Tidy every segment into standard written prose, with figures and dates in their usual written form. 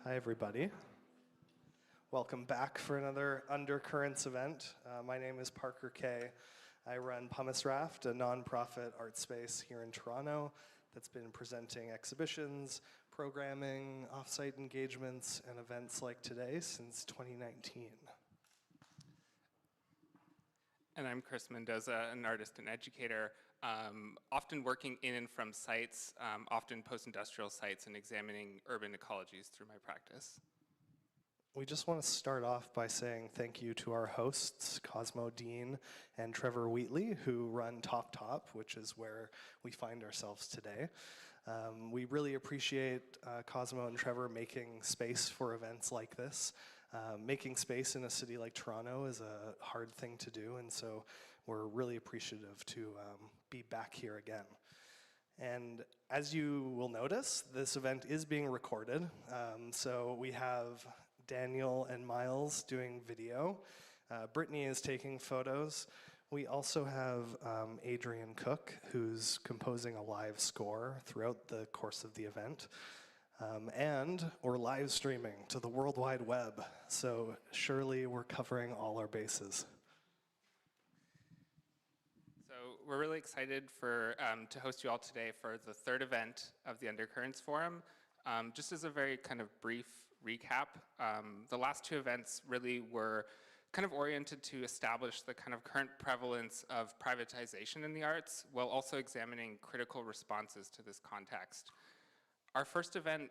Hi, everybody. Welcome back for another Undercurrents event. My name is Parker Kay. I run Pumice Raft, a nonprofit art space here in Toronto that's been presenting exhibitions, programming, offsite engagements, and events like today since 2019. And I'm Chris Mendoza, an artist and educator, often working in and from sites, often post-industrial sites, and examining urban ecologies through my practice. We just want to start off by saying thank you to our hosts, Cosmo Dean and Trevor Wheatley, who run Top, which is where we find ourselves today. We really appreciate Cosmo and Trevor making space for events like this. Making space in a city like Toronto is a hard thing to do, and so we're really appreciative to be back here again. And as you will notice, this event is being recorded. So we have Daniel and Miles doing video. Brittany is taking photos. We also have Adrian Cook, who's composing a live score throughout the course of the event. And we're live streaming to the World Wide Web. So surely we're covering all our bases. So we're really excited to host you all today for the third event of the Undercurrents Forum. Just as a very kind of brief recap, the last two events really were kind of oriented to establish the kind of current prevalence of privatization in the arts, while also examining critical responses to this context. Our first event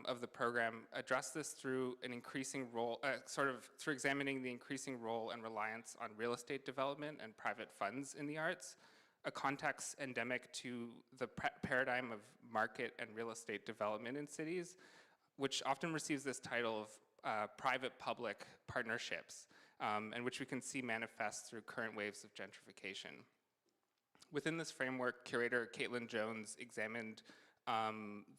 of the program addressed this through an increasing role, through examining the increasing role and reliance on real estate development and private funds in the arts, a context endemic to the paradigm of market and real estate development in cities, which often receives this title of private-public partnerships, and which we can see manifest through current waves of gentrification. Within this framework, curator Caitlin Jones examined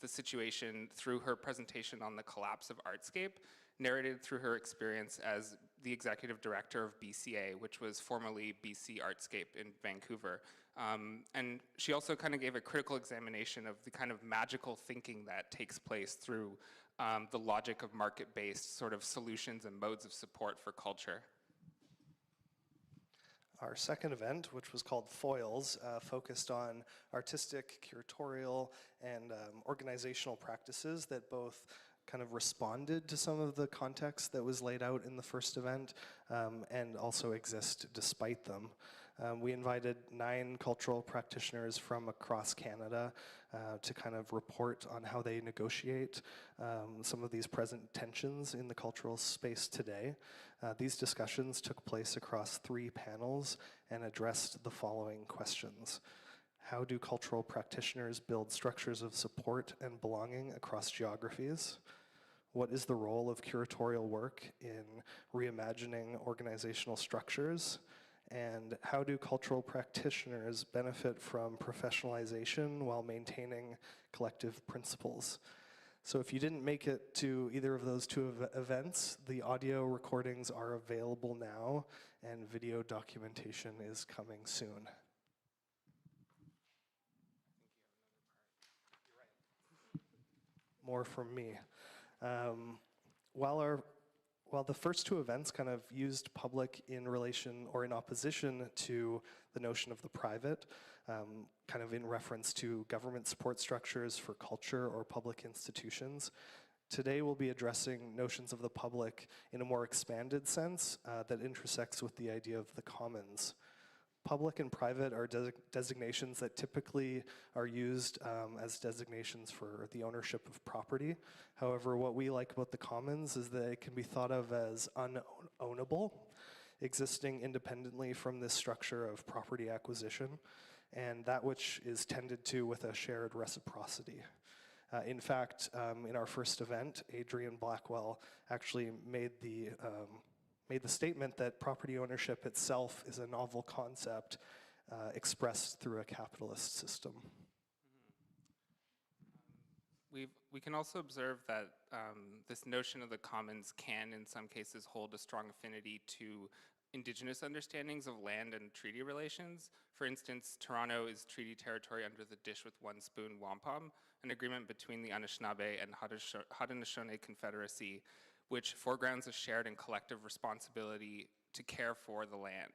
the situation through her presentation on the collapse of Artscape, narrated through her experience as the executive director of BCA, which was formerly BC Artscape in Vancouver. And she also kind of gave a critical examination of the kind of magical thinking that takes place through the logic of market-based sort of solutions and modes of support for culture. Our second event, which was called Foils, focused on artistic, curatorial, and organizational practices that both kind of responded to some of the context that was laid out in the first event and also exist despite them. We invited 9 cultural practitioners from across Canada to kind of report on how they negotiate some of these present tensions in the cultural space today. These discussions took place across 3 panels and addressed the following questions. How do cultural practitioners build structures of support and belonging across geographies? What is the role of curatorial work in reimagining organizational structures? And how do cultural practitioners benefit from professionalization while maintaining collective principles? So if you didn't make it to either of those 2 events, the audio recordings are available now, and video documentation is coming soon. More from me. While the first 2 events kind of used public in relation or in opposition to the notion of the private, kind of in reference to government support structures for culture or public institutions, today we'll be addressing notions of the public in a more expanded sense that intersects with the idea of the commons. Public and private are designations that typically are used as designations for the ownership of property. However, what we like about the commons is that it can be thought of as unownable, existing independently from this structure of property acquisition, and that which is tended to with a shared reciprocity. In fact, in our first event, Adrian Blackwell actually made the statement that property ownership itself is a novel concept expressed through a capitalist system. We can also observe that this notion of the commons can, in some cases, hold a strong affinity to indigenous understandings of land and treaty relations. For instance, Toronto is treaty territory under the dish with one spoon wampum, an agreement between the Anishinaabe and Haudenosaunee Confederacy, which foregrounds a shared and collective responsibility to care for the land.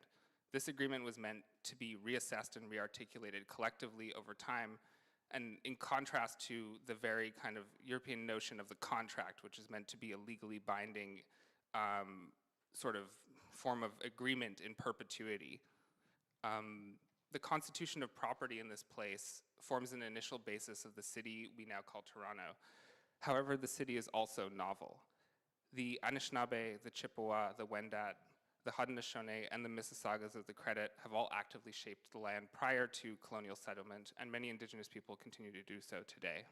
This agreement was meant to be reassessed and rearticulated collectively over time, and in contrast to the very kind of European notion of the contract, which is meant to be a legally binding sort of form of agreement in perpetuity. The constitution of property in this place forms an initial basis of the city we now call Toronto. However, the city is also novel. The Anishinaabe, the Chippewa, the Wendat, the Haudenosaunee, and the Mississaugas of the Credit have all actively shaped the land prior to colonial settlement, and many Indigenous people continue to do so today.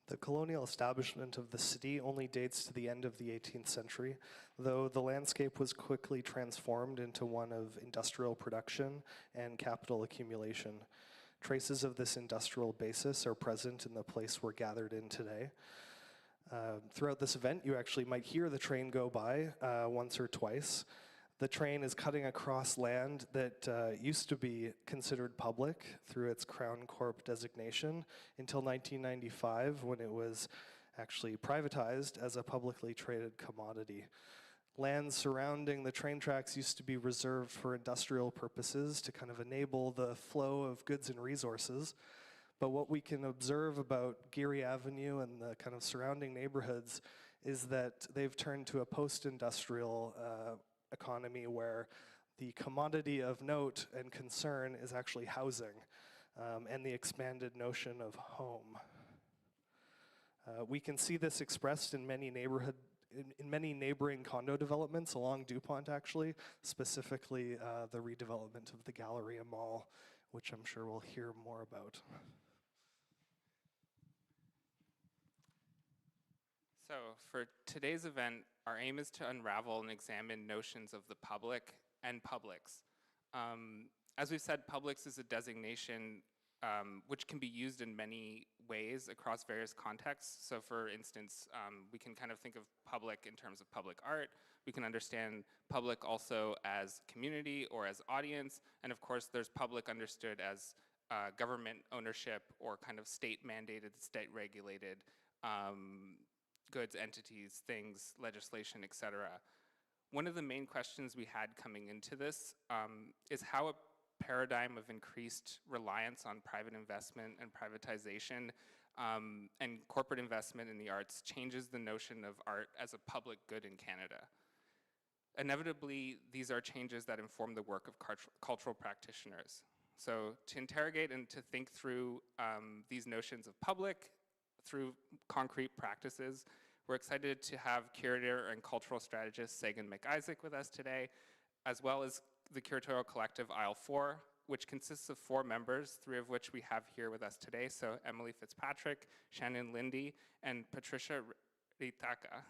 The colonial establishment of the city only dates to the end of the 18th century, though the landscape was quickly transformed into one of industrial production and capital accumulation. Traces of this industrial basis are present in the place we're gathered in today. Throughout this event, you actually might hear the train go by once or twice. The train is cutting across land that used to be considered public through its Crown Corp designation until 1995, when it was actually privatized as a publicly traded commodity. Lands surrounding the train tracks used to be reserved for industrial purposes to kind of enable the flow of goods and resources. But what we can observe about Geary Avenue and the kind of surrounding neighborhoods is that they've turned to a post-industrial economy where the commodity of note and concern is actually housing and the expanded notion of home. We can see this expressed in many neighboring condo developments along DuPont, actually, specifically the redevelopment of the Galleria Mall, which I'm sure we'll hear more about. So for today's event, our aim is to unravel and examine notions of the public and publics. As we've said, publics is a designation which can be used in many ways across various contexts. So for instance, we can kind of think of public in terms of public art. We can understand public also as community or as audience. And of course, there's public understood as government ownership or kind of state mandated, state regulated goods, entities, things, legislation, etc. One of the main questions we had coming into this is how a paradigm of increased reliance on private investment and privatization and corporate investment in the arts changes the notion of art as a public good in Canada. Inevitably, these are changes that inform the work of cultural practitioners. So to interrogate and to think through these notions of public through concrete practices, we're excited to have curator and cultural strategist Sagan MacIsaac with us today, as well as the curatorial collective Aisle 4, which consists of 4 members, 3 of which we have here with us today. So Emily Fitzpatrick, Shannon Linde, and Patricia Ritacca.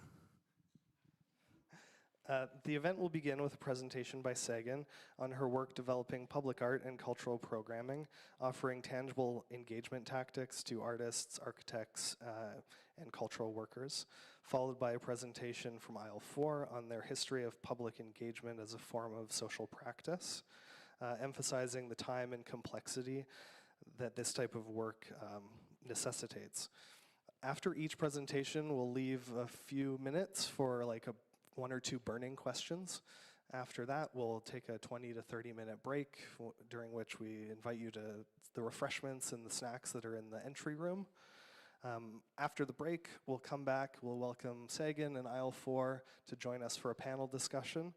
The event will begin with a presentation by Sagan on her work developing public art and cultural programming, offering tangible engagement tactics to artists, architects, and cultural workers, followed by a presentation from Aisle 4 on their history of public engagement as a form of social practice, emphasizing the time and complexity that this type of work necessitates. After each presentation, we'll leave a few minutes for like 1 or 2 burning questions. After that, we'll take a 20 to 30-minute break, during which we invite you to the refreshments and the snacks that are in the entry room. After the break, we'll come back, we'll welcome Sagan and Aisle 4 to join us for a panel discussion,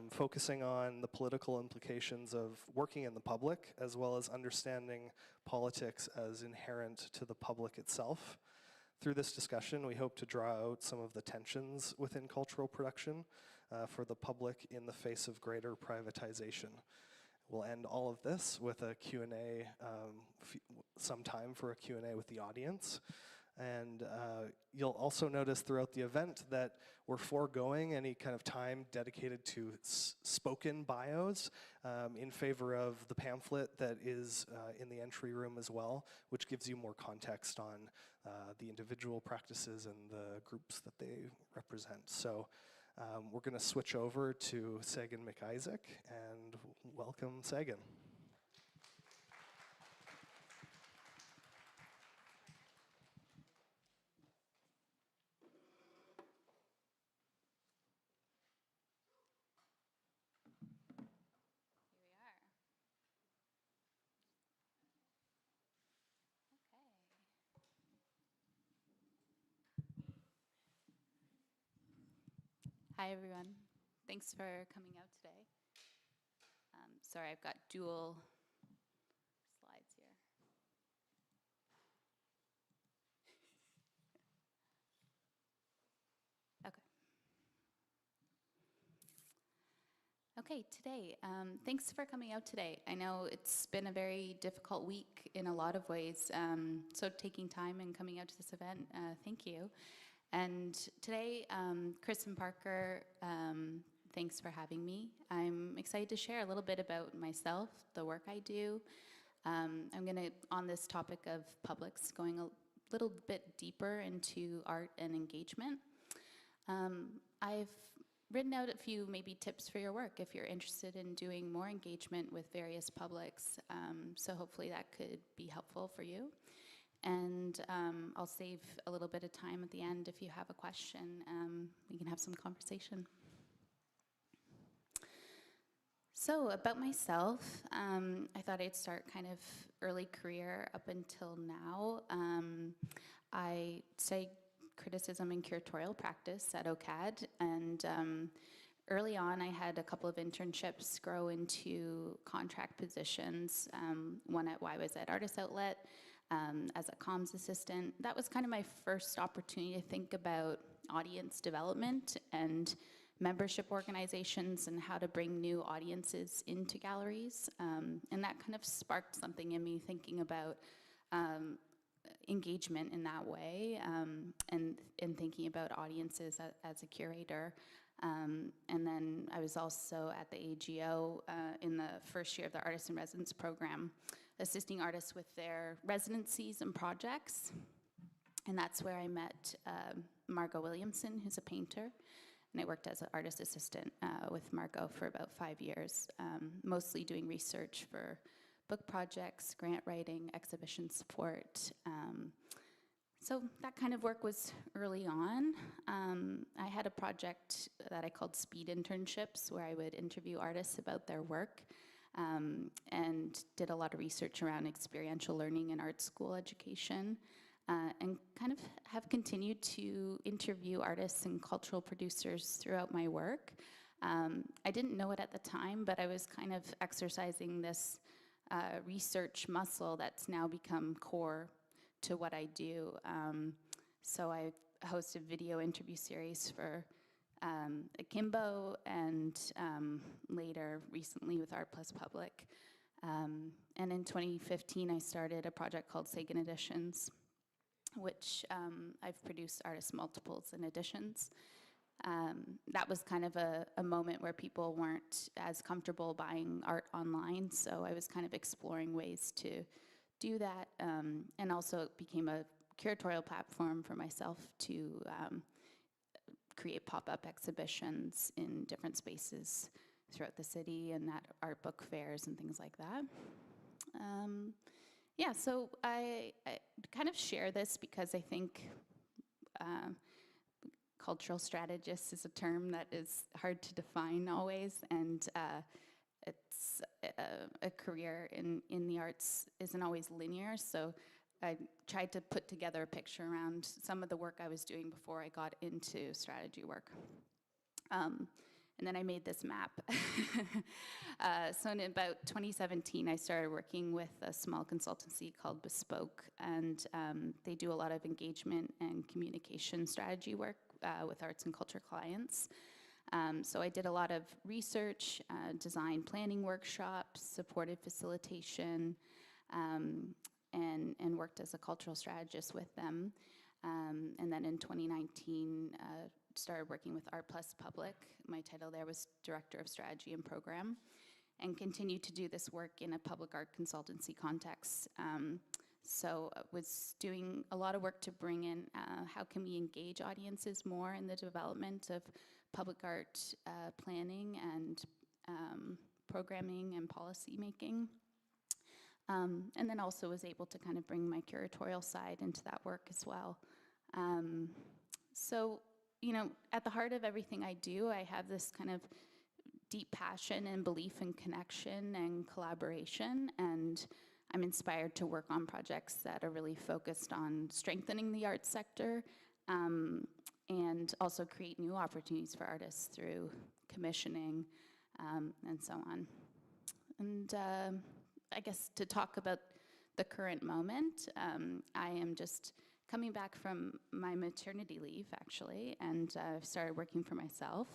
focusing on the political implications of working in the public, as well as understanding politics as inherent to the public itself. Through this discussion, we hope to draw out some of the tensions within cultural production for the public in the face of greater privatization. We'll end all of this with a Q&A, some time for a Q&A with the audience. And you'll also notice throughout the event that we're foregoing any kind of time dedicated to spoken bios in favor of the pamphlet that is in the entry room as well, which gives you more context on the individual practices and the groups that they represent. So we're going to switch over to Sagan MacIsaac and welcome Sagan. Hi, everyone. Thanks for coming out today. Sorry, I've got dual slides here. Okay, today, thanks for coming out today. I know it's been a very difficult week in a lot of ways, so taking time and coming out to this event, thank you. And today, Chris and Parker, thanks for having me. I'm excited to share a little bit about myself, the work I do. I'm gonna, on this topic of publics, going a little bit deeper into art and engagement. I've written out a few maybe tips for your work if you're interested in doing more engagement with various publics. So hopefully that could be helpful for you. And I'll save a little bit of time at the end if you have a question. We can have some conversation. So about myself, I thought I'd start kind of early career up until now. I studied criticism and curatorial practice at OCAD, and early on I had a couple of internships grow into contract positions, one at YWZ Artist Outlet as a comms assistant. That was kind of my first opportunity to think about audience development and membership organizations and how to bring new audiences into galleries, and that kind of sparked something in me thinking about engagement in that way, and thinking about audiences as a curator. And then I was also at the AGO in the first year of the Artist in Residence program, assisting artists with their residencies and projects. And that's where I met Margot Williamson, who's a painter. And I worked as an artist assistant with Margot for about 5 years, mostly doing research for book projects, grant writing, exhibition support. So that kind of work was early on. I had a project that I called Speed Internships, where I would interview artists about their work, and did a lot of research around experiential learning and art school education, and kind of have continued to interview artists and cultural producers throughout my work. I didn't know it at the time, but I was kind of exercising this research muscle that's now become core to what I do. So I hosted video interview series for Akimbo, and later recently with Art Plus Public. And in 2015 I started a project called Sagan Editions, which I've produced artist multiples and editions. That was kind of a moment where people weren't as comfortable buying art online, so I was kind of exploring ways to do that, and also it became a curatorial platform for myself to create pop-up exhibitions in different spaces throughout the city and at art book fairs and things like that. Yeah, so I kind of share this because I think cultural strategist is a term that is hard to define always, and it's a career in the arts isn't always linear, so I tried to put together a picture around some of the work I was doing before I got into strategy work. And then I made this map. So in about 2017, I started working with a small consultancy called Bespoke, and they do a lot of engagement and communication strategy work with arts and culture clients. So I did a lot of research, design planning workshops, supported facilitation, and worked as a cultural strategist with them. And then in 2019, started working with Art Plus Public. My title there was Director of Strategy and Program, and continued to do this work in a public art consultancy context. So I was doing a lot of work to bring in how can we engage audiences more in the development of public art planning and programming and policy making. And then also was able to kind of bring my curatorial side into that work as well. So, you know, at the heart of everything I do, I have this kind of deep passion and belief in connection and collaboration, and I'm inspired to work on projects that are really focused on strengthening the arts sector, and also create new opportunities for artists through commissioning and so on. And I guess to talk about the current moment, I am just coming back from my maternity leave, actually, and I've started working for myself.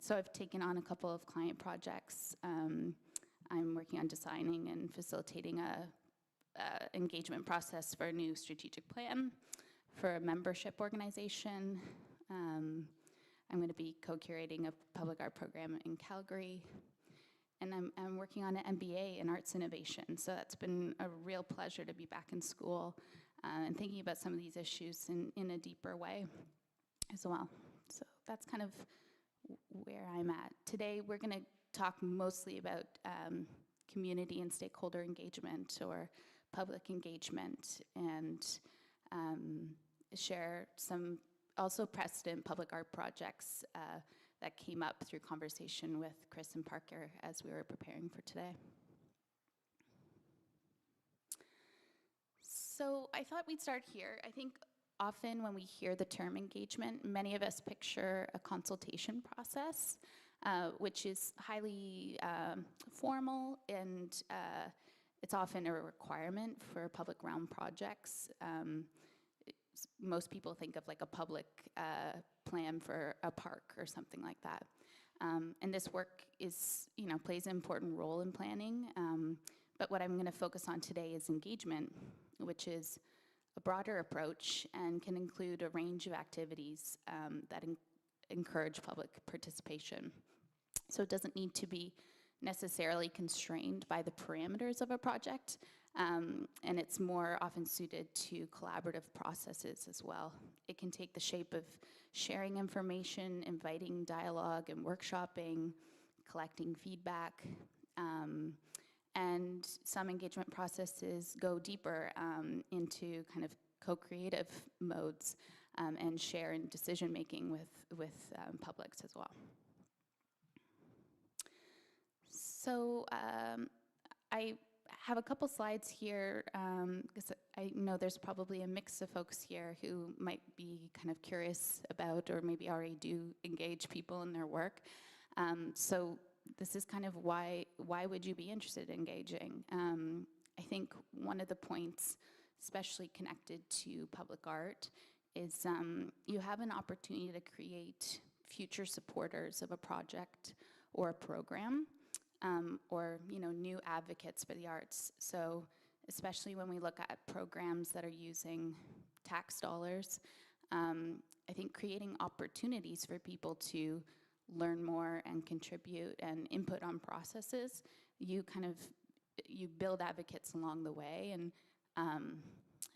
So I've taken on a couple of client projects. I'm working on designing and facilitating a engagement process for a new strategic plan for a membership organization. I'm going to be co-curating a public art program in Calgary. And I'm working on an MBA in arts innovation. So that's been a real pleasure to be back in school and thinking about some of these issues in a deeper way as well. So that's kind of where I'm at. Today we're going to talk mostly about community and stakeholder engagement or public engagement, and share some also precedent public art projects that came up through conversation with Chris and Parker as we were preparing for today. So I thought we'd start here. I think often when we hear the term engagement, many of us picture a consultation process, which is highly formal, and it's often a requirement for public realm projects. Most people think of like a public plan for a park or something like that. And this work is, plays an important role in planning. But what I'm going to focus on today is engagement, which is a broader approach and can include a range of activities that encourage public participation. So it doesn't need to be necessarily constrained by the parameters of a project, and it's more often suited to collaborative processes as well. It can take the shape of sharing information, inviting dialogue and workshopping, collecting feedback, and some engagement processes go deeper into kind of co-creative modes and share in decision making with publics as well. So I have a couple slides here because I know there's probably a mix of folks here who might be kind of curious about or maybe already do engage people in their work. So this is kind of why would you be interested in engaging? I think one of the points, especially connected to public art, is you have an opportunity to create future supporters of a project or a program. Or new advocates for the arts. So especially when we look at programs that are using tax dollars, I think creating opportunities for people to learn more and contribute and input on processes, you build advocates along the way and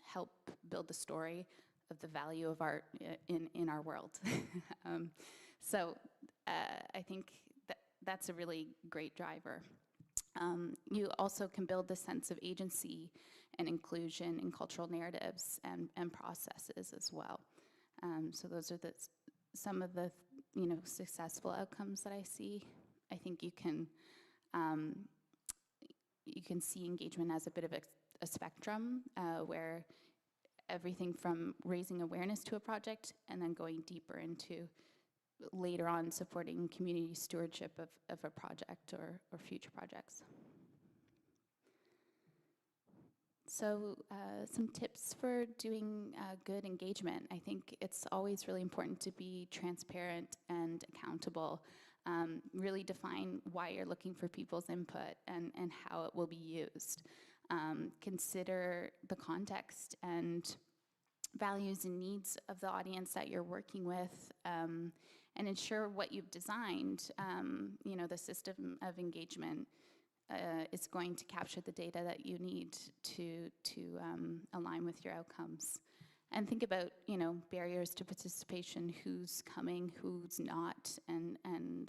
help build the story of the value of art in our world. So I think that's a really great driver. You also can build the sense of agency and inclusion in cultural narratives and processes as well. So those are some of the successful outcomes that I see. I think you can see engagement as a bit of a spectrum where everything from raising awareness to a project and then going deeper into later on supporting community stewardship of a project or future projects. So some tips for doing good engagement. I think it's always really important to be transparent and accountable. Really define why you're looking for people's input and how it will be used. Consider the context and values and needs of the audience that you're working with, and ensure what you've designed, the system of engagement is going to capture the data that you need to align with your outcomes. And think about, barriers to participation, who's coming, who's not, and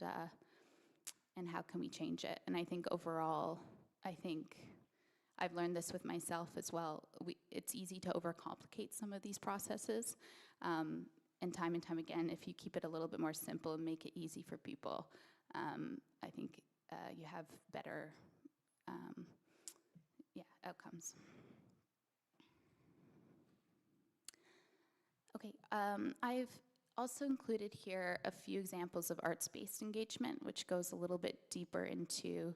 how can we change it. And I think overall, I've learned this with myself as well. It's easy to overcomplicate some of these processes. And time again, if you keep it a little bit more simple and make it easy for people, I think you have better outcomes. Okay, I've also included here a few examples of arts-based engagement, which goes a little bit deeper into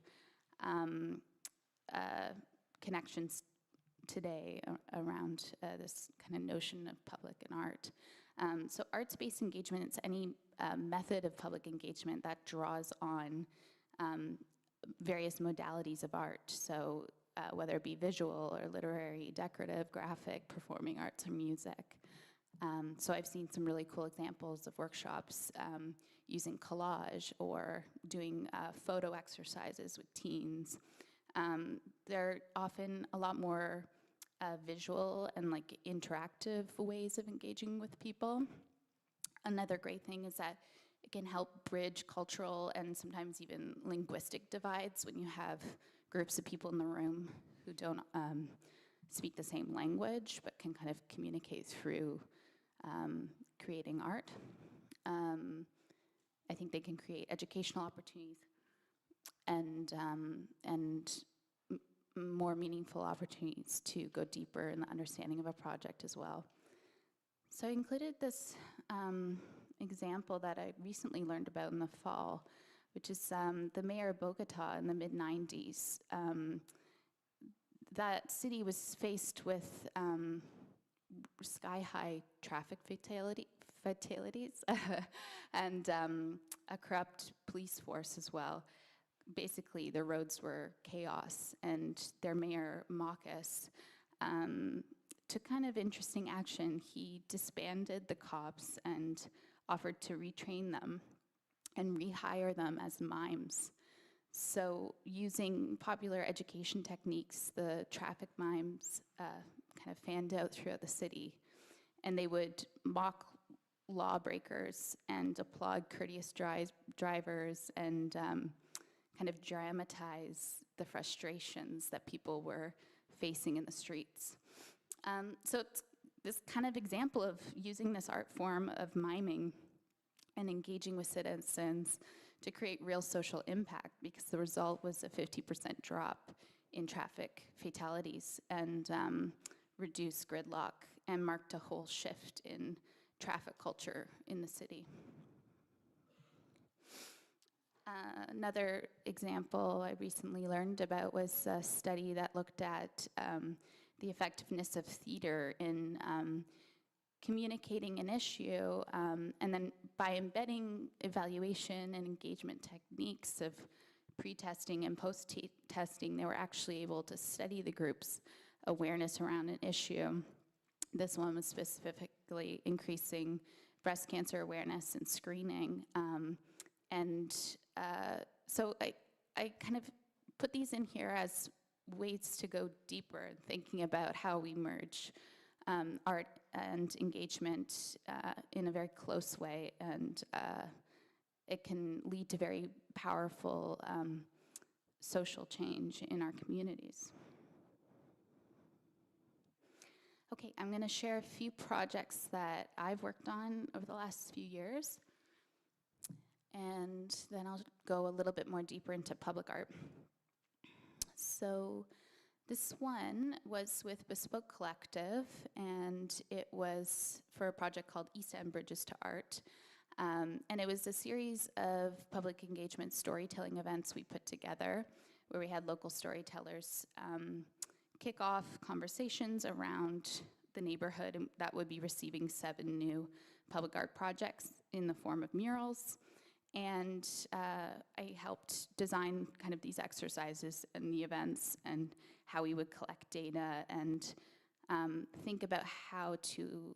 connections today around this kind of notion of public and art. So arts-based engagement, it's any method of public engagement that draws on various modalities of art. So whether it be visual or literary, decorative, graphic, performing arts, or music. So I've seen some really cool examples of workshops using collage or doing photo exercises with teens. They're often a lot more visual and like interactive ways of engaging with people. Another great thing is that it can help bridge cultural and sometimes even linguistic divides when you have groups of people in the room who don't speak the same language but can kind of communicate through creating art. I think they can create educational opportunities and more meaningful opportunities to go deeper in the understanding of a project as well. So I included this example that I recently learned about in the fall, which is the mayor of Bogota in the mid-90s. That city was faced with sky-high traffic fatalities and a corrupt police force as well. Basically, the roads were chaos, and their mayor, Marcus, took kind of interesting action. He disbanded the cops and offered to retrain them and rehire them as mimes. So using popular education techniques, the traffic mimes kind of fanned out throughout the city, and they would mock lawbreakers and applaud courteous drivers and kind of dramatize the frustrations that people were facing in the streets. So it's this kind of example of using this art form of miming and engaging with citizens to create real social impact, because the result was a 50% drop in traffic fatalities and reduced gridlock, and marked a whole shift in traffic culture in the city. Another example I recently learned about was a study that looked at the effectiveness of theater in communicating an issue, and then by embedding evaluation and engagement techniques of pre-testing and post-testing, they were actually able to study the group's awareness around an issue. This one was specifically increasing breast cancer awareness and screening. So I kind of put these in here as ways to go deeper, thinking about how we merge art and engagement in a very close way, and it can lead to very powerful social change in our communities. Okay, I'm going to share a few projects that I've worked on over the last few years, and then I'll go a little bit more deeper into public art. So this one was with Bespoke Collective, and it was for a project called East End Bridges to Art. And it was a series of public engagement storytelling events we put together, where we had local storytellers kick off conversations around the neighborhood that would be receiving 7 new public art projects in the form of murals. And I helped design kind of these exercises and the events and how we would collect data and think about how to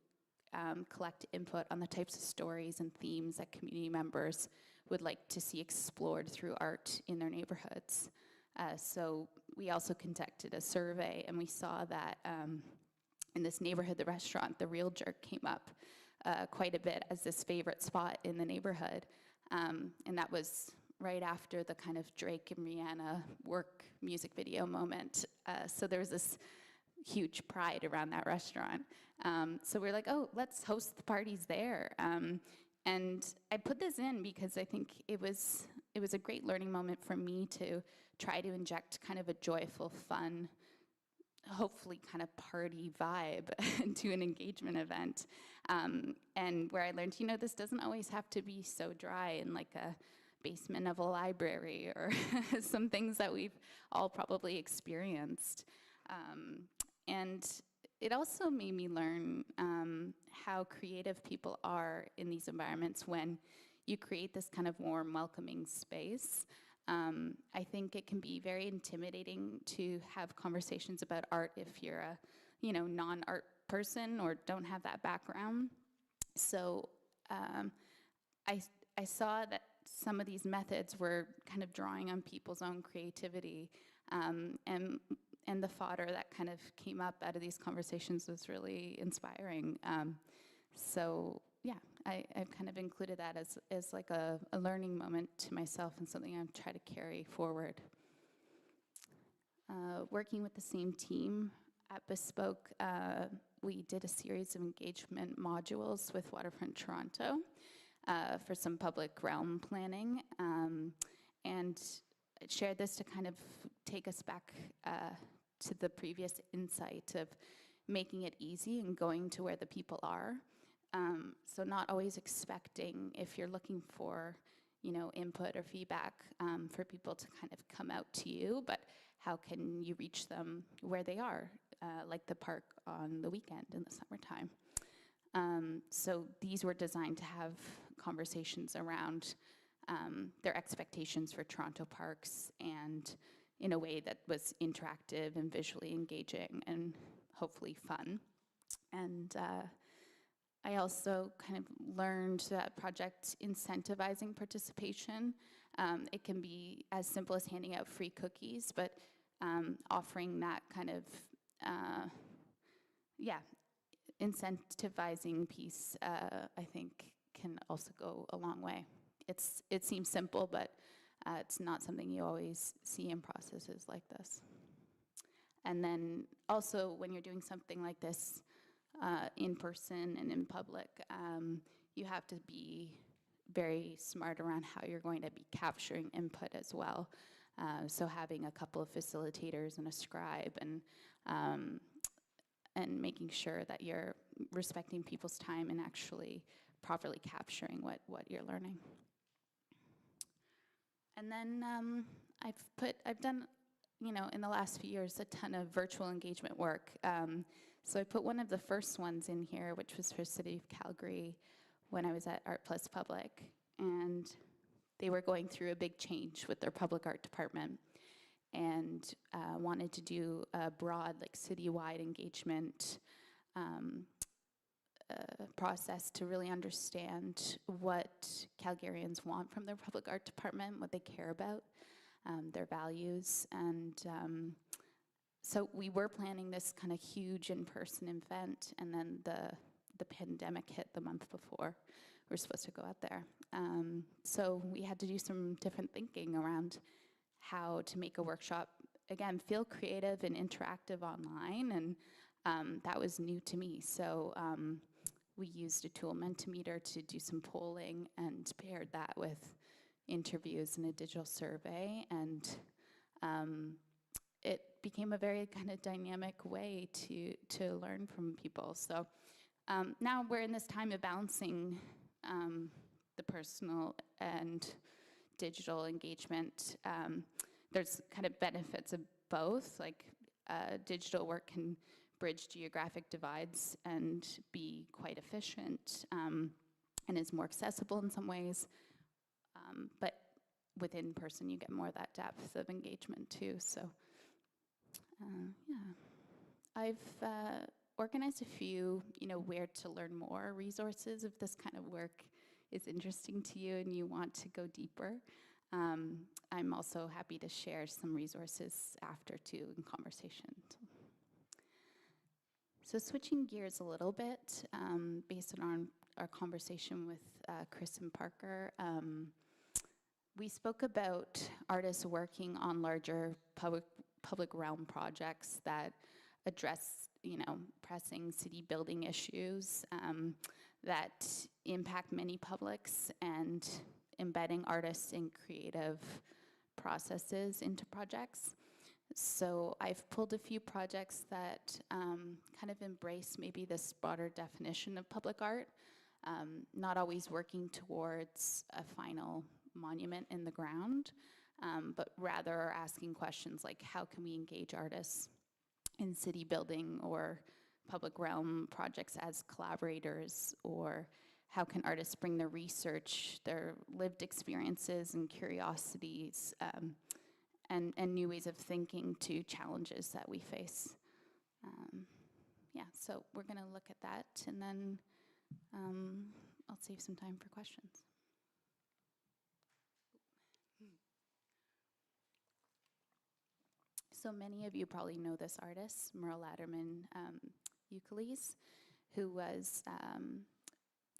collect input on the types of stories and themes that community members would like to see explored through art in their neighborhoods. So we also conducted a survey, and we saw that in this neighborhood, the restaurant, The Real Jerk, came up quite a bit as this favorite spot in the neighborhood. And that was right after the kind of Drake and Rihanna work music video moment. So there was this huge pride around that restaurant. So we're like, oh, let's host the parties there. And I put this in because I think it was a great learning moment for me to try to inject kind of a joyful, fun, hopefully kind of party vibe to an engagement event. And where I learned, this doesn't always have to be so dry in like a basement of a library or some things that we've all probably experienced. And it also made me learn how creative people are in these environments when you create this kind of warm, welcoming space. I think it can be very intimidating to have conversations about art if you're a, non-art person or don't have that background. So I saw that some of these methods were kind of drawing on people's own creativity, and the fodder that kind of came up out of these conversations was really inspiring. So yeah, I've kind of included that as like a learning moment to myself and something I'm trying to carry forward. Working with the same team at Bespoke, we did a series of engagement modules with Waterfront Toronto for some public realm planning, and I shared this to kind of take us back to the previous insight of making it easy and going to where the people are. So not always expecting, if you're looking for, input or feedback, for people to kind of come out to you, but how can you reach them where they are, like the park on the weekend in the summertime. So these were designed to have conversations around their expectations for Toronto parks, and in a way that was interactive and visually engaging and hopefully fun. And I also kind of learned that project incentivizing participation, it can be as simple as handing out free cookies, but offering that kind of, incentivizing piece, I think can also go a long way. It seems simple, but it's not something you always see in processes like this. And then also when you're doing something like this in person and in public, you have to be very smart around how you're going to be capturing input as well. So having a couple of facilitators and a scribe, and making sure that you're respecting people's time and actually properly capturing what you're learning. And then I've done, in the last few years, a ton of virtual engagement work. So I put one of the first ones in here, which was for City of Calgary when I was at Art Plus Public, and they were going through a big change with their public art department, and wanted to do a broad, like, citywide engagement process to really understand what Calgarians want from their public art department, what they care about, their values. And so we were planning this kind of huge in-person event, and then the pandemic hit the month before we were supposed to go out there. So we had to do some different thinking around how to make a workshop, again, feel creative and interactive online, and that was new to me. So we used a tool, Mentimeter, to do some polling, and paired that with interviews and a digital survey, and it became a very kind of dynamic way to learn from people. So now we're in this time of balancing the personal and digital engagement. There's kind of benefits of both, like digital work can bridge geographic divides and be quite efficient, and is more accessible in some ways, but within person you get more of that depth of engagement too. So yeah, I've organized a few, where to learn more resources if this kind of work is interesting to you and you want to go deeper. I'm also happy to share some resources after too in conversation. So switching gears a little bit, based on our conversation with Chris and Parker, we spoke about artists working on larger public realm projects that address, pressing city building issues that impact many publics, and embedding artists in creative processes into projects. So I've pulled a few projects that kind of embrace maybe this broader definition of public art, not always working towards a final monument in the ground, but rather asking questions like how can we engage artists in city building or public realm projects as collaborators, or how can artists bring their research, their lived experiences and curiosities, and new ways of thinking to challenges that we face. Yeah, so we're going to look at that, and then I'll save some time for questions. So many of you probably know this artist, Merle Latterman Euclides, who was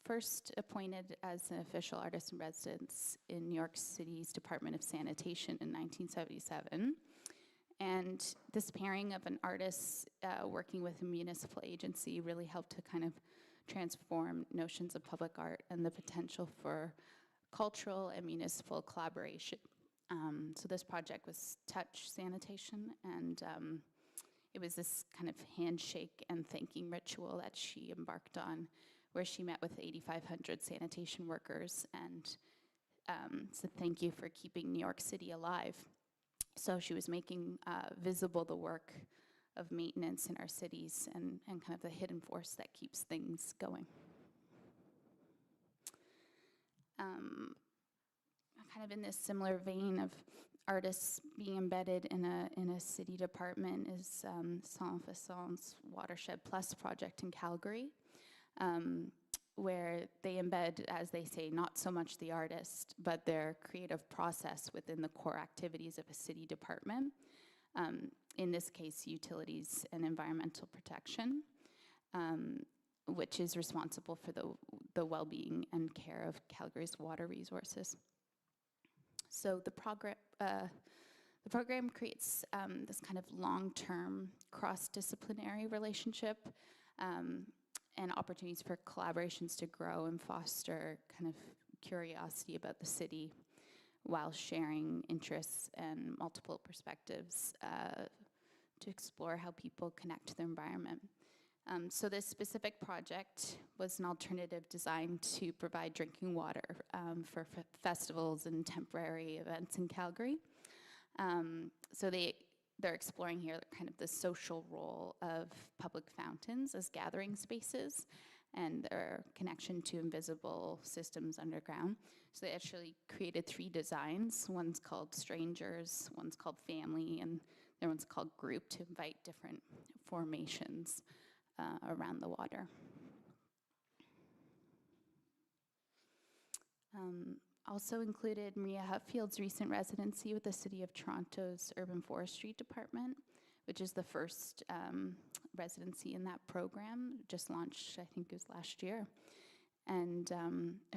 first appointed as an official artist in residence in New York City's Department of Sanitation in 1977. And this pairing of an artist working with a municipal agency really helped to kind of transform notions of public art and the potential for cultural and municipal collaboration. So this project was touch sanitation, and it was this kind of handshake and thanking ritual that she embarked on, where she met with 8,500 sanitation workers and said thank you for keeping New York City alive. So she was making visible the work of maintenance in our cities and kind of the hidden force that keeps things going. Kind of in this similar vein of artists being embedded in a city department is Saint-Vincent's Watershed Plus project in Calgary, where they embed, as they say, not so much the artist, but their creative process within the core activities of a city department. In this case, utilities and environmental protection, which is responsible for the well-being and care of Calgary's water resources. So the program creates this kind of long-term cross-disciplinary relationship and opportunities for collaborations to grow and foster kind of curiosity about the city while sharing interests and multiple perspectives to explore how people connect to their environment. So this specific project was an alternative designed to provide drinking water for festivals and temporary events in Calgary. So they're exploring here kind of the social role of public fountains as gathering spaces and their connection to invisible systems underground. So they actually created 3 designs. One's called Strangers, one's called Family, and the other one's called Group, to invite different formations around the water. Also included Maria Hutfield's recent residency with the City of Toronto's Urban Forestry Department, which is the first residency in that program, just launched, I think it was last year. And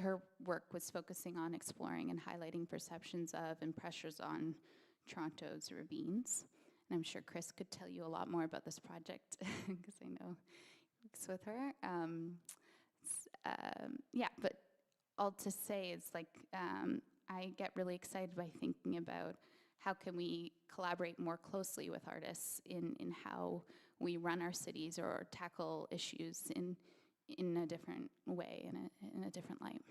her work was focusing on exploring and highlighting perceptions of and pressures on Toronto's ravines. And I'm sure Chris could tell you a lot more about this project because I know he works with her. Yeah, but all to say is like I get really excited by thinking about how can we collaborate more closely with artists in how we run our cities or tackle issues in a different way, in a different light.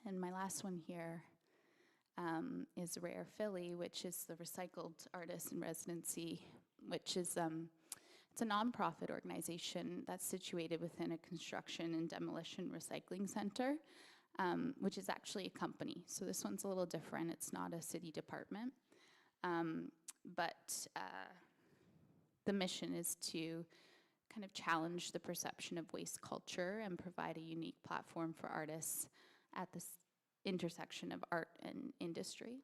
And my last one here is Rare Philly, which is the Recycled Artist in Residency, which is it's a nonprofit organization that's situated within a construction and demolition recycling center, which is actually a company. So this one's a little different. It's not a city department, but the mission is to kind of challenge the perception of waste culture and provide a unique platform for artists at this intersection of art and industry.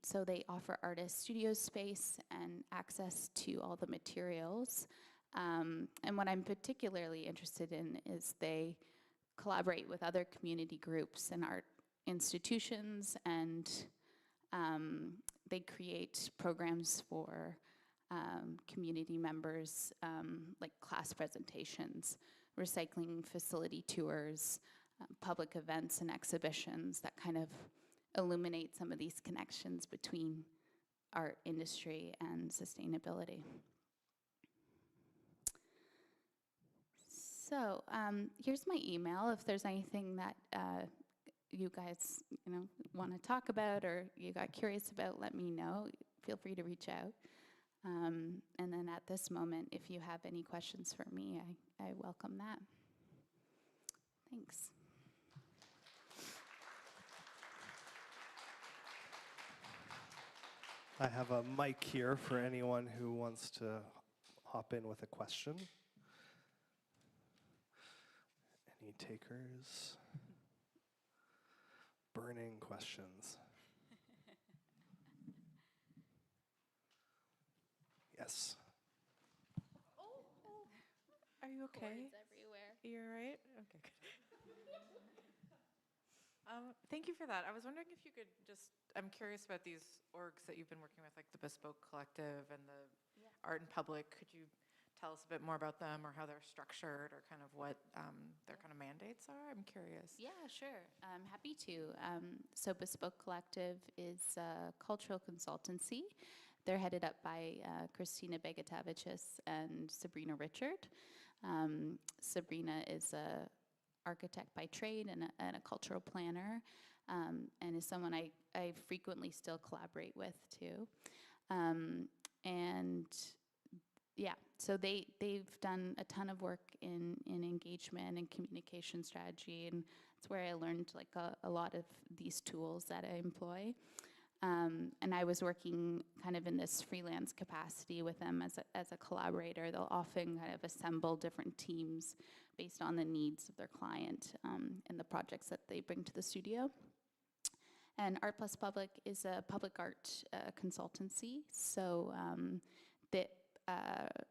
So they offer artists studio space and access to all the materials. And what I'm particularly interested in is they collaborate with other community groups and art institutions, and they create programs for community members, like class presentations, recycling facility tours, public events and exhibitions that kind of illuminate some of these connections between art industry and sustainability. So here's my email. If there's anything that you guys want to talk about or you got curious about, let me know. Feel free to reach out. And then at this moment, if you have any questions for me, I welcome that. Thanks. I have a mic here for anyone who wants to hop in with a question. Any takers? Burning questions. Yes. Are you okay? Cords everywhere. You're right? Okay, good. Thank you for that. I was wondering if you could just, I'm curious about these orgs that you've been working with, like the Bespoke Collective and the Art in Public. Could you tell us a bit more about them or how they're structured or kind of what their kind of mandates are? I'm curious. Yeah, sure. I'm happy to. So Bespoke Collective is a cultural consultancy. They're headed up by Christina Begatavicius and Sabrina Richard. Sabrina is a architect by trade and a cultural planner, and is someone I frequently still collaborate with too. And yeah, so they've done a ton of work in engagement and communication strategy, and that's where I learned like a lot of these tools that I employ. And I was working kind of in this freelance capacity with them as a collaborator. They'll often kind of assemble different teams based on the needs of their client and the projects that they bring to the studio. And Art Plus Public is a public art consultancy. So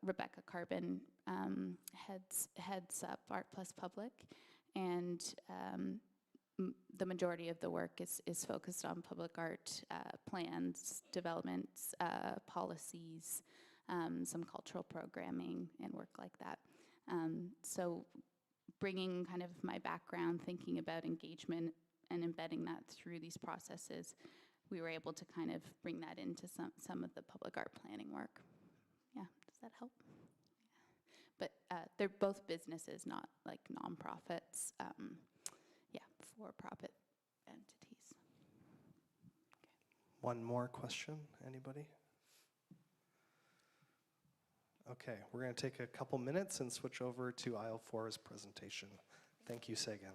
Rebecca Carbon heads up Art Plus Public, and the majority of the work is focused on public art plans, developments, policies, some cultural programming and work like that. So bringing kind of my background, thinking about engagement and embedding that through these processes, we were able to kind of bring that into some of the public art planning work. Yeah, does that help? But they're both businesses, not like nonprofits. Yeah, for-profit entities. Okay. One more question, anybody? Okay, we're going to take a couple minutes and switch over to Aisle 4's presentation. Thank you, Sagan.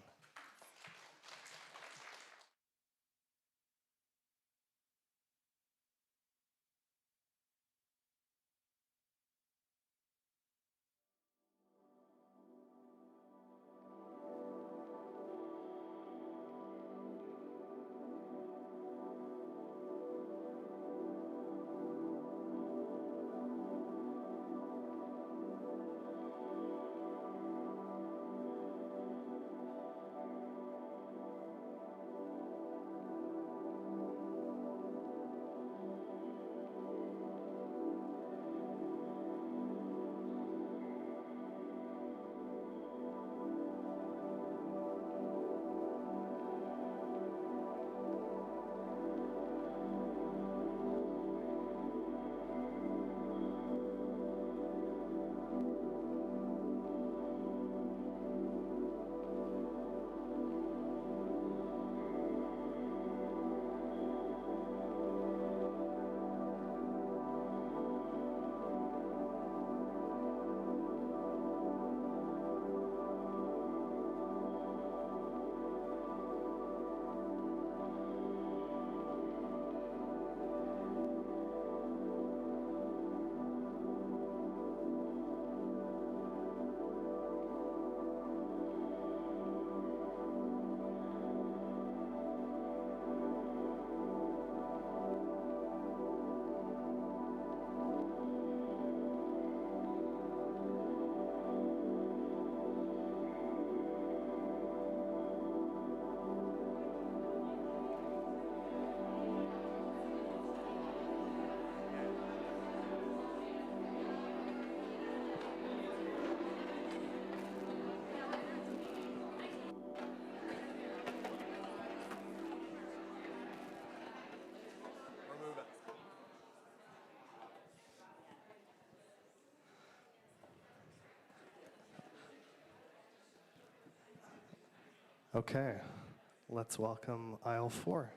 Okay, let's welcome aisle 4.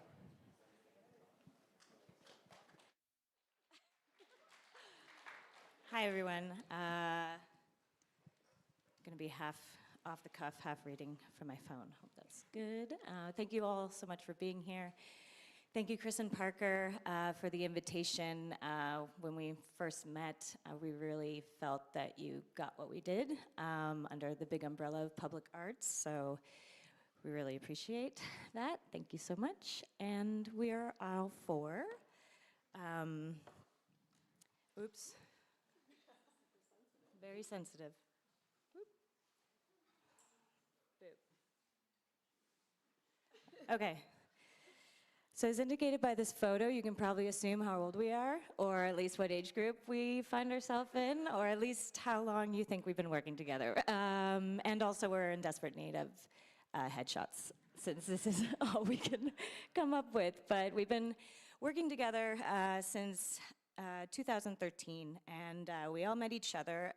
Hi, everyone. Going to be half off the cuff, half reading from my phone. Hope that's good. Thank you all so much for being here. Thank you, Chris and Parker, for the invitation. When we first met, we really felt that you got what we did under the big umbrella of public arts. So we really appreciate that. Thank you so much. And we are aisle 4. Oops. Very sensitive. Boop. Okay. So as indicated by this photo, you can probably assume how old we are, or at least what age group we find ourselves in, or at least how long you think we've been working together. And also we're in desperate need of headshots, since this is all we can come up with. But we've been working together since 2013, and we all met each other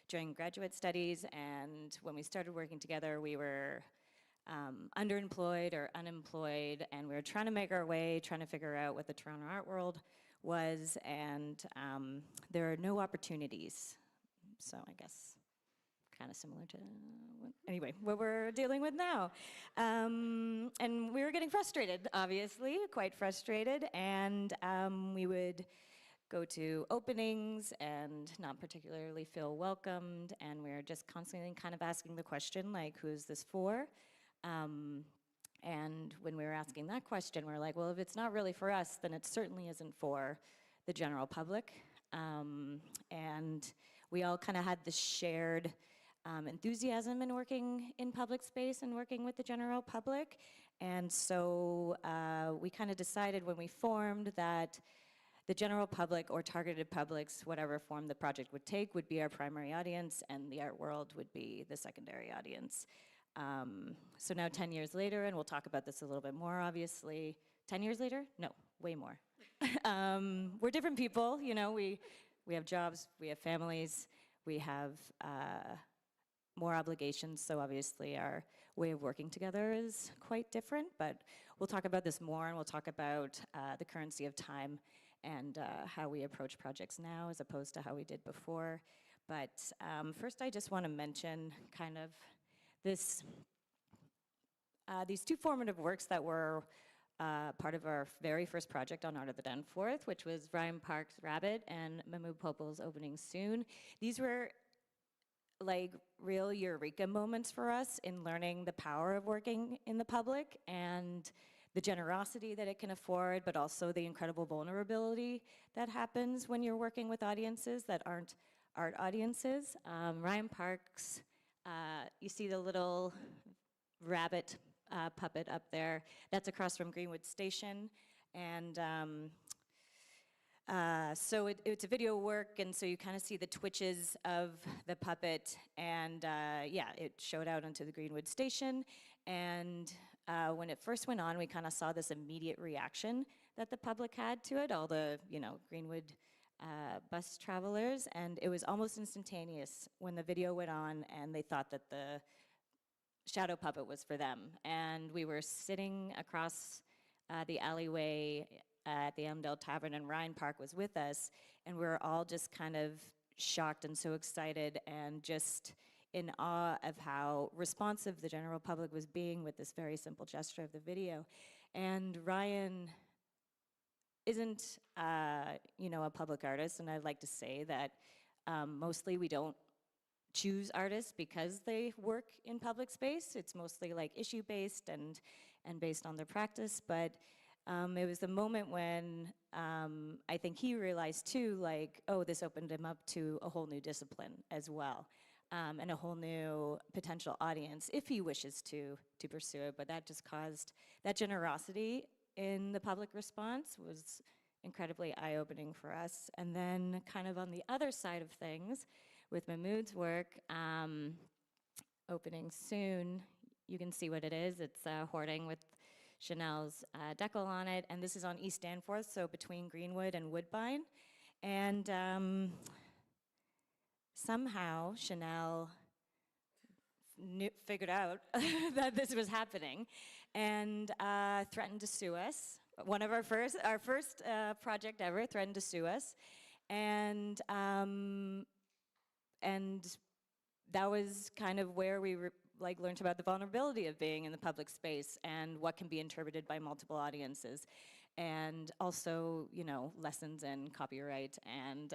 during graduate studies, and when we started working together, we were underemployed or unemployed, and we were trying to make our way, trying to figure out what the Toronto art world was, and there are no opportunities. So I guess kind of similar to, what we're dealing with now. And we were getting frustrated, obviously, quite frustrated, and we would go to openings and not particularly feel welcomed, and we were just constantly kind of asking the question, like, who's this for? And when we were asking that question, we were like, well, if it's not really for us, then it certainly isn't for the general public. And we all kind of had this shared enthusiasm in working in public space and working with the general public. And so we kind of decided when we formed that the general public or targeted publics, whatever form the project would take, would be our primary audience, and the art world would be the secondary audience. So now 10 years later, and we'll talk about this a little bit more, obviously. 10 years later? No, way more. We're different people, you know, we have jobs, we have families, we have more obligations, so obviously our way of working together is quite different, but we'll talk about this more, and we'll talk about the currency of time and how we approach projects now as opposed to how we did before. But first I just want to mention kind of these two formative works that were part of our very first project on Art of the Danforth, which was Ryan Park's Rabbit and Mahmoud Popal's Opening Soon. These were like real eureka moments for us in learning the power of working in the public and the generosity that it can afford, but also the incredible vulnerability that happens when you're working with audiences that aren't art audiences. Ryan Park's, you see the little rabbit puppet up there. That's across from Greenwood Station. And so it's a video work, and so you kind of see the twitches of the puppet, and yeah, it showed out onto the Greenwood Station, and when it first went on, we kind of saw this immediate reaction that the public had to it, all the, you know, Greenwood bus travelers, and it was almost instantaneous when the video went on, and they thought that the shadow puppet was for them, and we were sitting across the alleyway at the Amdale Tavern, and Ryan Park was with us, and we were all just kind of shocked and so excited and just in awe of how responsive the general public was being with this very simple gesture of the video. And Ryan isn't, you know, a public artist, and I'd like to say that mostly we don't choose artists because they work in public space. It's mostly like issue-based and based on their practice, but it was the moment when I think he realized too, like, oh, this opened him up to a whole new discipline as well, and a whole new potential audience if he wishes to pursue it. But that just caused, that generosity in the public response was incredibly eye-opening for us. And then kind of on the other side of things, with Mahmoud's work, Opening Soon, you can see what it is. It's a hoarding with Chanel's decal on it, and this is on East Danforth, so between Greenwood and Woodbine. And somehow Chanel figured out that this was happening and threatened to sue us. One of our first project ever threatened to sue us, and that was kind of where we learned about the vulnerability of being in the public space and what can be interpreted by multiple audiences, and also, you know, lessons in copyright and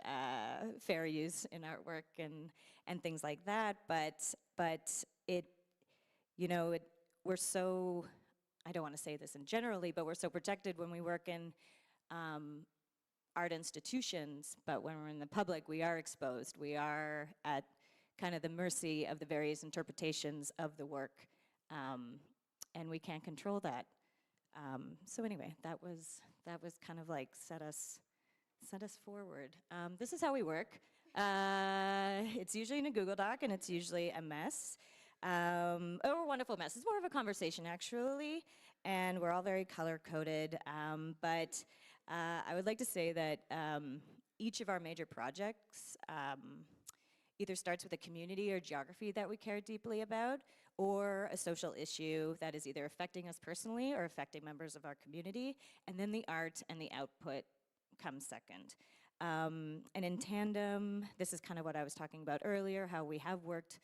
fair use in artwork and things like that. But it, you know, we're so, I don't want to say this in generally, but we're so protected when we work in art institutions, but when we're in the public, we are exposed. We are at kind of the mercy of the various interpretations of the work, and we can't control that. So anyway, that was kind of like set us forward. This is how we work. It's usually in a Google Doc, and it's usually a mess. Or a wonderful mess. It's more of a conversation, actually, and we're all very color-coded. But I would like to say that each of our major projects either starts with a community or geography that we care deeply about, or a social issue that is either affecting us personally or affecting members of our community, and then the art and the output comes second. And in tandem, this is kind of what I was talking about earlier, how we have worked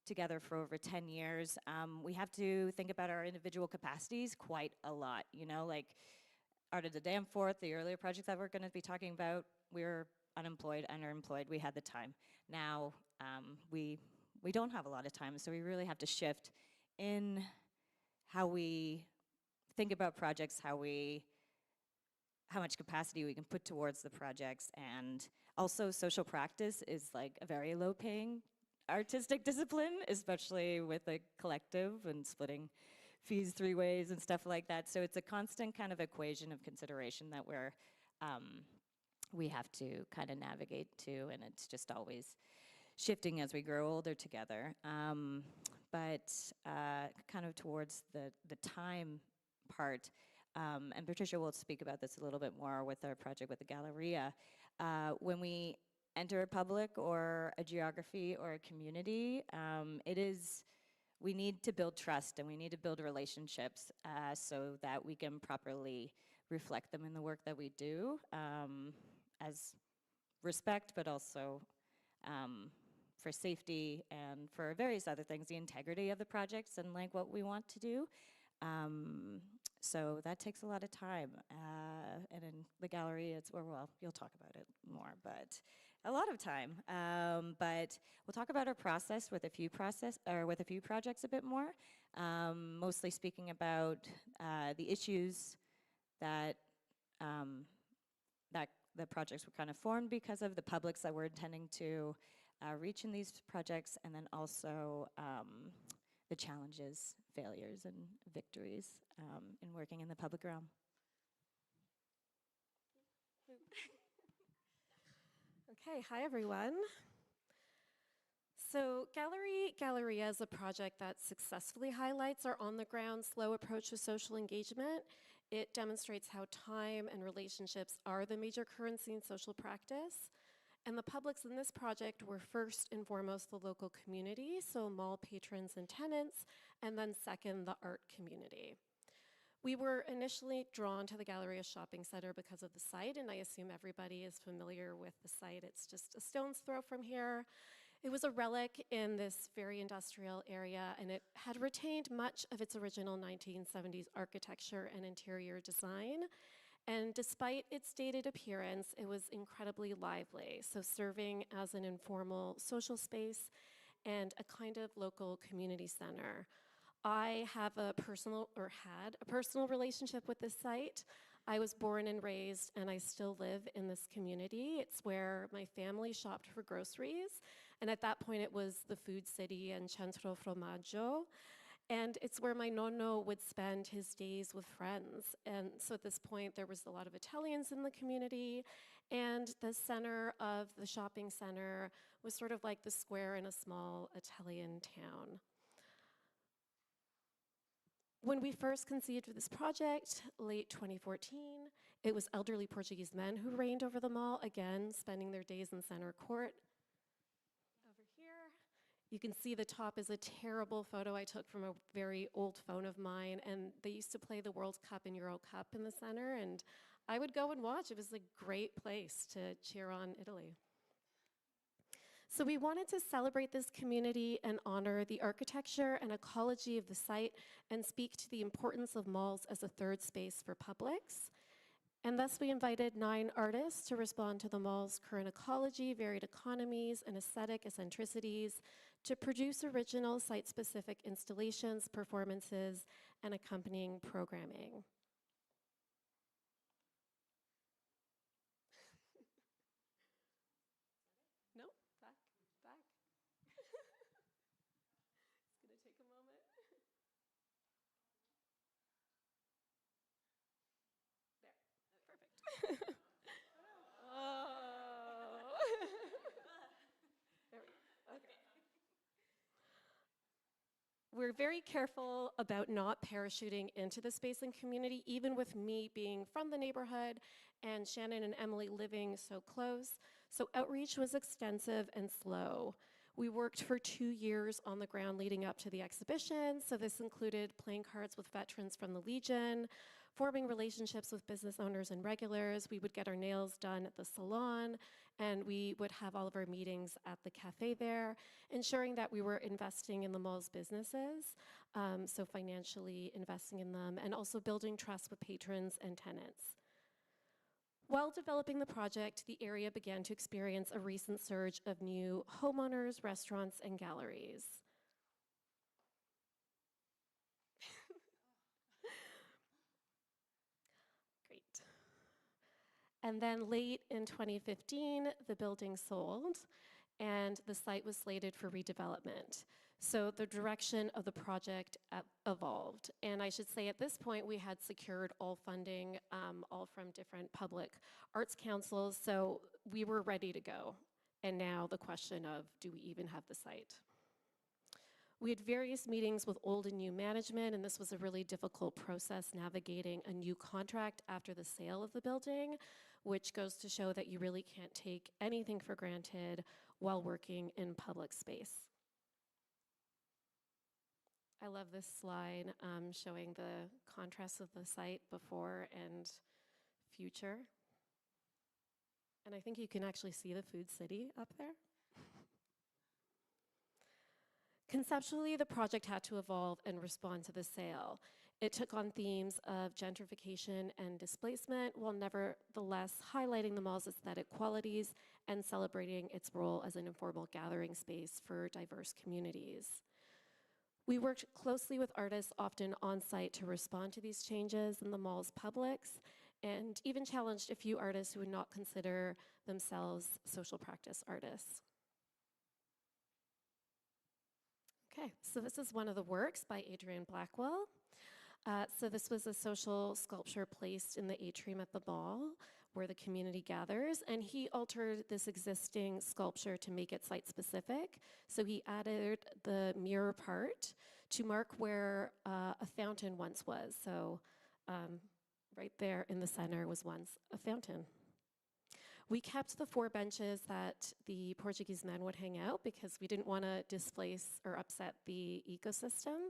together for over 10 years. We have to think about our individual capacities quite a lot, you know, like Art of the Danforth, the earlier projects that we're going to be talking about, we were unemployed, underemployed, we had the time. Now, we don't have a lot of time, so we really have to shift in how we think about projects, how much capacity we can put towards the projects, and also social practice is like a very low-paying artistic discipline, especially with a collective and splitting fees 3 ways and stuff like that. So it's a constant kind of equation of consideration that we have to kind of navigate to, and it's just always shifting as we grow older together. But kind of towards the time part, and Patricia will speak about this a little bit more with our project with the Galleria. When we enter a public or a geography or a community, we need to build trust and we need to build relationships so that we can properly reflect them in the work that we do as respect, but also for safety and for various other things, the integrity of the projects and like what we want to do. So that takes a lot of time. And in the gallery, well, you'll talk about it more, but a lot of time. But we'll talk about our process with a few projects a bit more. Mostly speaking about the issues that the projects were kind of formed because of, the publics that we're intending to reach in these projects, and then also the challenges, failures, and victories in working in the public realm. Okay, hi everyone. So Galleria is a project that successfully highlights our on-the-ground slow approach to social engagement. It demonstrates how time and relationships are the major currency in social practice. And the publics in this project were first and foremost the local community, so mall patrons and tenants, and then second, the art community. We were initially drawn to the Galleria shopping center because of the site, and I assume everybody is familiar with the site. It's just a stone's throw from here. It was a relic in this very industrial area, and it had retained much of its original 1970s architecture and interior design. And despite its dated appearance, it was incredibly lively, so serving as an informal social space and a kind of local community center. I have had a personal relationship with this site. I was born and raised, and I still live in this community. It's where my family shopped for groceries, and at that point it was the Food City and Centro Formaggio. And it's where my nonno would spend his days with friends. And so at this point, there was a lot of Italians in the community, and the center of the shopping center was sort of like the square in a small Italian town. When we first conceived of this project, late 2014, it was elderly Portuguese men who reigned over the mall, again, spending their days in center court. Over here, You can see the top is a terrible photo I took from a very old phone of mine, and they used to play the World Cup and Euro Cup in the center, and I would go and watch. It was a great place to cheer on Italy. So we wanted to celebrate this community and honor the architecture and ecology of the site and speak to the importance of malls as a third space for publics. And thus we invited 9 artists to respond to the mall's current ecology, varied economies, and aesthetic eccentricities to produce original site-specific installations, performances, and accompanying programming. No, back. It's gonna take a moment. There, perfect. Oh. There we go, okay. We're very careful about not parachuting into the space and community, even with me being from the neighborhood and Shannon and Emily living so close. So outreach was extensive and slow. We worked for 2 years on the ground leading up to the exhibition. So this included playing cards with veterans from the Legion, forming relationships with business owners and regulars. We would get our nails done at the salon, and we would have all of our meetings at the cafe there, ensuring that we were investing in the mall's businesses, so financially investing in them, and also building trust with patrons and tenants. While developing the project, the area began to experience a recent surge of new homeowners, restaurants, and galleries. Great. And then late in 2015, the building sold, and the site was slated for redevelopment. So the direction of the project evolved. And I should say at this point, we had secured all funding, all from different public arts councils, so we were ready to go. And now the question of, do we even have the site? We had various meetings with old and new management, and this was a really difficult process navigating a new contract after the sale of the building, which goes to show that you really can't take anything for granted while working in public space. I love this slide showing the contrast of the site before and future. And I think you can actually see the Food City up there. Conceptually, the project had to evolve and respond to the sale. It took on themes of gentrification and displacement, while nevertheless highlighting the mall's aesthetic qualities and celebrating its role as an informal gathering space for diverse communities. We worked closely with artists, often on site, to respond to these changes in the mall's publics, and even challenged a few artists who would not consider themselves social practice artists. Okay, so this is one of the works by Adrian Blackwell. So this was a social sculpture placed in the atrium at the mall where the community gathers, and he altered this existing sculpture to make it site-specific. So he added the mirror part to mark where a fountain once was. So right there in the center was once a fountain. We kept the 4 benches that the Portuguese men would hang out because we didn't want to displace or upset the ecosystem.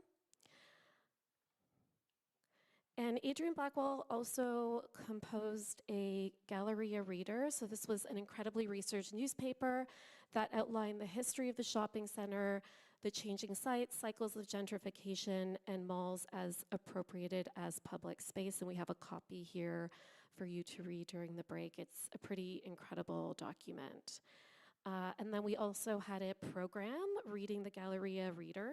And Adrian Blackwell also composed a Galleria Reader. So this was an incredibly researched newspaper that outlined the history of the shopping center, the changing sites, cycles of gentrification, and malls as appropriated as public space. And we have a copy here for you to read during the break. It's a pretty incredible document. And then we also had a program reading the Galleria Reader.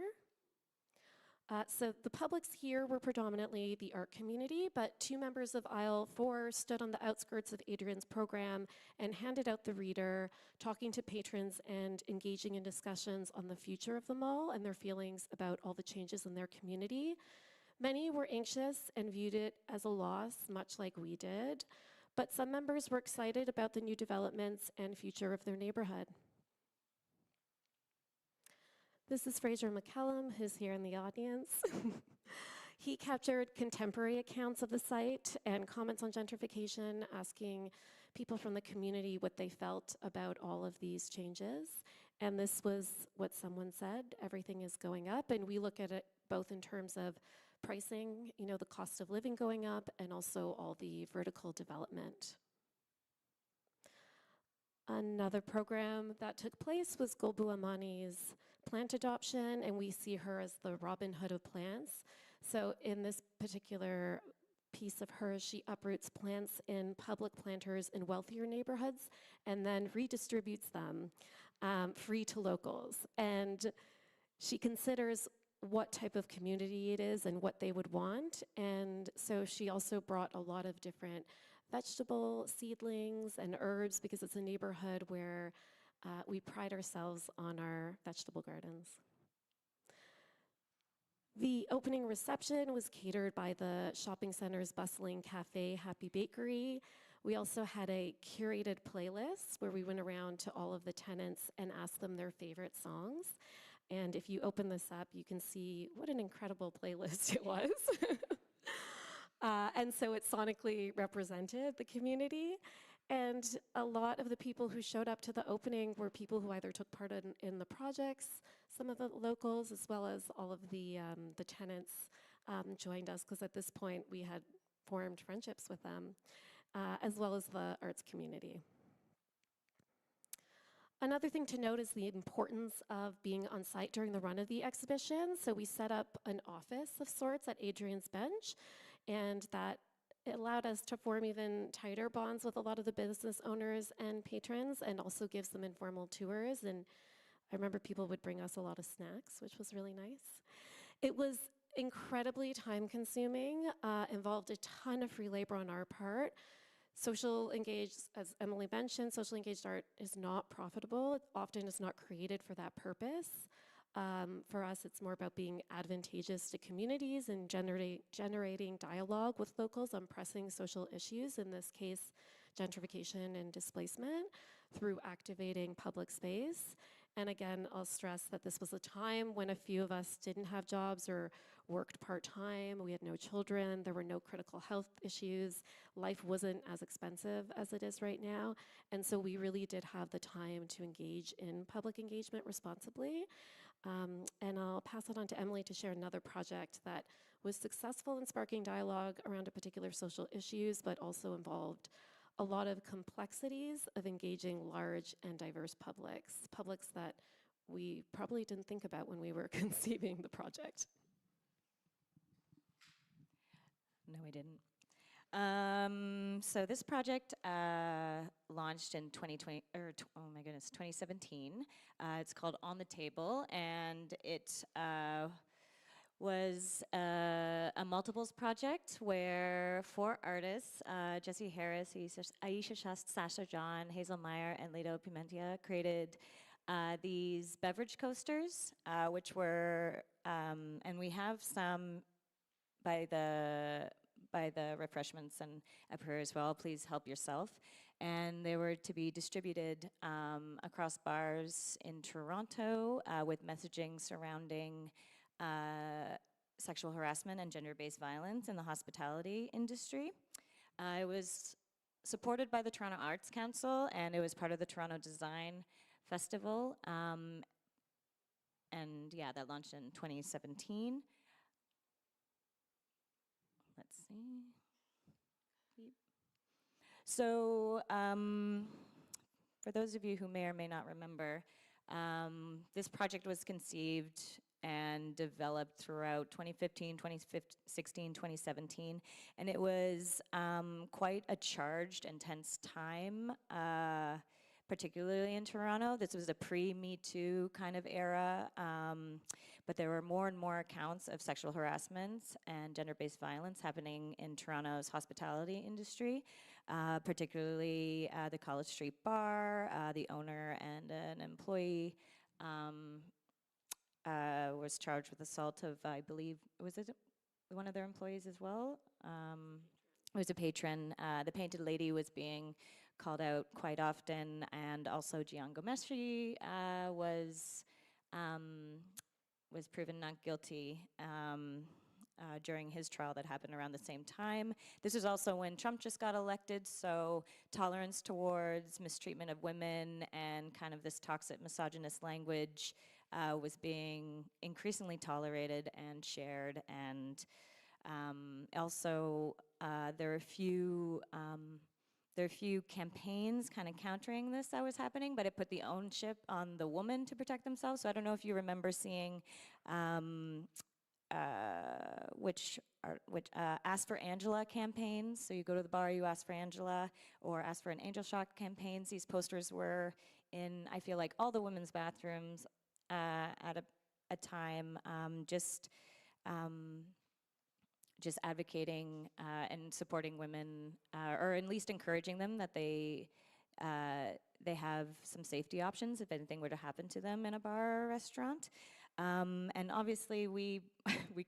So the publics here were predominantly the art community, but 2 members of Aisle 4 stood on the outskirts of Adrian's program and handed out the reader, talking to patrons and engaging in discussions on the future of the mall and their feelings about all the changes in their community. Many were anxious and viewed it as a loss, much like we did, but some members were excited about the new developments and future of their neighborhood. This is Fraser McCallum, who's here in the audience. He captured contemporary accounts of the site and comments on gentrification, asking people from the community what they felt about all of these changes. And this was what someone said, everything is going up, and we look at it both in terms of pricing, the cost of living going up, and also all the vertical development. Another program that took place was Gulbu Amani's plant adoption, and we see her as the Robin Hood of plants. So in this particular piece of hers, she uproots plants in public planters in wealthier neighborhoods and then redistributes them free to locals. And she considers what type of community it is and what they would want. And so she also brought a lot of different vegetable seedlings and herbs because it's a neighborhood where we pride ourselves on our vegetable gardens. The opening reception was catered by the shopping center's bustling cafe, Happy Bakery. We also had a curated playlist where we went around to all of the tenants and asked them their favorite songs. And if you open this up, you can see what an incredible playlist it was. And so it sonically represented the community. And a lot of the people who showed up to the opening were people who either took part in the projects, some of the locals, as well as all of the tenants joined us, because at this point we had formed friendships with them, as well as the arts community. Another thing to note is the importance of being on site during the run of the exhibition. So we set up an office of sorts at Adrian's Bench, and that allowed us to form even tighter bonds with a lot of the business owners and patrons, and also give some informal tours. And I remember people would bring us a lot of snacks, which was really nice. It was incredibly time-consuming, involved a ton of free labor on our part. Social engaged, as Emily mentioned, social engaged art is not profitable. It often is not created for that purpose. For us, it's more about being advantageous to communities and generating dialogue with locals on pressing social issues, in this case, gentrification and displacement, through activating public space. And again, I'll stress that this was a time when a few of us didn't have jobs or worked part-time. We had no children. There were no critical health issues. Life wasn't as expensive as it is right now. And so we really did have the time to engage in public engagement responsibly. And I'll pass it on to Emily to share another project that was successful in sparking dialogue around a particular social issues, but also involved a lot of complexities of engaging large and diverse publics that we probably didn't think about when we were conceiving the project. No, we didn't. So this project launched in 2017. It's called On the Table, and it was a multiples project where 4 artists, Jessie Harris, Aisha Sasha John, Hazel Meyer, and Lido Pimentia, created these beverage coasters, which were, and we have some by the refreshments and up here as well, please help yourself. And they were to be distributed across bars in Toronto with messaging surrounding sexual harassment and gender-based violence in the hospitality industry. It was supported by the Toronto Arts Council, and it was part of the Toronto Design Festival. And yeah, that launched in 2017. Let's see. So for those of you who may or may not remember, this project was conceived and developed throughout 2015, 2016, 2017, and it was quite a charged, intense time, particularly in Toronto. This was a pre-Me Too kind of era, but there were more and more accounts of sexual harassment and gender-based violence happening in Toronto's hospitality industry, particularly the College Street Bar. The owner and an employee was charged with assault of, I believe, was it one of their employees as well? It was a patron. The Painted Lady was being called out quite often, and also Gian Gomeshi was proven not guilty. during his trial that happened around the same time. This was also when Trump just got elected, so tolerance towards mistreatment of women and kind of this toxic misogynist language was being increasingly tolerated and shared. And also there are a few campaigns kind of countering this that was happening, but it put the ownership on the woman to protect themselves. So I don't know if you remember seeing which Ask for Angela campaigns. So you go to the bar, you ask for Angela, or ask for an angel shot campaigns. These posters were in, I feel like, all the women's bathrooms at a time, just advocating and supporting women, or at least encouraging them that they have some safety options if anything were to happen to them in a bar or restaurant. And obviously we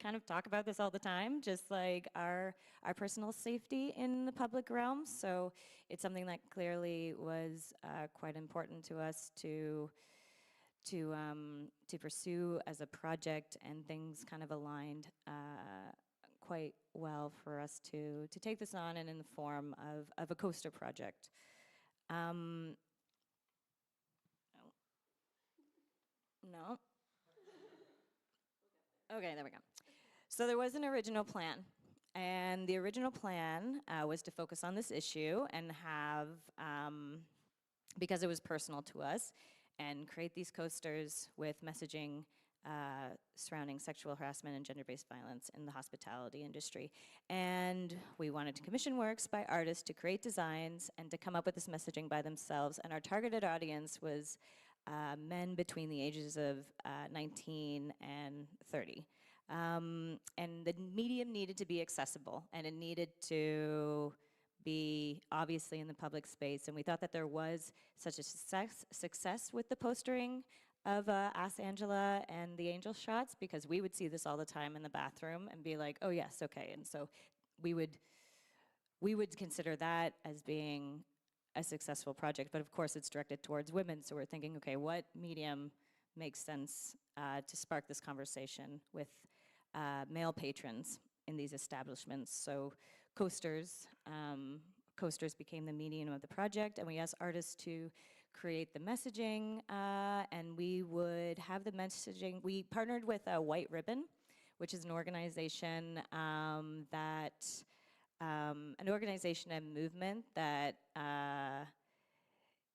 kind of talk about this all the time, just like our personal safety in the public realm. So it's something that clearly was quite important to us to pursue as a project, and things kind of aligned quite well for us to take this on, and in the form of a coaster project. No. Okay, there we go. So there was an original plan, and the original plan was to focus on this issue and have, because it was personal to us, and create these coasters with messaging surrounding sexual harassment and gender-based violence in the hospitality industry. And we wanted to commission works by artists to create designs and to come up with this messaging by themselves. And our targeted audience was men between the ages of 19 and 30. And the medium needed to be accessible, and it needed to be obviously in the public space. And we thought that there was such a success with the postering of Ask Angela and the angel shots, because we would see this all the time in the bathroom and be like, oh yes, okay. And so we would consider that as being a successful project, but of course it's directed towards women. So we're thinking, okay, what medium makes sense to spark this conversation with male patrons in these establishments? So coasters became the medium of the project, and we asked artists to create the messaging, and we would have the messaging. We partnered with White Ribbon, which is an organization and movement that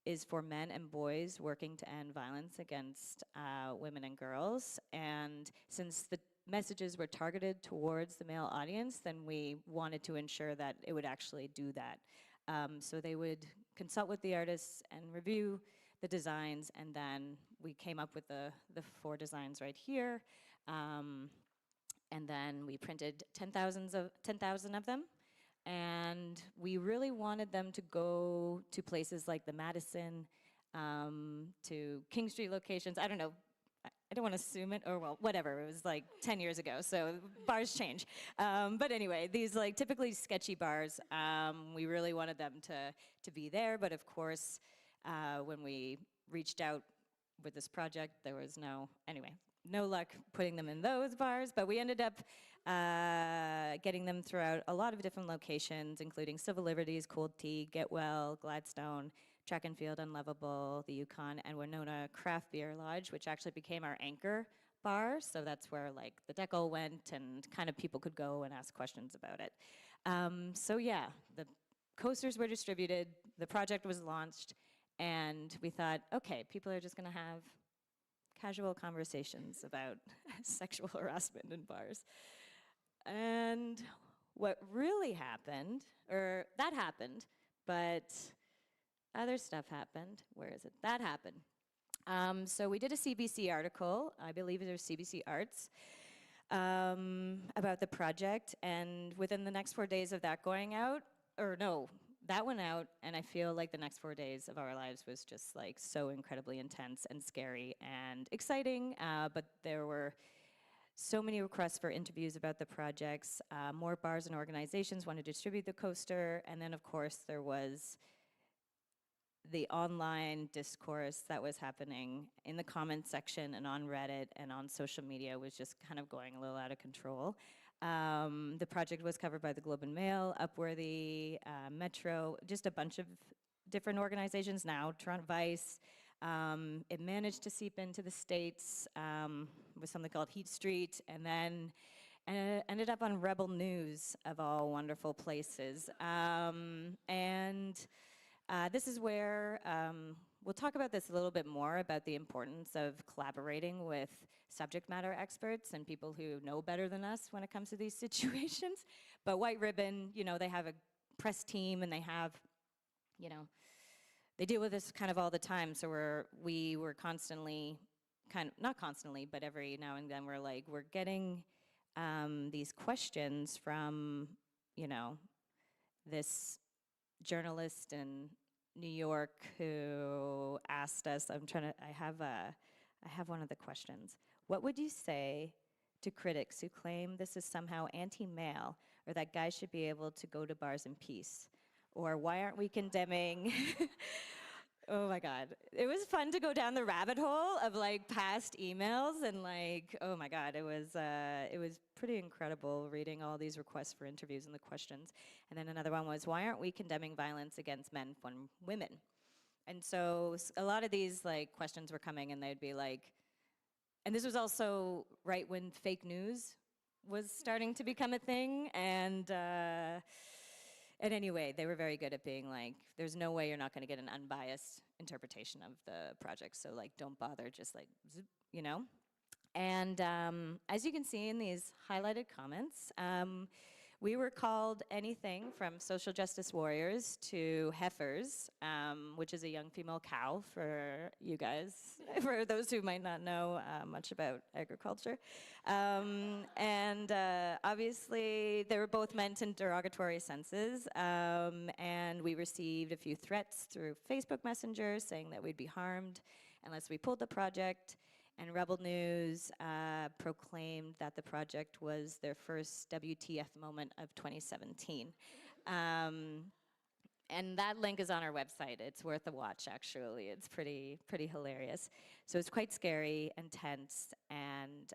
is for men and boys working to end violence against women and girls. And since the messages were targeted towards the male audience, then we wanted to ensure that it would actually do that. So they would consult with the artists and review the designs, and then we came up with the 4 designs right here. And then we printed 10,000 of them. And we really wanted them to go to places like the Madison, to King Street locations. I don't know, I don't want to assume it, or well, whatever. It was like 10 years ago, so bars change. But anyway, these like typically sketchy bars, we really wanted them to be there. But of course, when we reached out with this project, there was no luck putting them in those bars. But we ended up getting them throughout a lot of different locations, including Civil Liberties, Cold Tea, Get Well, Gladstone, Track and Field, Unlovable, the Yukon, and Winona Craft Beer Lodge, which actually became our anchor bar. So that's where like the decal went, and kind of people could go and ask questions about it. So yeah, the coasters were distributed, the project was launched, and we thought, okay, people are just gonna have casual conversations about sexual harassment in bars. And what really happened, or that happened, but other stuff happened. Where is it? That happened. So we did a CBC article, I believe it was CBC Arts, about the project, and within the next 4 days of that going out, or no, that went out, and I feel like the next 4 days of our lives was just like so incredibly intense and scary and exciting, but there were so many requests for interviews about the projects. More bars and organizations wanted to distribute the coaster, and then of course there was the online discourse that was happening in the comments section and on Reddit and on social media was just kind of going a little out of control. The project was covered by the Globe and Mail, Upworthy, Metro, just a bunch of different organizations now, Toronto Vice. It managed to seep into the States with something called Heat Street, and then ended up on Rebel News, of all wonderful places. This is where we'll talk about this a little bit more, about the importance of collaborating with subject matter experts and people who know better than us when it comes to these situations. But White Ribbon, you know, they have a press team, and they have, you know, they deal with this kind of all the time. So we were constantly, not constantly, but every now and then we're getting these questions from, you know, this journalist in New York who asked us, I have one of the questions. What would you say to critics who claim this is somehow anti-male, or that guys should be able to go to bars in peace? Or why aren't we condemning? Oh my God. It was fun to go down the rabbit hole of like past emails, and like, oh my God, it was pretty incredible reading all these requests for interviews and the questions. And then another one was, why aren't we condemning violence against men from women? And so a lot of these like questions were coming, and they'd be like, and this was also right when fake news was starting to become a thing, and anyway, they were very good at being like, there's no way you're not gonna get an unbiased interpretation of the project, so like, don't bother, just like, zoop, you know? And as you can see in these highlighted comments, we were called anything from social justice warriors to heifers, which is a young female cow for you guys, for those who might not know much about agriculture. Obviously, they were both meant in derogatory senses, and we received a few threats through Facebook Messenger saying that we'd be harmed unless we pulled the project. And Rebel News proclaimed that the project was their first WTF moment of 2017. And that link is on our website. It's worth a watch, actually. It's pretty hilarious. So it's quite scary and tense and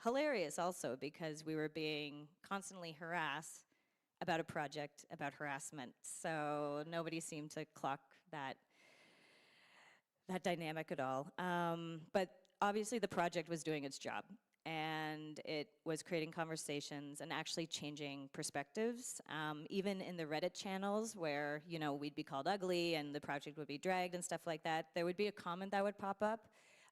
hilarious also, because we were being constantly harassed about a project about harassment. So nobody seemed to clock that dynamic at all. But obviously the project was doing its job, and it was creating conversations and actually changing perspectives. Even in the Reddit channels where, you know, we'd be called ugly and the project would be dragged and stuff like that, there would be a comment that would pop up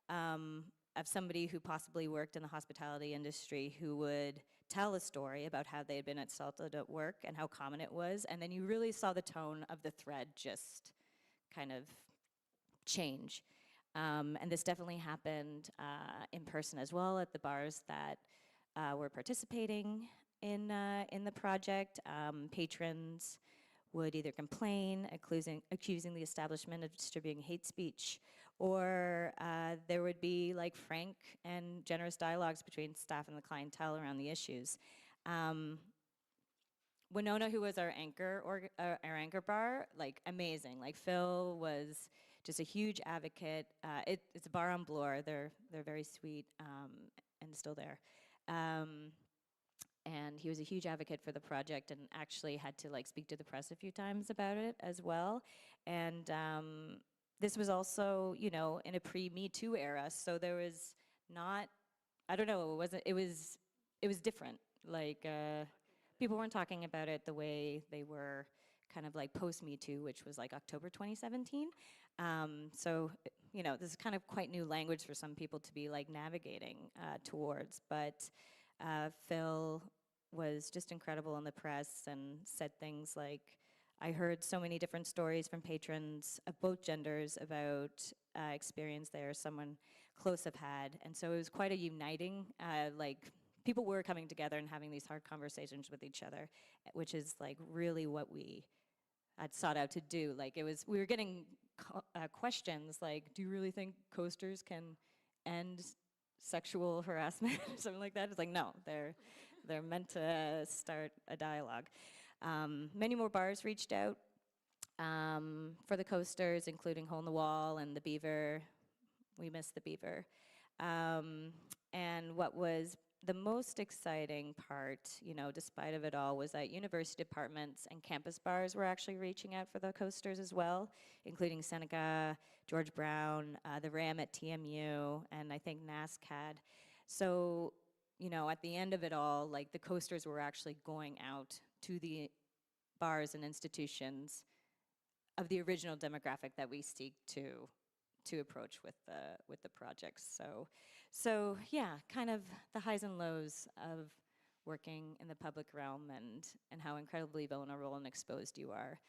of somebody who possibly worked in the hospitality industry who would tell a story about how they had been assaulted at work and how common it was, and then you really saw the tone of the thread just kind of change. And this definitely happened in person as well at the bars that were participating in the project. Patrons would either complain, accusing the establishment of distributing hate speech, or there would be like frank and generous dialogues between staff and the clientele around the issues. Winona, who was our anchor bar, like amazing. Like Phil was just a huge advocate. It's a bar on Bloor. They're very sweet and still there. And he was a huge advocate for the project, and actually had to like speak to the press a few times about it as well. And this was also, you know, in a pre-Me Too era, so there was not, I don't know, it was different. Like people weren't talking about it the way they were kind of like post-Me Too, which was like October 2017. So, you know, this is kind of quite new language for some people to be like navigating towards, but Phil was just incredible in the press and said things like, I heard so many different stories from patrons of both genders about experience there someone close have had, and so it was quite a uniting, like, people were coming together and having these hard conversations with each other, which is like really what we had sought out to do. Like we were getting questions like, do you really think coasters can end sexual harassment or something like that? It's like, no, they're meant to start a dialogue. Many more bars reached out for the coasters, including Hole in the Wall and the Beaver. We miss the Beaver. And what was the most exciting part, you know, despite of it all, was that university departments and campus bars were actually reaching out for the coasters as well, including Seneca, George Brown, the RAM at TMU, and I think NASCAD. So, you know, at the end of it all, like, the coasters were actually going out to the bars and institutions of the original demographic that we seek to approach with the projects. So yeah, kind of the highs and lows of working in the public realm and how incredibly vulnerable and exposed you are.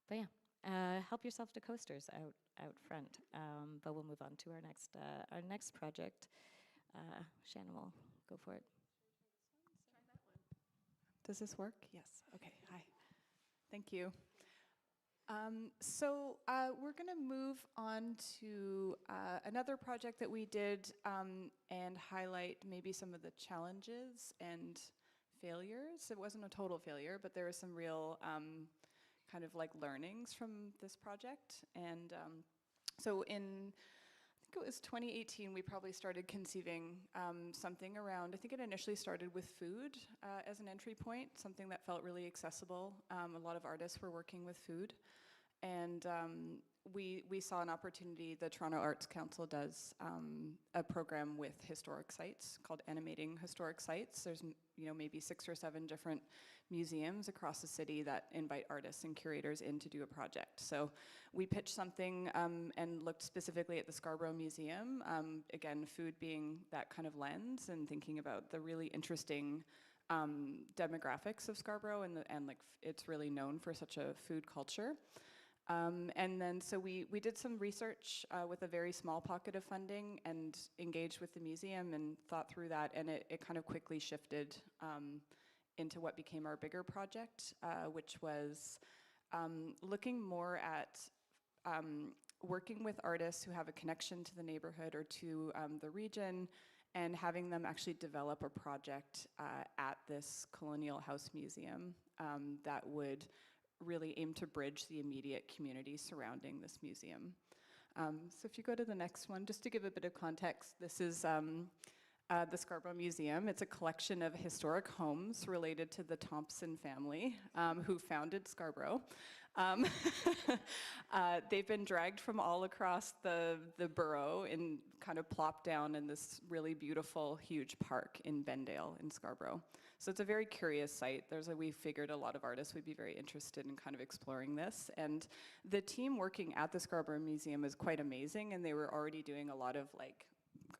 But yeah, help yourself to coasters out front. But we'll move on to our next project. Shannon will go for it. Does this work? Yes. Okay. Hi. Thank you. So we're going to move on to another project that we did and highlight maybe some of the challenges and failures. It wasn't a total failure, but there were some real kind of like learnings from this project. And so I think it was 2018, we probably started conceiving something around, I think it initially started with food as an entry point, something that felt really accessible. A lot of artists were working with food. And we saw an opportunity. The Toronto Arts Council does a program with historic sites called Animating Historic Sites. There's maybe 6 or 7 different museums across the city that invite artists and curators in to do a project. So we pitched something and looked specifically at the Scarborough Museum. Again, food being that kind of lens, and thinking about the really interesting demographics of Scarborough, and like it's really known for such a food culture. And then so we did some research with a very small pocket of funding and engaged with the museum and thought through that, and it kind of quickly shifted into what became our bigger project, which was looking more at working with artists who have a connection to the neighborhood or to the region, and having them actually develop a project at this colonial house museum that would really aim to bridge the immediate community surrounding this museum. So if you go to the next one, just to give a bit of context, this is the Scarborough Museum. It's a collection of historic homes related to the Thompson family who founded Scarborough. They've been dragged from all across the borough and kind of plopped down in this really beautiful, huge park in Bendale in Scarborough. So it's a very curious site. We figured a lot of artists would be very interested in kind of exploring this. And the team working at the Scarborough Museum is quite amazing, and they were already doing a lot of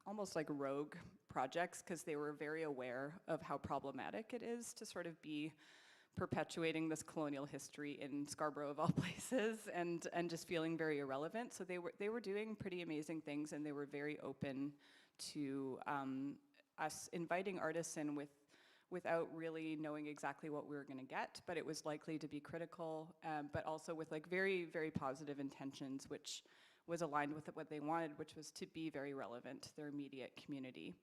almost like rogue projects, because they were very aware of how problematic it is to sort of be perpetuating this colonial history in Scarborough of all places, and just feeling very irrelevant. So they were doing pretty amazing things, and they were very open to us inviting artists in without really knowing exactly what we were going to get, but it was likely to be critical, but also with like very, very positive intentions, which was aligned with what they wanted, which was to be very relevant to their immediate community.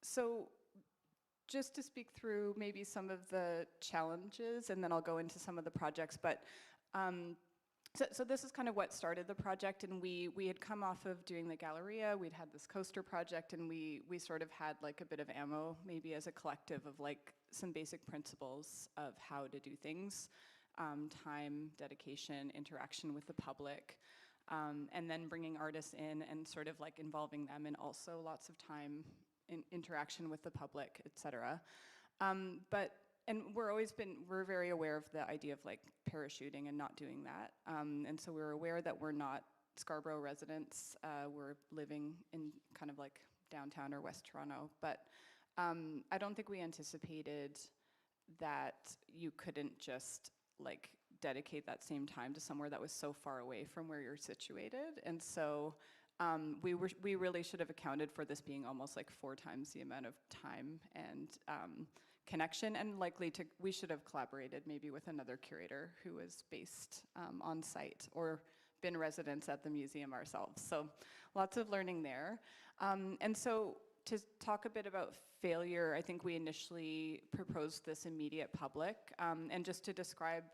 So just to speak through maybe some of the challenges, and then I'll go into some of the projects, but so this is kind of what started the project, and we had come off of doing the Galleria. We'd had this coaster project, and we sort of had like a bit of ammo, maybe as a collective, of like some basic principles of how to do things, time, dedication, interaction with the public, and then bringing artists in and sort of like involving them, and also lots of time in interaction with the public, et cetera. And we're very aware of the idea of like parachuting and not doing that. And so we're aware that we're not Scarborough residents. We're living in kind of like downtown or West Toronto. But I don't think we anticipated that you couldn't just like dedicate that same time to somewhere that was so far away from where you're situated. And so we really should have accounted for this being almost like 4 times the amount of time and connection, and we should have collaborated maybe with another curator who was based on site or been residents at the museum ourselves. So lots of learning there. And so to talk a bit about failure, I think we initially proposed this immediate public, and just to describe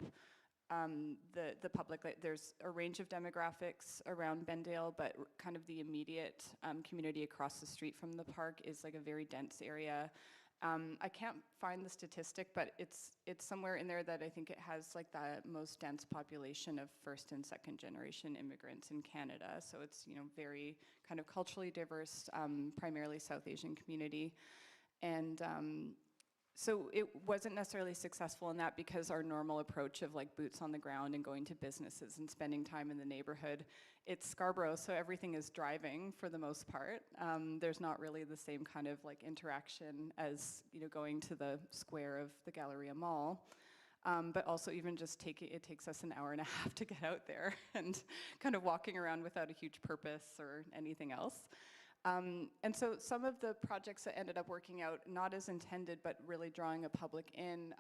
the public. Like, there's a range of demographics around Bendale, but kind of the immediate community across the street from the park is like a very dense area. I can't find the statistic, but it's somewhere in there that I think it has like the most dense population of first and second generation immigrants in Canada. So it's, you know, very kind of culturally diverse, primarily South Asian community. And so it wasn't necessarily successful in that because our normal approach of like boots on the ground and going to businesses and spending time in the neighborhood, it's Scarborough, so everything is driving for the most part. There's not really the same kind of like interaction as, you know, going to the square of the Galleria Mall. But also even just it takes us an hour and a half to get out there and kind of walking around without a huge purpose or anything else. And so some of the projects that ended up working out, not as intended, but really drawing a public in.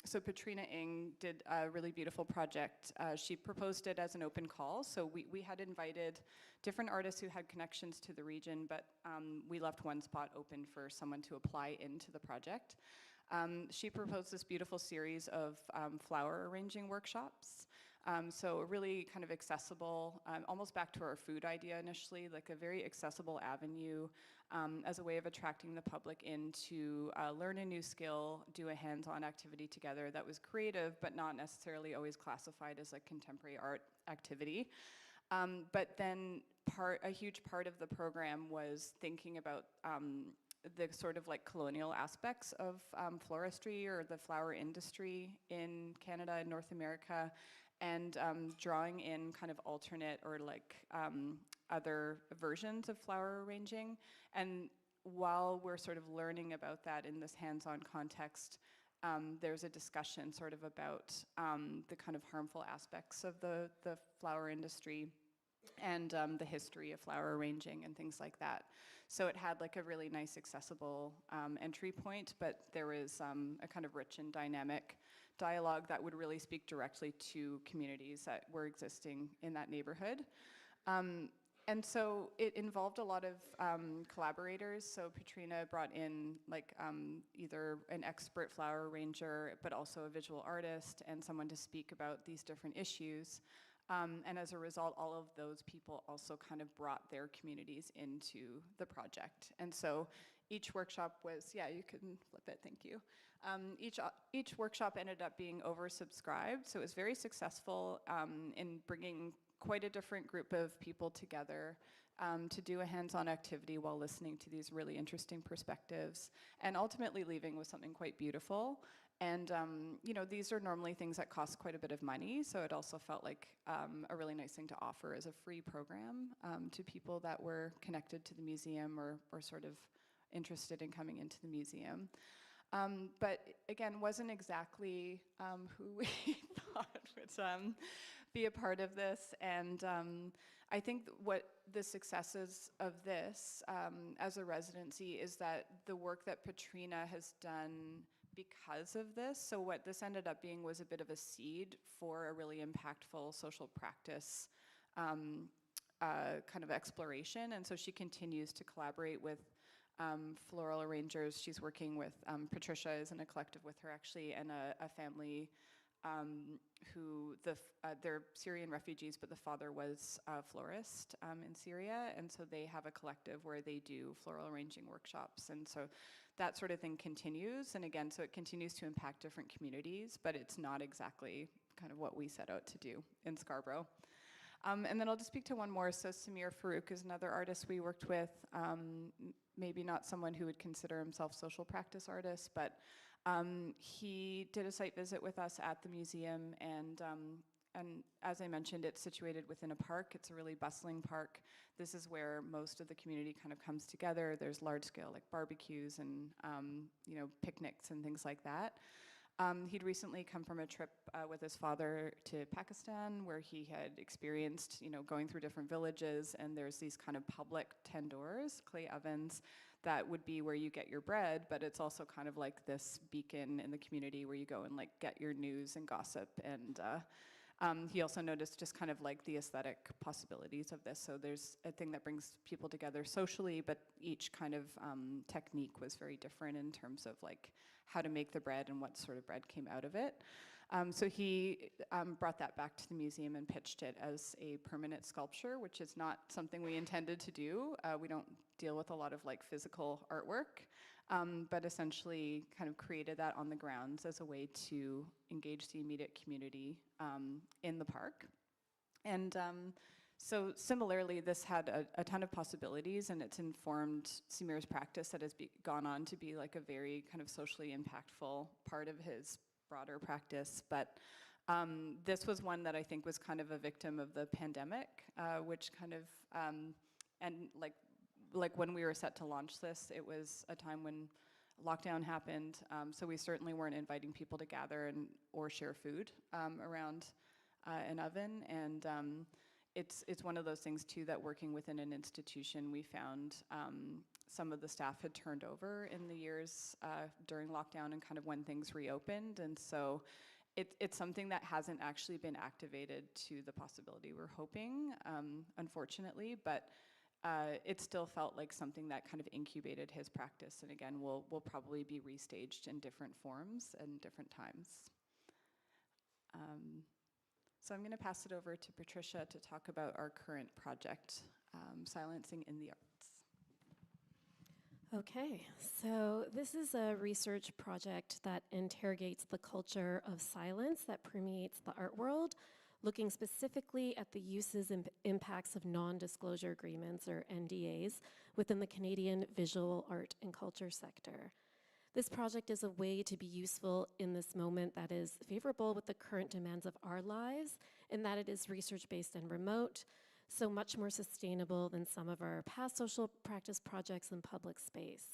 So Patricia Ritacca did a really beautiful project. She proposed it as an open call. So we had invited different artists who had connections to the region, but we left one spot open for someone to apply into the project. She proposed this beautiful series of flower arranging workshops. So a really kind of accessible, almost back to our food idea initially, like a very accessible avenue as a way of attracting the public in to learn a new skill, do a hands-on activity together that was creative, but not necessarily always classified as a contemporary art activity. But then a huge part of the program was thinking about the sort of like colonial aspects of floristry or the flower industry in Canada and North America, and drawing in kind of alternate or like other versions of flower arranging. And while we're sort of learning about that in this hands-on context, there's a discussion sort of about the kind of harmful aspects of the flower industry and the history of flower arranging and things like that. So it had like a really nice accessible entry point, but there was a kind of rich and dynamic dialogue that would really speak directly to communities that were existing in that neighborhood. And so it involved a lot of collaborators. So Patricia brought in like either an expert flower arranger, but also a visual artist and someone to speak about these different issues. And as a result, all of those people also kind of brought their communities into the project. And so each workshop was, yeah, you can flip it, thank you. Each workshop ended up being oversubscribed, so it was very successful in bringing quite a different group of people together to do a hands-on activity while listening to these really interesting perspectives, and ultimately leaving with something quite beautiful. And you know, these are normally things that cost quite a bit of money, so it also felt like a really nice thing to offer as a free program to people that were connected to the museum or sort of interested in coming into the museum. But again, wasn't exactly who we thought would be a part of this. And I think what the successes of this as a residency is that the work that Patricia has done because of this, so what this ended up being was a bit of a seed for a really impactful social practice kind of exploration. And so she continues to collaborate with floral arrangers. She's working with, Patricia is in a collective with her actually, and a family who, they're Syrian refugees, but the father was a florist in Syria, and so they have a collective where they do floral arranging workshops, and so that sort of thing continues, and again, so it continues to impact different communities, but it's not exactly kind of what we set out to do in Scarborough. And then I'll just speak to one more. So Samir Farouk is another artist we worked with, maybe not someone who would consider himself social practice artist, but he did a site visit with us at the museum, and as I mentioned, it's situated within a park. It's a really bustling park. This is where most of the community kind of comes together. There's large scale like barbecues and you know, picnics and things like that. He'd recently come from a trip with his father to Pakistan, where he had experienced, you know, going through different villages, and there's these kind of public tandoors, clay ovens, that would be where you get your bread, but it's also kind of like this beacon in the community where you go and like get your news and gossip. And he also noticed just kind of like the aesthetic possibilities of this. So there's a thing that brings people together socially, but each kind of technique was very different in terms of like how to make the bread and what sort of bread came out of it. So he brought that back to the museum and pitched it as a permanent sculpture, which is not something we intended to do. We don't deal with a lot of like physical artwork, but essentially kind of created that on the grounds as a way to engage the immediate community in the park. And so similarly, this had a ton of possibilities, and it's informed Samir's practice that has gone on to be like a very kind of socially impactful part of his broader practice. But this was one that I think was kind of a victim of the pandemic, which kind of, and like when we were set to launch this, it was a time when lockdown happened, so we certainly weren't inviting people to gather or share food around an oven, and it's one of those things too that working within an institution, we found some of the staff had turned over in the years during lockdown and kind of when things reopened, and so it's something that hasn't actually been activated to the possibility we're hoping, unfortunately, but it still felt like something that kind of incubated his practice, and again, will probably be restaged in different forms and different times. So I'm going to pass it over to Patricia to talk about our current project, Silencing in the Arts. Okay, so this is a research project that interrogates the culture of silence that permeates the art world, looking specifically at the uses and impacts of non-disclosure agreements, or NDAs, within the Canadian visual art and culture sector. This project is a way to be useful in this moment that is favorable with the current demands of our lives, in that it is research-based and remote, so much more sustainable than some of our past social practice projects in public space.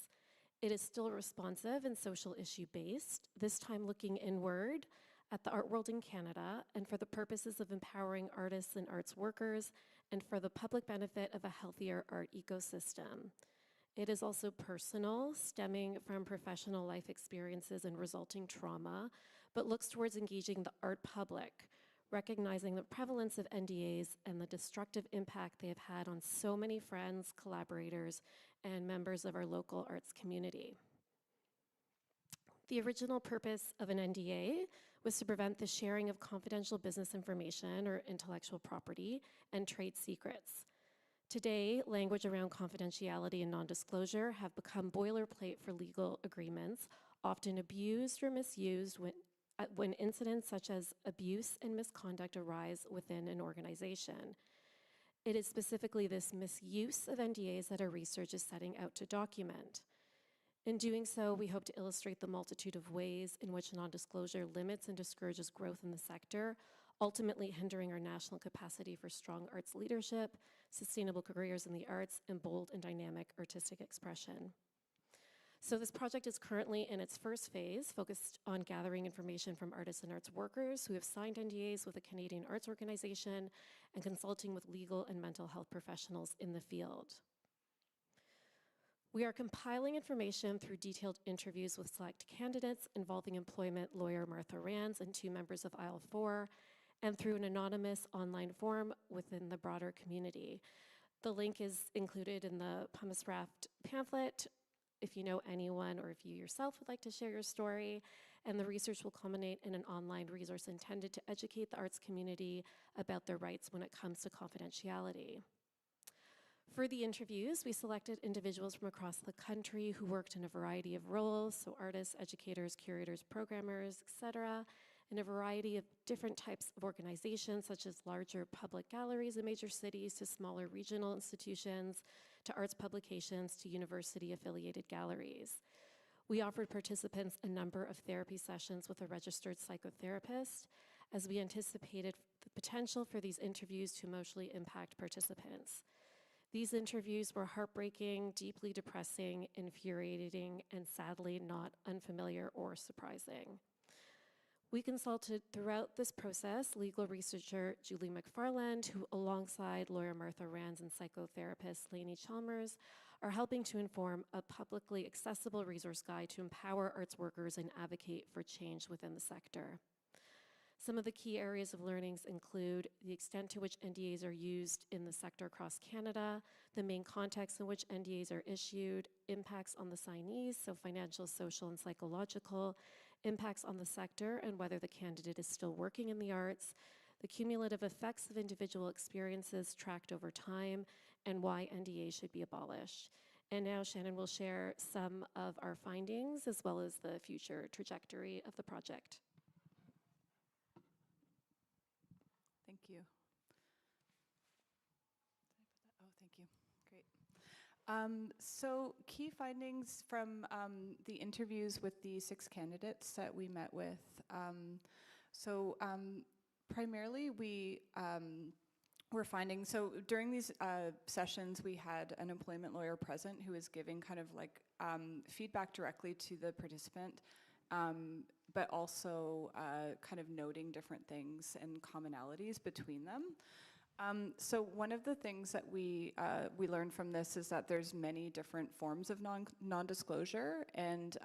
It is still responsive and social issue-based, this time looking inward at the art world in Canada, and for the purposes of empowering artists and arts workers, and for the public benefit of a healthier art ecosystem. It is also personal, stemming from professional life experiences and resulting trauma, but looks towards engaging the art public, recognizing the prevalence of NDAs and the destructive impact they have had on so many friends, collaborators, and members of our local arts community. The original purpose of an NDA was to prevent the sharing of confidential business information or intellectual property and trade secrets. Today, language around confidentiality and non-disclosure have become boilerplate for legal agreements, often abused or misused when incidents such as abuse and misconduct arise within an organization. It is specifically this misuse of NDAs that our research is setting out to document. In doing so, we hope to illustrate the multitude of ways in which non-disclosure limits and discourages growth in the sector, ultimately hindering our national capacity for strong arts leadership, sustainable careers in the arts, and bold and dynamic artistic expression. So this project is currently in its first phase, focused on gathering information from artists and arts workers who have signed NDAs with a Canadian arts organization and consulting with legal and mental health professionals in the field. We are compiling information through detailed interviews with select candidates involving employment lawyer Martha Rands and 2 members of Aisle 4, and through an anonymous online forum within the broader community. The link is included in the Pumice Raft pamphlet if you know anyone or if you yourself would like to share your story, and the research will culminate in an online resource intended to educate the arts community about their rights when it comes to confidentiality. For the interviews, we selected individuals from across the country who worked in a variety of roles, so artists, educators, curators, programmers, etc., in a variety of different types of organizations, such as larger public galleries in major cities to smaller regional institutions, to arts publications, to university-affiliated galleries. We offered participants a number of therapy sessions with a registered psychotherapist, as we anticipated the potential for these interviews to emotionally impact participants. These interviews were heartbreaking, deeply depressing, infuriating, and sadly not unfamiliar or surprising. We consulted throughout this process legal researcher Julie McFarland, who alongside lawyer Martha Rands and psychotherapist Lainey Chalmers are helping to inform a publicly accessible resource guide to empower arts workers and advocate for change within the sector. Some of the key areas of learnings include the extent to which NDAs are used in the sector across Canada, the main context in which NDAs are issued, impacts on the signees, so financial, social, and psychological, impacts on the sector and whether the candidate is still working in the arts, the cumulative effects of individual experiences tracked over time, and why NDAs should be abolished. And now Shannon will share some of our findings as well as the future trajectory of the project. Thank you. Oh, thank you. Great. So key findings from the interviews with the 6 candidates that we met with. Primarily we were finding, so during these sessions we had an employment lawyer present who was giving kind of like feedback directly to the participant, but also kind of noting different things and commonalities between them. So one of the things that we learned from this is that there's many different forms of non-disclosure, and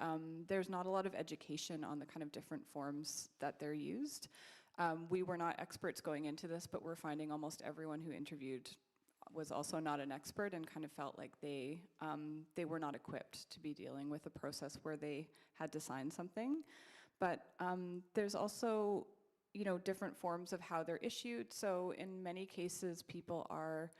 there's not a lot of education on the kind of different forms that they're used. We were not experts going into this, but we're finding almost everyone who interviewed was also not an expert and kind of felt like they were not equipped to be dealing with a process where they had to sign something. But there's also, you know, different forms of how they're issued. So in many cases, people are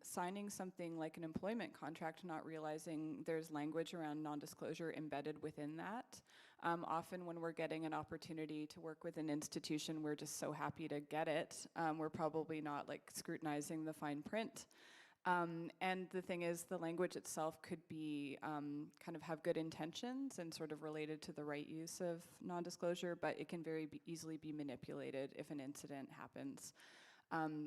signing something like an employment contract, not realizing there's language around non-disclosure embedded within that. Often when we're getting an opportunity to work with an institution, we're just so happy to get it. We're probably not like scrutinizing the fine print. And the thing is, the language itself could be kind of have good intentions and sort of related to the right use of non-disclosure, but it can very easily be manipulated if an incident happens.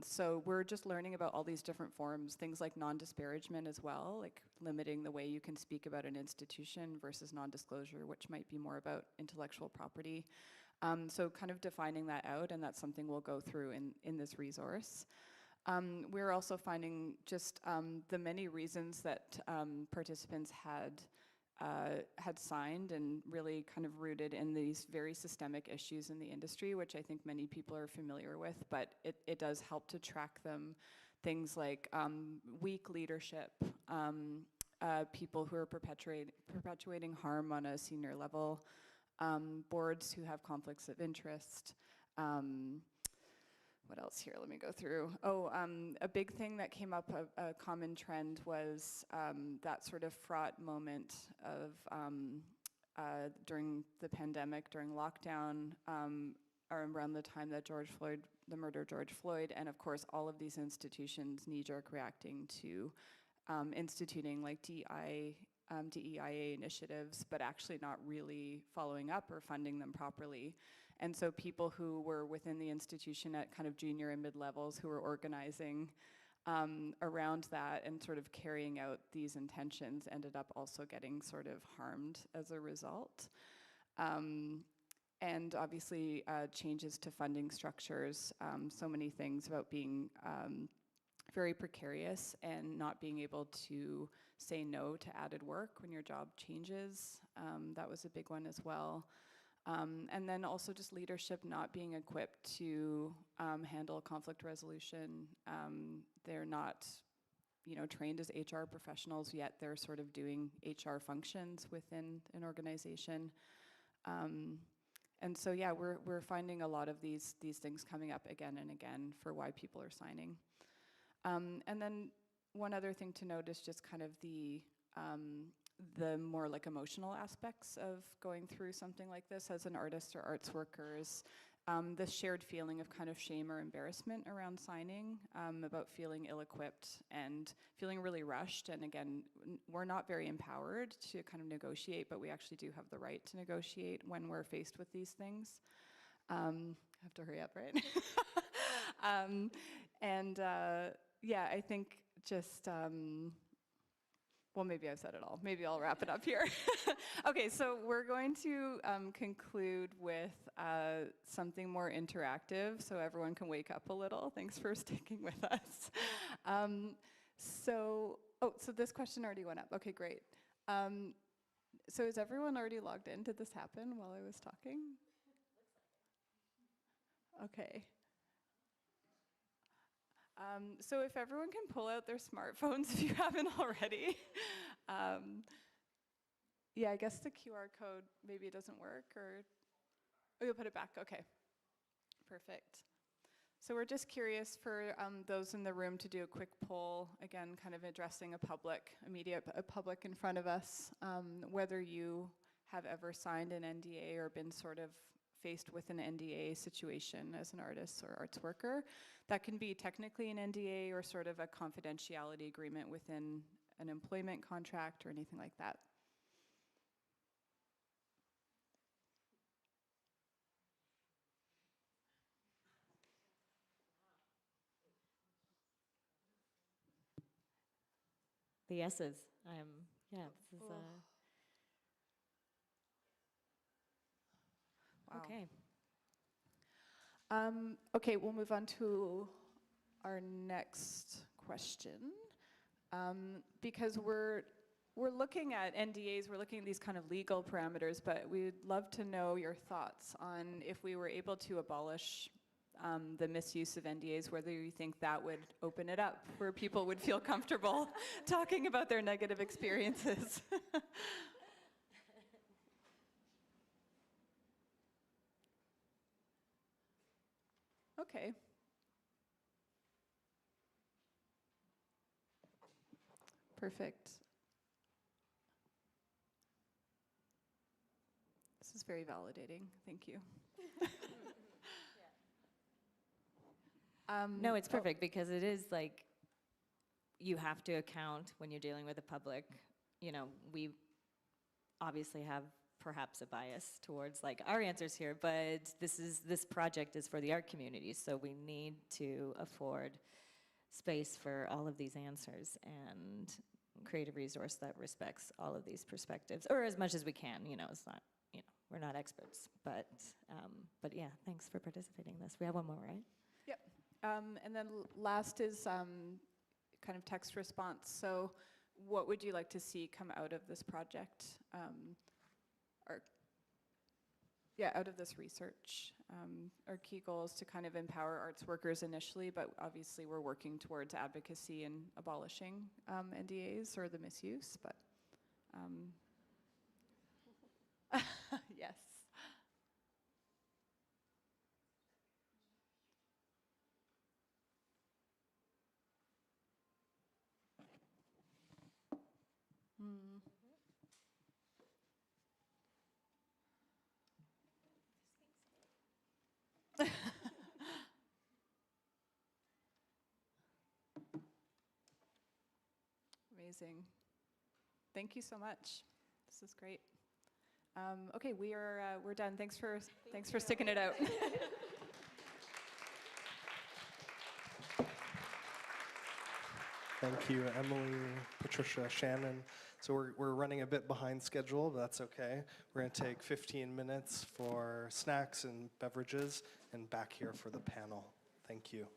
So we're just learning about all these different forms, things like non-disparagement as well, like limiting the way you can speak about an institution versus non-disclosure, which might be more about intellectual property. So kind of defining that out, and that's something we'll go through in this resource. We're also finding just the many reasons that participants had signed and really kind of rooted in these very systemic issues in the industry, which I think many people are familiar with, but it does help to track them. Things like weak leadership, people who are perpetuating harm on a senior level, boards who have conflicts of interest. What else here? Let me go through. Oh, a big thing that came up, a common trend was that sort of fraught moment of during the pandemic, during lockdown, or around the time that the murder of George Floyd, and of course all of these institutions knee-jerk reacting to instituting like DEIA initiatives, but actually not really following up or funding them properly. And so people who were within the institution at kind of junior and mid-levels who were organizing around that and sort of carrying out these intentions ended up also getting sort of harmed as a result. And obviously changes to funding structures, so many things about being very precarious and not being able to say no to added work when your job changes. That was a big one as well. And then also just leadership not being equipped to handle conflict resolution. They're not, you know, trained as HR professionals, yet they're sort of doing HR functions within an organization. And so yeah, we're finding a lot of these things coming up again and again for why people are signing. And then one other thing to note is just kind of the more like emotional aspects of going through something like this as an artist or arts workers. The shared feeling of kind of shame or embarrassment around signing, about feeling ill-equipped and feeling really rushed. And again, we're not very empowered to kind of negotiate, but we actually do have the right to negotiate when we're faced with these things. I have to hurry up, right? Yeah, I think just, well, maybe I've said it all. Maybe I'll wrap it up here. Okay, so we're going to conclude with something more interactive so everyone can wake up a little. Thanks for sticking with us. So this question already went up. Okay, great. So is everyone already logged in? Did this happen while I was talking? Okay. So if everyone can pull out their smartphones if you haven't already. Yeah, I guess the QR code, maybe it doesn't work, or, oh, you'll put it back, okay. Perfect. So we're just curious for those in the room to do a quick poll, again, kind of addressing a public in front of us, whether you have ever signed an NDA or been sort of faced with an NDA situation as an artist or arts worker. That can be technically an NDA or sort of a confidentiality agreement within an employment contract or anything like that. The yeses. Yeah, this is Wow. okay. Okay, we'll move on to our next question. Because we're looking at NDAs, we're looking at these kind of legal parameters, but we'd love to know your thoughts on if we were able to abolish the misuse of NDAs, whether you think that would open it up, where people would feel comfortable talking about their negative experiences. Okay. Perfect. This is very validating. Thank you. No, it's perfect because it is like you have to account when you're dealing with the public. You know, we obviously have perhaps a bias towards like our answers here, but this project is for the art community, so we need to afford space for all of these answers and create a resource that respects all of these perspectives, or as much as we can. You know, it's not, you know, we're not experts, but yeah, thanks for participating in this. We have one more, right? Yep. And then last is kind of text response. So what would you like to see come out of this project? Or, yeah, out of this research. Our key goal is to kind of empower arts workers initially, but obviously we're working towards advocacy and abolishing NDAs or the misuse, but yes. Amazing. Thank you so much. This is great. Okay, we're done. Thanks for sticking it out. Thank you, Emily, Patricia, Shannon. So we're running a bit behind schedule, but that's okay. We're going to take 15 minutes for snacks and beverages and back here for the panel. Thank you.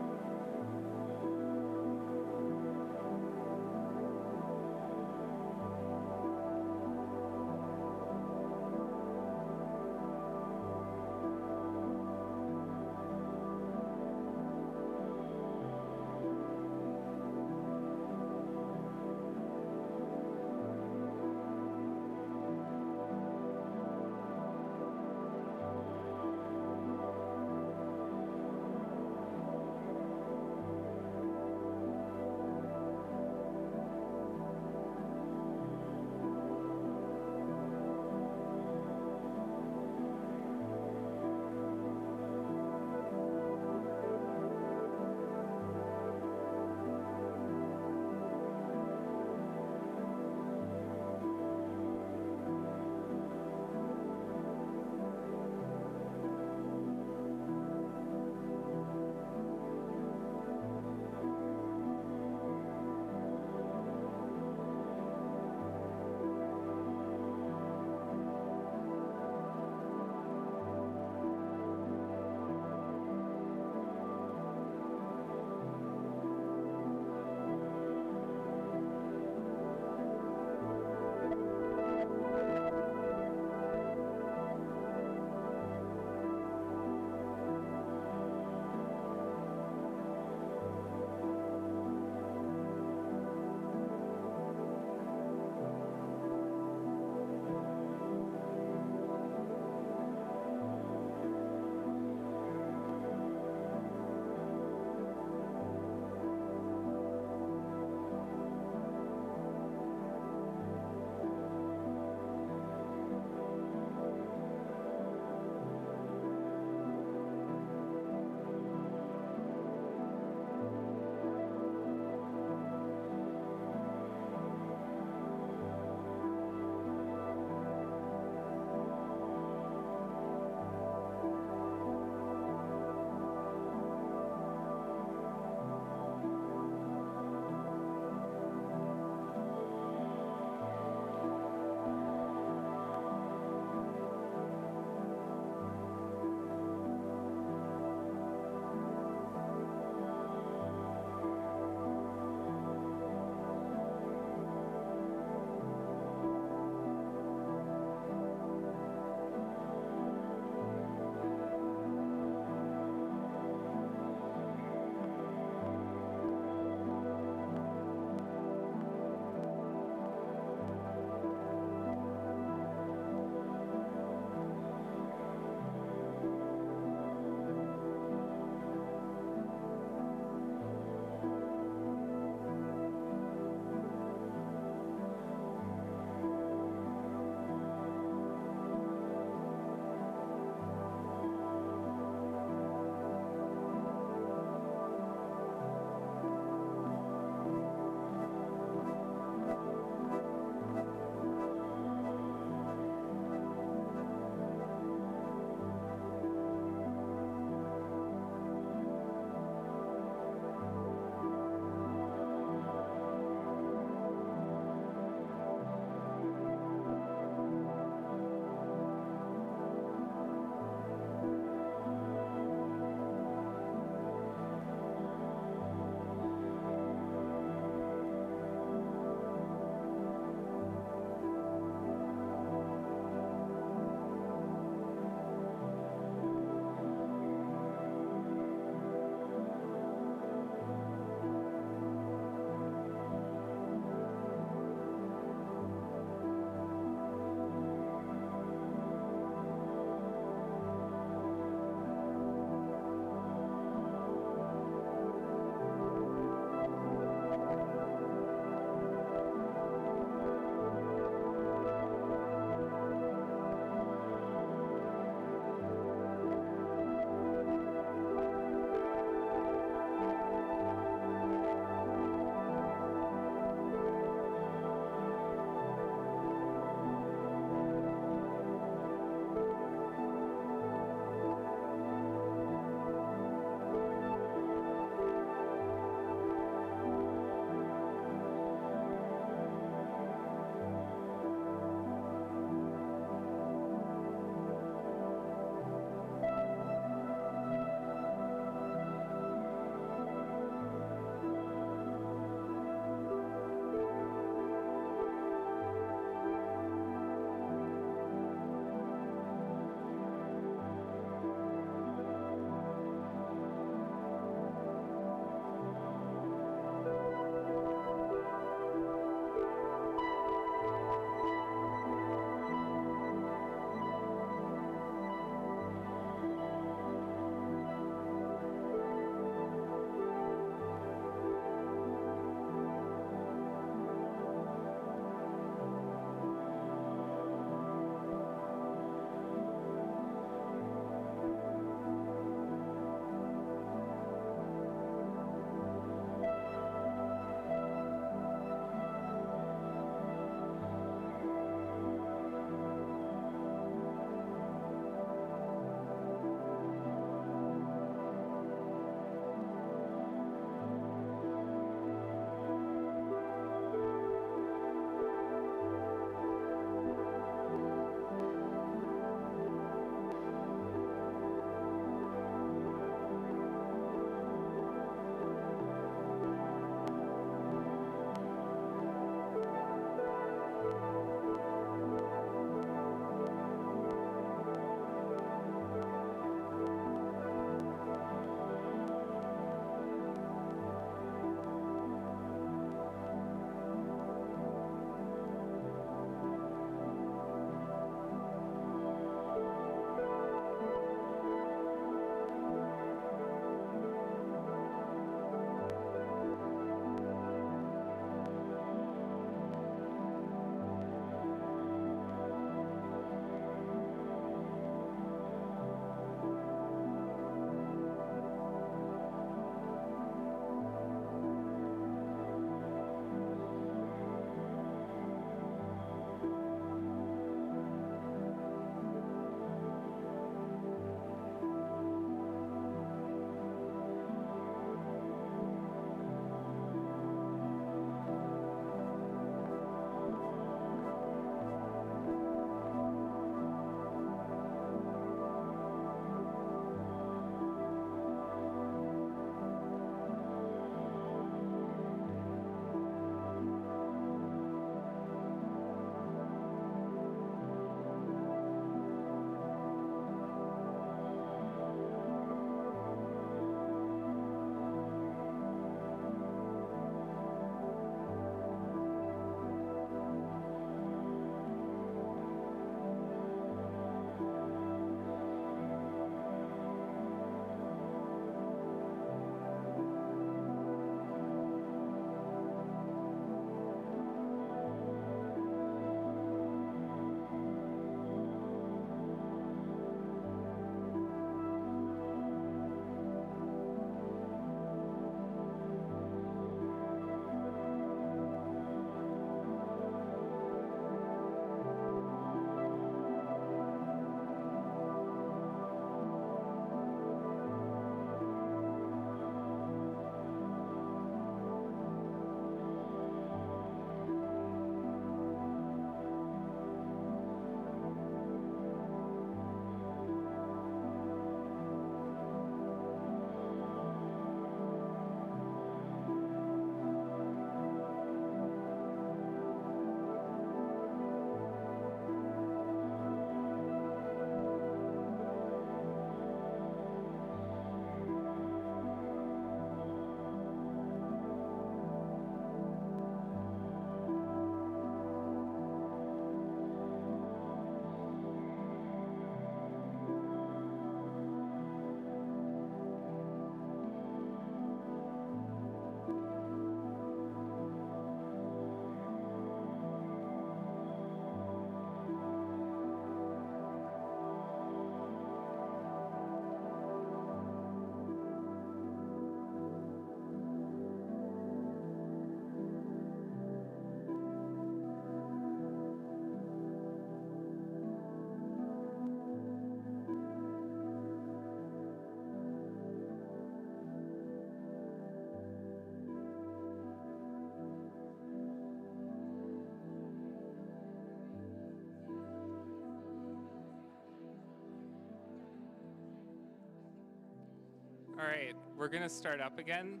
All right, we're going to start up again.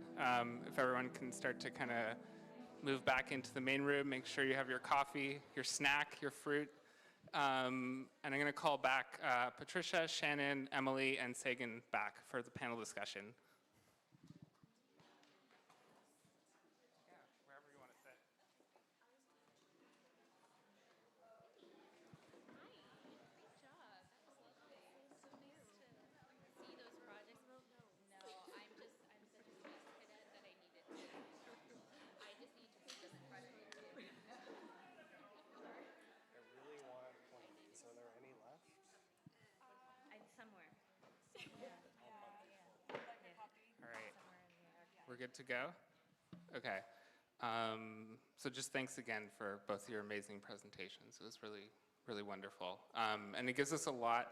If everyone can start to kind of move back into the main room, make sure you have your coffee, your snack, your fruit. And I'm going to call back Patricia, Shannon, Emily, and Sagan back for the panel discussion. We're good to go? Okay. So just thanks again for both of your amazing presentations. It was really, really wonderful. And it gives us a lot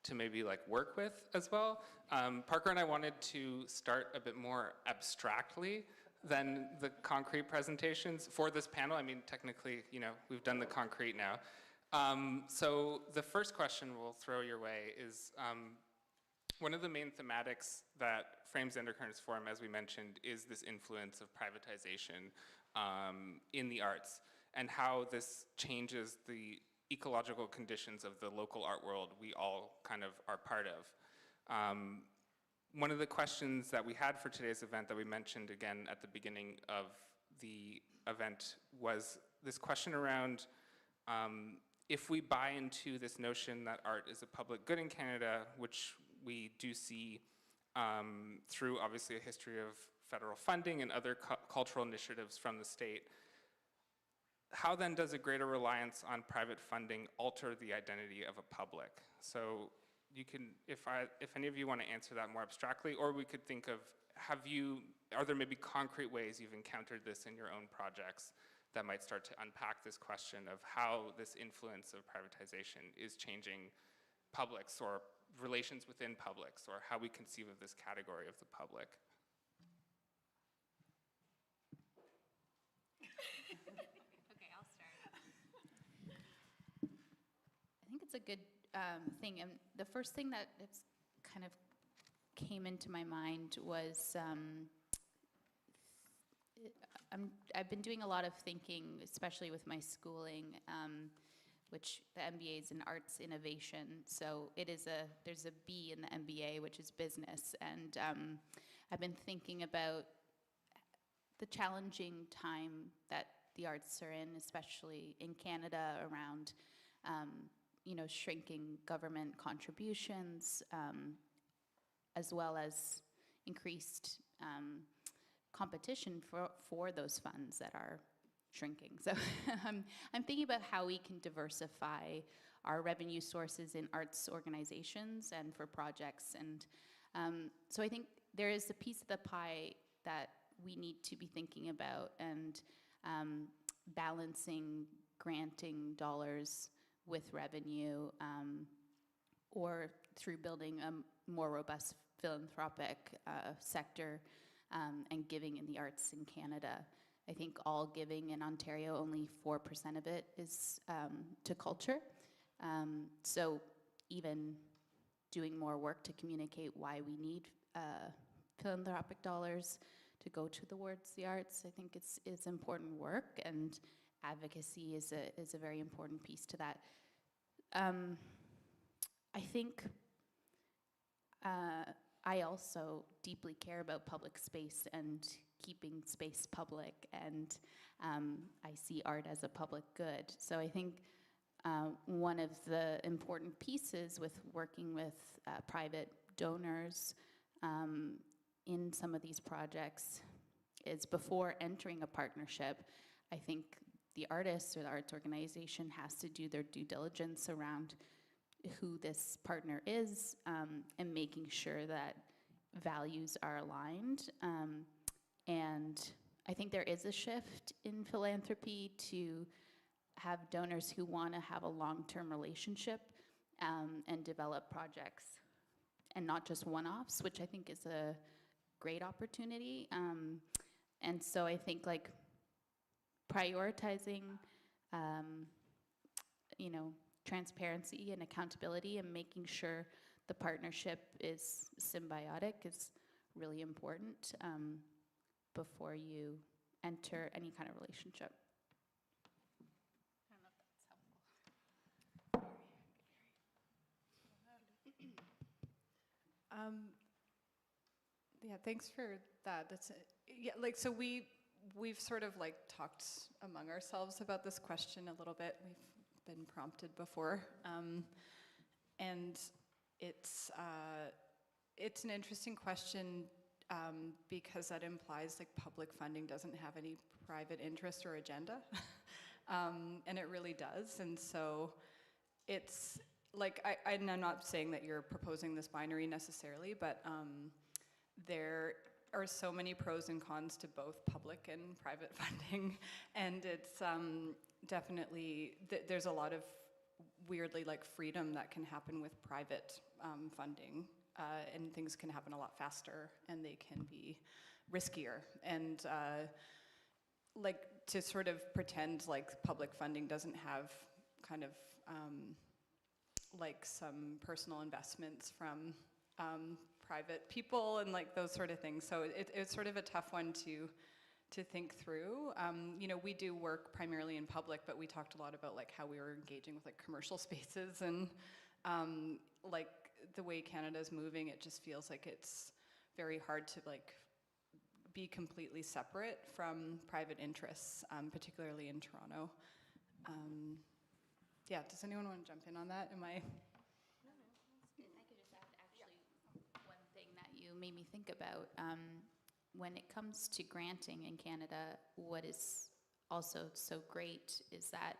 to maybe like work with as well. Parker and I wanted to start a bit more abstractly than the concrete presentations for this panel. I mean, technically, you know, we've done the concrete now. So the first question we'll throw your way is, one of the main thematics that frames the Undercurrents Forum, as we mentioned, is this influence of privatization in the arts and how this changes the ecological conditions of the local art world we all kind of are part of. One of the questions that we had for today's event that we mentioned again at the beginning of the event was this question around if we buy into this notion that art is a public good in Canada, which we do see through obviously a history of federal funding and other cultural initiatives from the state, how then does a greater reliance on private funding alter the identity of a public? So you can, if any of you want to answer that more abstractly, or we could think of, are there maybe concrete ways you've encountered this in your own projects that might start to unpack this question of how this influence of privatization is changing publics or relations within publics, or how we conceive of this category of the public? Okay, I'll start. I think it's a good thing. And the first thing that it's kind of came into my mind was I've been doing a lot of thinking, especially with my schooling, which the MBA is in arts innovation. So there's a B in the MBA, which is business. And I've been thinking about the challenging time that the arts are in, especially in Canada, around shrinking government contributions, as well as increased competition for those funds that are shrinking. So I'm thinking about how we can diversify our revenue sources in arts organizations and for projects. And so I think there is a piece of the pie that we need to be thinking about, and balancing granting dollars with revenue, or through building a more robust philanthropic sector and giving in the arts in Canada. I think all giving in Ontario, only 4% of it is to culture. So even doing more work to communicate why we need philanthropic dollars to go towards the arts, I think it's important work, and advocacy is a very important piece to that. I think I also deeply care about public space and keeping space public, and I see art as a public good. So I think one of the important pieces with working with private donors in some of these projects is, before entering a partnership, I think the artist or the arts organization has to do their due diligence around who this partner is, and making sure that values are aligned. And I think there is a shift in philanthropy to have donors who want to have a long-term relationship and develop projects, and not just one-offs, which I think is a great opportunity. And so I think like prioritizing, transparency and accountability, and making sure the partnership is symbiotic is really important before you enter any kind of relationship. I don't know if that's helpful. Yeah, thanks for that. That's yeah, like so we've sort of like talked among ourselves about this question a little bit. We've been prompted before, and it's an interesting question because that implies like public funding doesn't have any private interest or agenda, and it really does. And so it's like and I'm not saying that you're proposing this binary necessarily, but there are so many pros and cons to both public and private funding, and it's definitely there's a lot of weirdly like freedom that can happen with private funding, and things can happen a lot faster, and they can be riskier, and like to sort of pretend like public funding doesn't have kind of like some personal investments from private people and like those sort of things. So it's sort of a tough one to think through. You know, we do work primarily in public, but we talked a lot about like how we were engaging with like commercial spaces, and like the way Canada's moving, it just feels like it's very hard to like be completely separate from private interests, particularly in Toronto. Yeah, does anyone want to jump in on that? Am I? I could just add actually one thing that you made me think about. When it comes to granting in Canada, what is also so great is that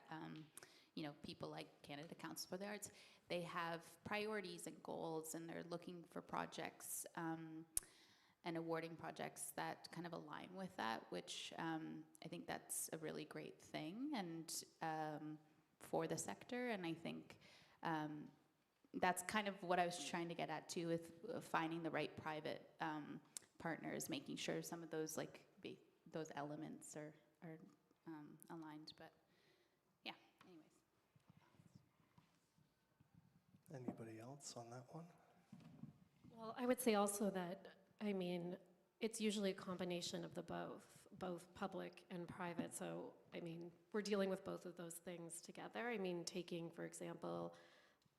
you know, people like Canada Council for the Arts, they have priorities and goals, and they're looking for projects and awarding projects that kind of align with that, which I think that's a really great thing, and for the sector. And I think that's kind of what I was trying to get at too, with finding the right private partners, making sure some of those like those elements are aligned. But yeah, anyways. Anybody else on that one? Well, I would say also that, I mean, it's usually a combination of the both public and private. So, I mean, we're dealing with both of those things together. I mean, taking, for example,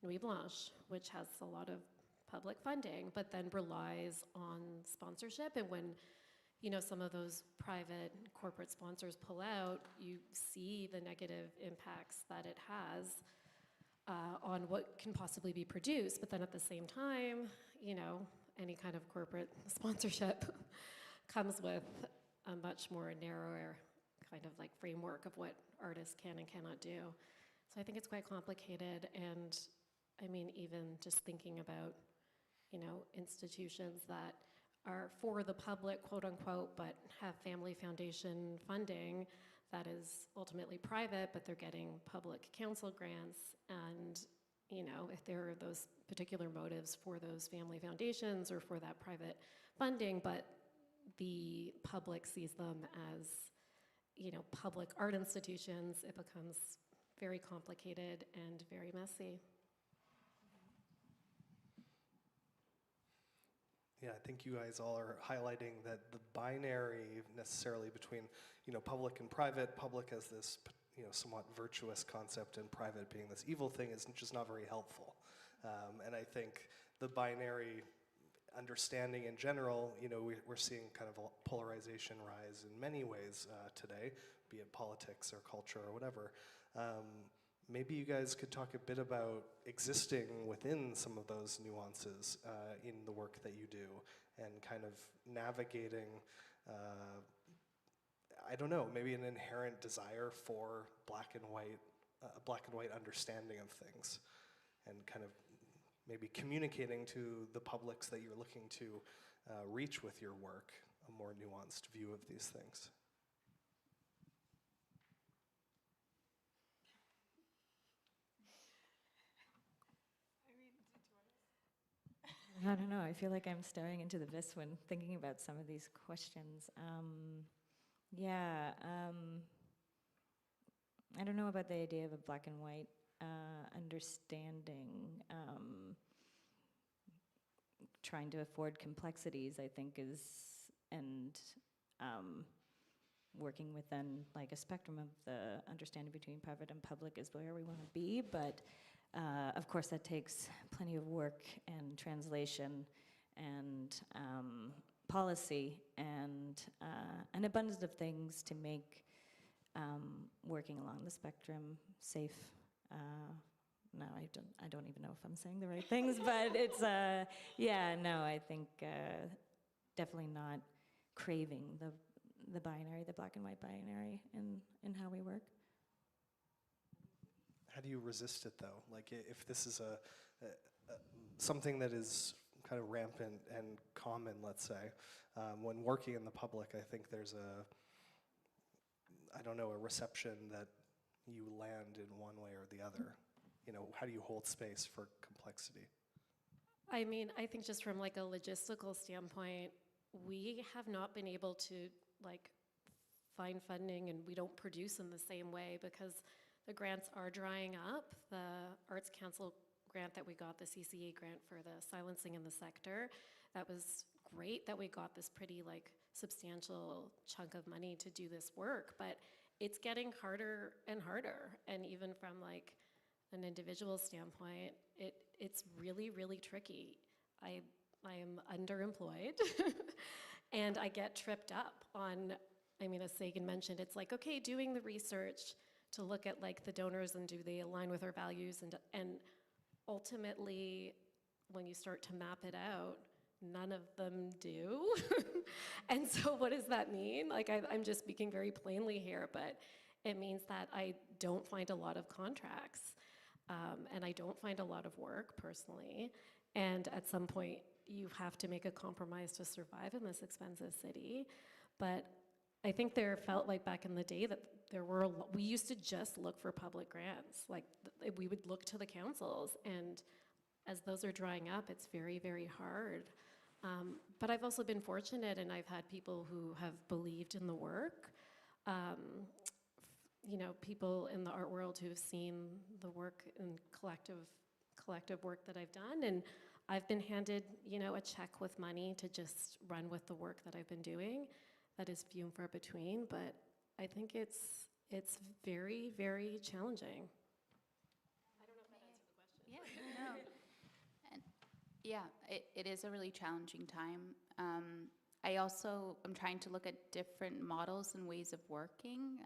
Nuit Blanche, which has a lot of public funding, but then relies on sponsorship. And when, you know, some of those private corporate sponsors pull out, you see the negative impacts that it has on what can possibly be produced. But then at the same time, you know, any kind of corporate sponsorship comes with a much more narrower kind of like framework of what artists can and cannot do. So I think it's quite complicated. And I mean, even just thinking about, you know, institutions that are for the public, quote unquote, but have family foundation funding that is ultimately private, but they're getting public council grants. And, you know, if there are those particular motives for those family foundations or for that private funding, but the public sees them as, you know, public art institutions, it becomes very complicated and very messy. Yeah, I think you guys all are highlighting that the binary necessarily between, you know, public and private, public as this, you know, somewhat virtuous concept and private being this evil thing is just not very helpful. And I think the binary understanding in general, you know, we're seeing kind of a polarization rise in many ways today, be it politics or culture or whatever. Maybe you guys could talk a bit about existing within some of those nuances in the work that you do, and kind of navigating, I don't know, maybe an inherent desire for black and white understanding of things, and kind of maybe communicating to the publics that you're looking to reach with your work a more nuanced view of these things. I don't know. I feel like I'm staring into the abyss when thinking about some of these questions. I don't know about the idea of a black and white trying to afford complexities, I think and working within like a spectrum of the understanding between private and public is where we want to be, but of course that takes plenty of work and translation and policy and an abundance of things to make working along the spectrum safe. No, I don't even know if I'm saying the right things, but it's, yeah, no, I think definitely not craving the binary, the black and white binary in how we work. How do you resist it though? Like if this is something that is kind of rampant and common, let's say, when working in the public, I think there's a reception that you land in one way or the other. You know, how do you hold space for complexity? I mean, I think just from like a logistical standpoint, we have not been able to like find funding, and we don't produce in the same way because the grants are drying up. The Arts Council grant that we got, the CCA grant for the silencing in the sector, that was great that we got this pretty like substantial chunk of money to do this work, but it's getting harder and harder. And even from like an individual standpoint, it's really, really tricky. I am underemployed and I get tripped up on, I mean, as Sagan mentioned, it's like, okay, doing the research to look at like the donors and do they align with our values, and ultimately when you start to map it out, none of them do. And so what does that mean? Like I'm just speaking very plainly here, but it means that I don't find a lot of contracts. And I don't find a lot of work personally. And at some point, you have to make a compromise to survive in this expensive city. But I think there felt like back in the day that we used to just look for public grants. Like we would look to the councils, and as those are drying up, it's very, very hard. But I've also been fortunate, and I've had people who have believed in the work. You know, people in the art world who have seen the work and collective work that I've done, and I've been handed, you know, a check with money to just run with the work that I've been doing. That is few and far between, but I think it's very, very challenging. I don't know if that answered the question. Yeah, no. And yeah, it is a really challenging time. I also am trying to look at different models and ways of working.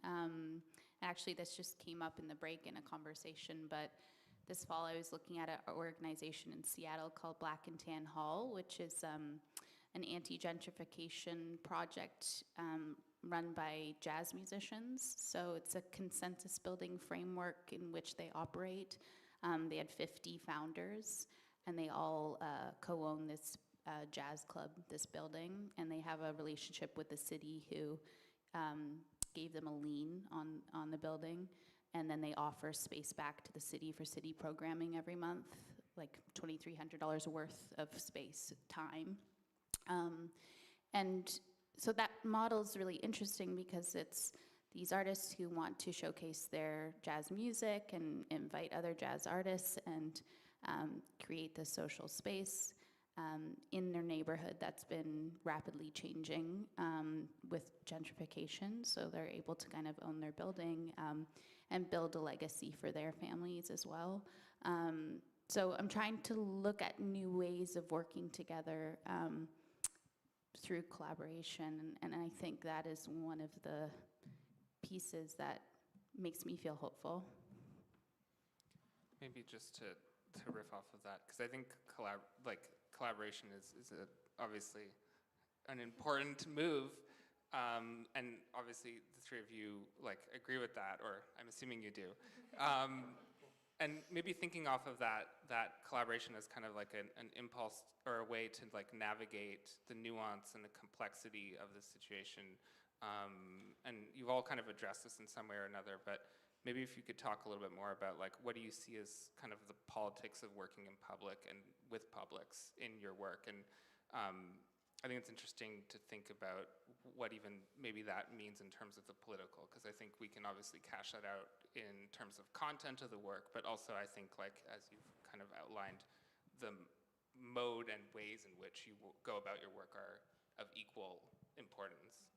Actually, this just came up in the break in a conversation, but this fall I was looking at an organization in Seattle called Black and Tan Hall, which is an anti-gentrification project run by jazz musicians. So it's a consensus building framework in which they operate. They had 50 founders, and they all co-own this jazz club, this building, and they have a relationship with the city who gave them a lien on the building, and then they offer space back to the city for city programming every month, like $2,300 worth of space time. And so that model is really interesting because it's these artists who want to showcase their jazz music and invite other jazz artists and create this social space in their neighborhood that's been rapidly changing with gentrification. So they're able to kind of own their building and build a legacy for their families as well. So I'm trying to look at new ways of working together through collaboration, and I think that is one of the pieces that makes me feel hopeful. Maybe just to riff off of that, because I think collaboration is obviously an important move, and obviously the three of you like agree with that, or I'm assuming you do. And maybe thinking off of that collaboration as kind of like an impulse or a way to like navigate the nuance and the complexity of the situation. And you've all kind of addressed this in some way or another, but maybe if you could talk a little bit more about like what do you see as kind of the politics of working in public and with publics in your work. And I think it's interesting to think about what even maybe that means in terms of the political, because I think we can obviously cash that out in terms of content of the work, but also I think like as you've kind of outlined, the mode and ways in which you go about your work are of equal importance.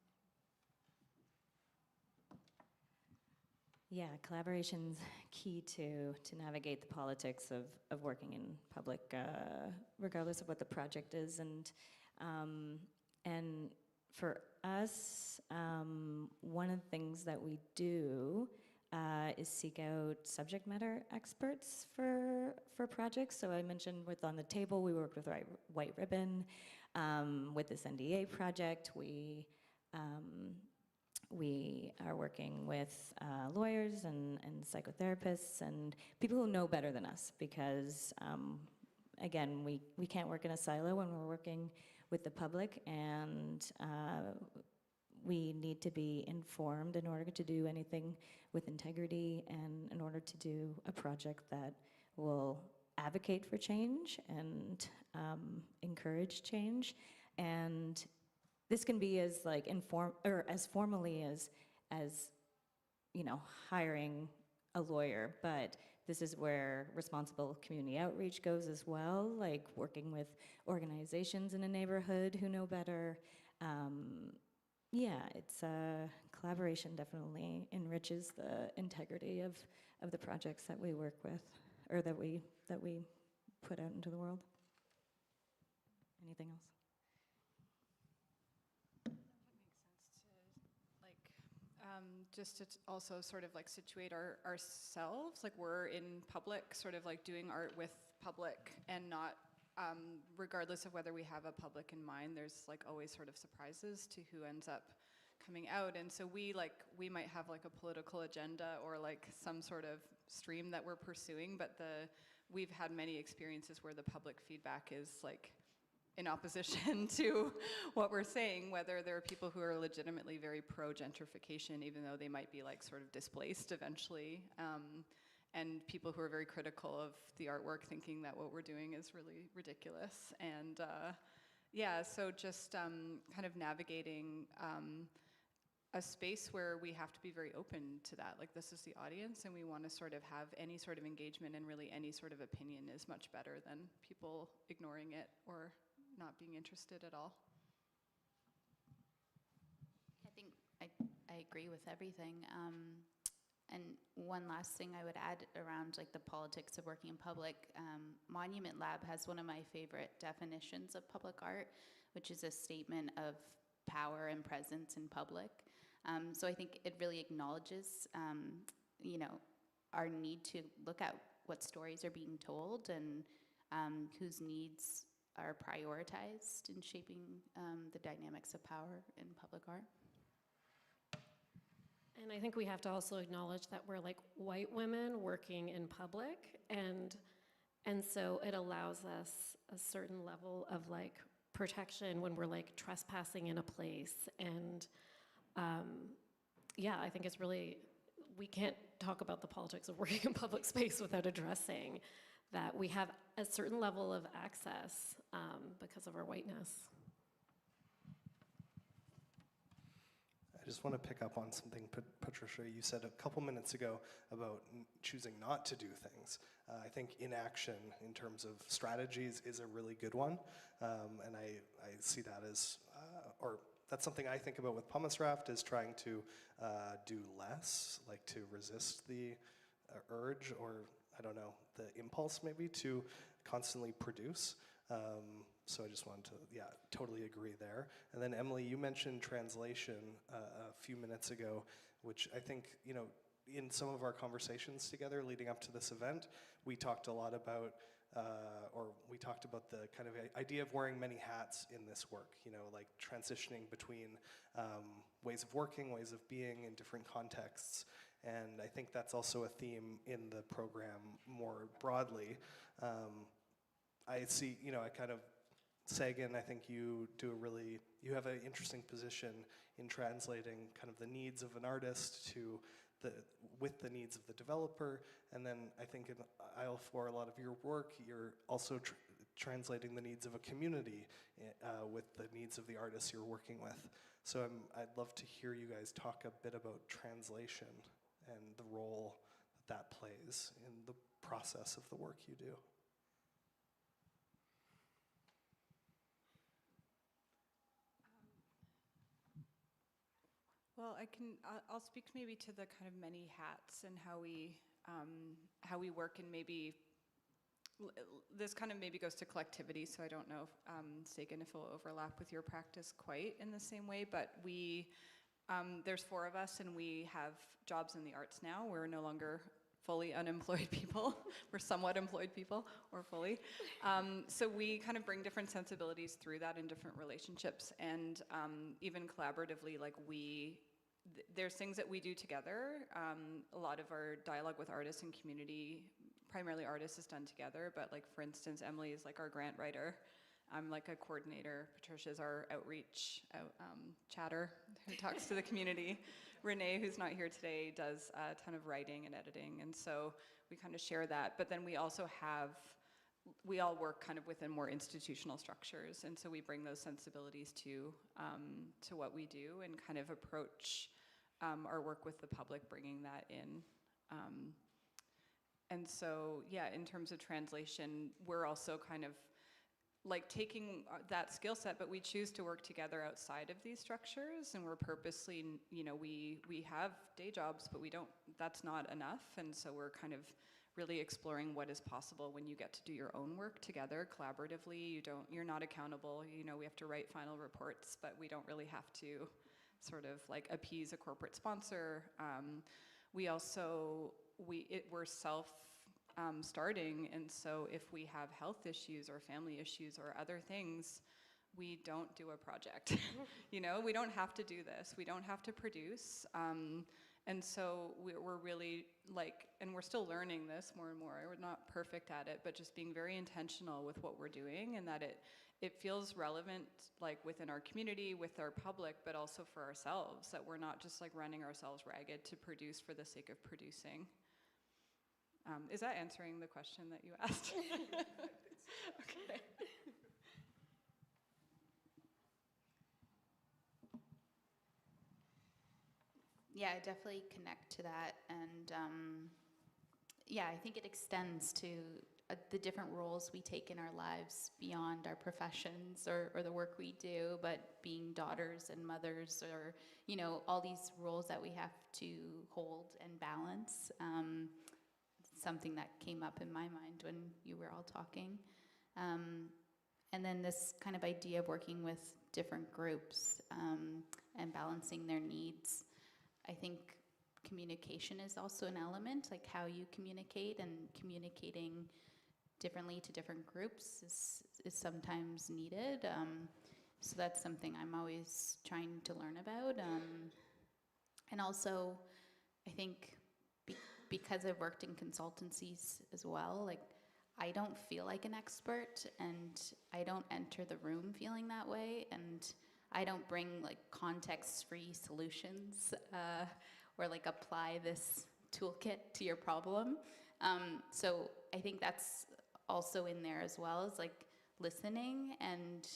Yeah, collaboration's key to navigate the politics of working in public, regardless of what the project is. And for us, one of the things that we do is seek out subject matter experts for projects. So I mentioned with On the Table, we worked with White Ribbon. With this NDA project, we are working with lawyers and psychotherapists and people who know better than us because, again, we can't work in a silo when we're working with the public, and we need to be informed in order to do anything with integrity and in order to do a project that will advocate for change and encourage change. And this can be as like as formally as you know, hiring a lawyer, but this is where responsible community outreach goes as well, like working with organizations in a neighborhood who know better. Yeah, it's collaboration definitely enriches the integrity of the projects that we work with, or that we put out into the world. Anything else? Just to also sort of like situate ourselves, like we're in public, sort of like doing art with public and not, regardless of whether we have a public in mind, there's like always sort of surprises to who ends up coming out. And so we might have like a political agenda or like some sort of stream that we're pursuing, but we've had many experiences where the public feedback is like in opposition to what we're saying, whether there are people who are legitimately very pro-gentrification, even though they might be like sort of displaced eventually, and people who are very critical of the artwork, thinking that what we're doing is really ridiculous. And yeah, so just kind of navigating a space where we have to be very open to that. Like, this is the audience, and we want to sort of have any sort of engagement, and really any sort of opinion is much better than people ignoring it or not being interested at all. I think I agree with everything. And one last thing I would add around like the politics of working in public, Monument Lab has one of my favorite definitions of public art, which is a statement of power and presence in public. So I think it really acknowledges, you know, our need to look at what stories are being told and whose needs are prioritized in shaping the dynamics of power in public art. And I think we have to also acknowledge that we're like white women working in public, and so it allows us a certain level of like protection when we're like trespassing in a place. And yeah, I think it's really, we can't talk about the politics of working in public space without addressing that we have a certain level of access because of our whiteness. I just want to pick up on something, Patricia, you said a couple minutes ago about choosing not to do things. I think inaction in terms of strategies is a really good one, and I see that as, or that's something I think about with Pumice Raft, is trying to do less, like to resist the urge, or I don't know, the impulse maybe to constantly produce. So I just wanted to, yeah, totally agree there. And then Emily, you mentioned translation a few minutes ago, which I think, you know, in some of our conversations together leading up to this event, we talked a lot about, or we talked about the kind of idea of wearing many hats in this work, you know, like transitioning between ways of working, ways of being in different contexts. And I think that's also a theme in the program more broadly. I see, you know, I kind of, Sagan, I think you have an interesting position in translating kind of the needs of an artist with the needs of the developer. And then I think in Aisle, for a lot of your work, you're also translating the needs of a community with the needs of the artists you're working with. So I'd love to hear you guys talk a bit about translation and the role that plays in the process of the work you do. Well, I'll speak maybe to the kind of many hats and how we work, and maybe this kind of maybe goes to collectivity, so I don't know, Sagan, if it'll overlap with your practice quite in the same way, but there's 4 of us, and we have jobs in the arts now. We're no longer fully unemployed people. We're somewhat employed people, or fully. So we kind of bring different sensibilities through that in different relationships, and even collaboratively, like there's things that we do together. A lot of our dialogue with artists and community, primarily artists, is done together, but like, for instance, Emily is like our grant writer. I'm like a coordinator. Patricia's our outreach chatter who talks to the community. Renee, who's not here today, does a ton of writing and editing, and so we kind of share that. But then we also we all work kind of within more institutional structures, and so we bring those sensibilities to what we do, and kind of approach our work with the public, bringing that in. And so, yeah, in terms of translation, we're also kind of like taking that skill set, but we choose to work together outside of these structures, and we're purposely, we have day jobs, but that's not enough, and so we're kind of really exploring what is possible when you get to do your own work together collaboratively. You're not accountable, we have to write final reports, but we don't really have to sort of like appease a corporate sponsor. We're self-starting, and so if we have health issues or family issues or other things, we don't do a project. We don't have to do this. We don't have to produce. And so we're really like, and we're still learning this more and more. We're not perfect at it, but just being very intentional with what we're doing, and that it feels relevant, like within our community, with our public, but also for ourselves, that we're not just like running ourselves ragged to produce for the sake of producing. Is that answering the question that you asked? Okay. Yeah, I definitely connect to that, and yeah, I think it extends to the different roles we take in our lives beyond our professions or the work we do, but being daughters and mothers, or all these roles that we have to hold and balance. Something that came up in my mind when you were all talking. And then this kind of idea of working with different groups and balancing their needs. I think communication is also an element, like how you communicate, and communicating differently to different groups is sometimes needed. So that's something I'm always trying to learn about. And also, I think because I've worked in consultancies as well, like I don't feel like an expert, and I don't enter the room feeling that way, and I don't bring like context-free solutions or like apply this toolkit to your problem. So I think that's also in there as well, as like listening and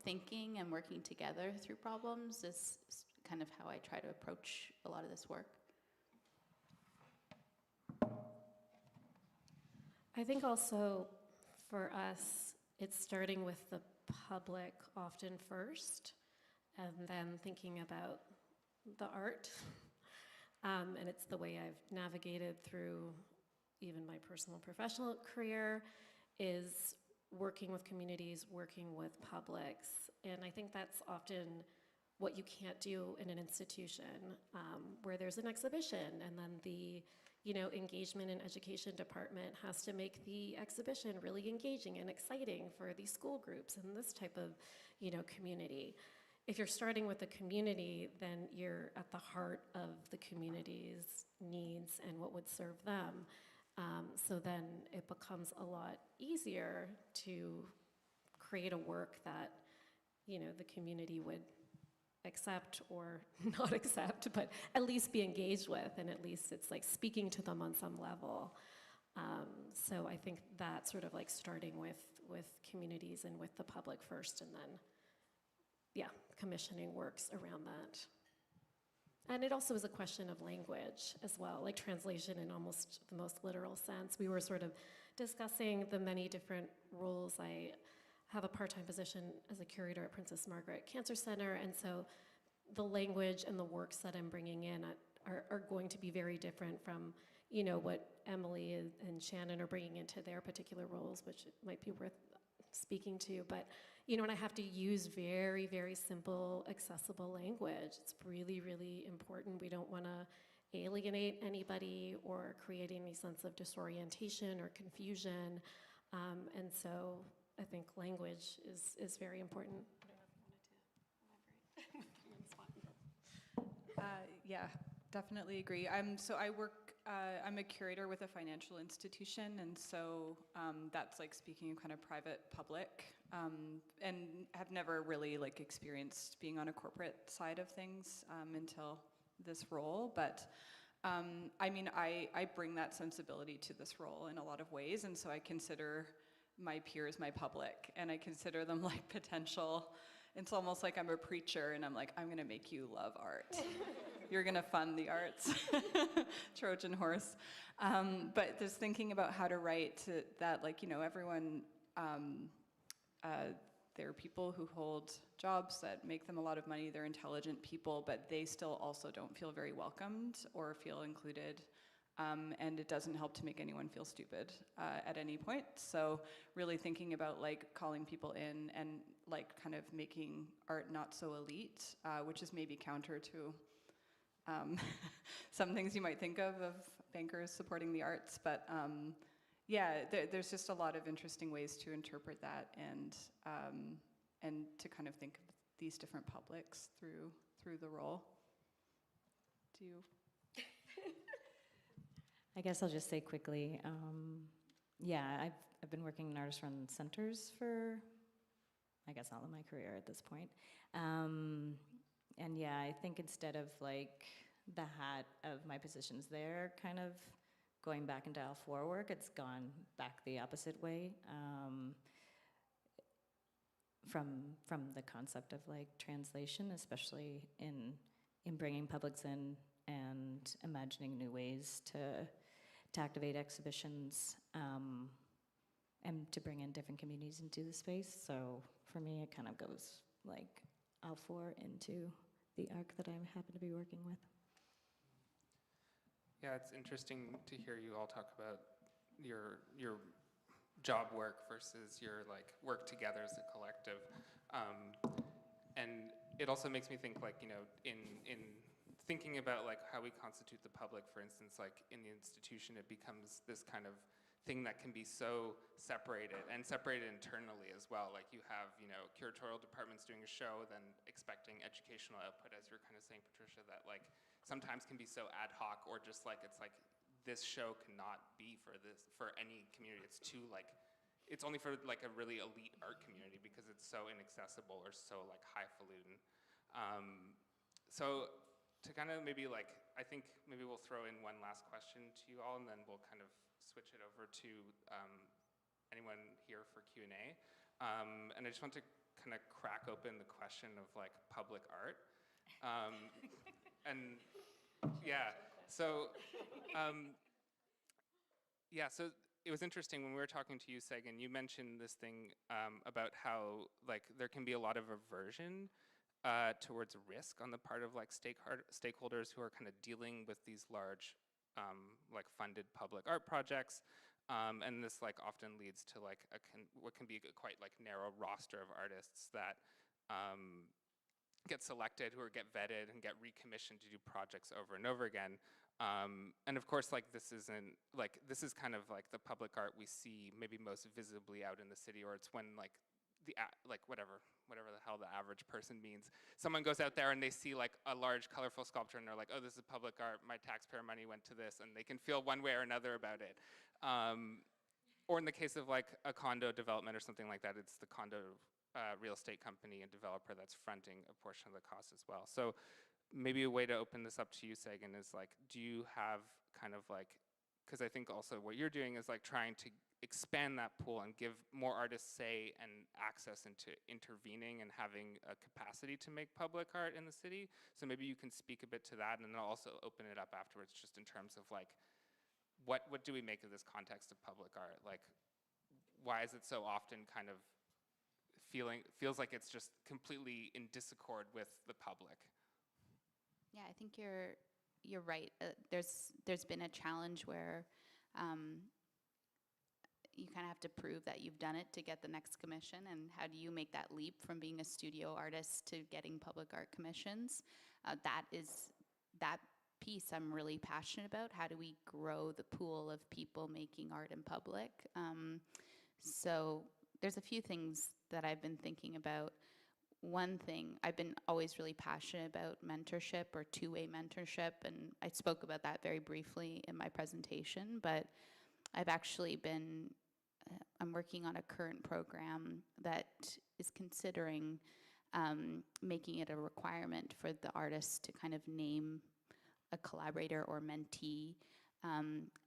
thinking and working together through problems is kind of how I try to approach a lot of this work. I think also for us, it's starting with the public often first, and then thinking about the art. And it's the way I've navigated through even my personal and professional career, is working with communities, working with publics. And I think that's often what you can't do in an institution where there's an exhibition, and then the engagement and education department has to make the exhibition really engaging and exciting for these school groups and this type of, community. If you're starting with the community, then you're at the heart of the community's needs and what would serve them. So then it becomes a lot easier to create a work that, the community would accept or not accept, but at least be engaged with, and at least it's like speaking to them on some level. So I think that sort of like starting with communities and with the public first, and then, yeah, commissioning works around that. And it also is a question of language as well, like translation in almost the most literal sense. We were sort of discussing the many different roles. I have a part-time position as a curator at Princess Margaret Cancer Center, and so the language and the works that I'm bringing in are going to be very different from, you know, what Emily and Shannon are bringing into their particular roles, which it might be worth speaking to. But, you know, and I have to use very, very simple, accessible language. It's really, really important. We don't want to alienate anybody or create any sense of disorientation or confusion. And so I think language is very important. I don't know if you wanted to elaborate. Yeah, definitely agree. So I work, I'm a curator with a financial institution, and so that's like speaking of kind of private public, and have never really like experienced being on a corporate side of things until this role. But I mean, I bring that sensibility to this role in a lot of ways, and so I consider my peers my public, and I consider them like potential. It's almost like I'm a preacher, and I'm like, I'm gonna make you love art. You're gonna fund the arts. Trojan horse. But just thinking about how to write to that, like, you know, everyone, there are people who hold jobs that make them a lot of money, they're intelligent people, but they still also don't feel very welcomed or feel included. And it doesn't help to make anyone feel stupid at any point. So really thinking about like calling people in and like kind of making art not so elite, which is maybe counter to some things you might think of bankers supporting the arts. But yeah, there's just a lot of interesting ways to interpret that and to kind of think of these different publics through the role. Do you? I guess I'll just say quickly, yeah, I've been working in artist-run centers for, I guess, all of my career at this point. And yeah, I think instead of like the hat of my positions there kind of going back into Avoird work, it's gone back the opposite way. From the concept of like translation, especially in bringing publics in and imagining new ways to activate exhibitions and to bring in different communities into the space. So for me, it kind of goes like Avoird into the arc that I happen to be working with. Yeah, it's interesting to hear you all talk about your job work versus your like work together as a collective, and it also makes me think like, you know, in thinking about like how we constitute the public, for instance, like in the institution, it becomes this kind of thing that can be so separated internally as well. Like you have, you know, curatorial departments doing a show, then expecting educational output, as you're kind of saying, Patricia, that like sometimes can be so ad hoc, or just like, it's like, this show cannot be for any community. It's too like, it's only for like a really elite art community because it's so inaccessible or so like highfalutin. So to kind of maybe like, I think maybe we'll throw in one last question to you all, and then we'll kind of switch it over to anyone here for Q&A. And I just want to kind of crack open the question of like public art. And yeah, so yeah, so it was interesting when we were talking to you, Sagan, you mentioned this thing about how like there can be a lot of aversion towards risk on the part of like stakeholders who are kind of dealing with these large like funded public art projects, and this like often leads to like what can be a quite like narrow roster of artists that get selected, who get vetted and get recommissioned to do projects over and over again. And of course, like this is kind of like the public art we see maybe most visibly out in the city, or it's when like whatever the hell the average person means. Someone goes out there and they see like a large colorful sculpture and they're like, oh, this is public art, my taxpayer money went to this, and they can feel one way or another about it. Or in the case of like a condo development or something like that, it's the condo real estate company and developer that's fronting a portion of the cost as well. So maybe a way to open this up to you, Sagan, is like, do you have kind of like, because I think also what you're doing is like trying to expand that pool and give more artists say and access into intervening and having a capacity to make public art in the city. So maybe you can speak a bit to that, and then I'll also open it up afterwards just in terms of like, what do we make of this context of public art? Like, why is it so often kind of feels like it's just completely in disaccord with the public? Yeah, I think you're right. There's been a challenge where you kind of have to prove that you've done it to get the next commission, and how do you make that leap from being a studio artist to getting public art commissions? That piece I'm really passionate about. How do we grow the pool of people making art in public? So there's a few things that I've been thinking about. One thing, I've been always really passionate about mentorship or two-way mentorship, and I spoke about that very briefly in my presentation, but I've actually been, I'm working on a current program that is considering making it a requirement for the artists to kind of name a collaborator or mentee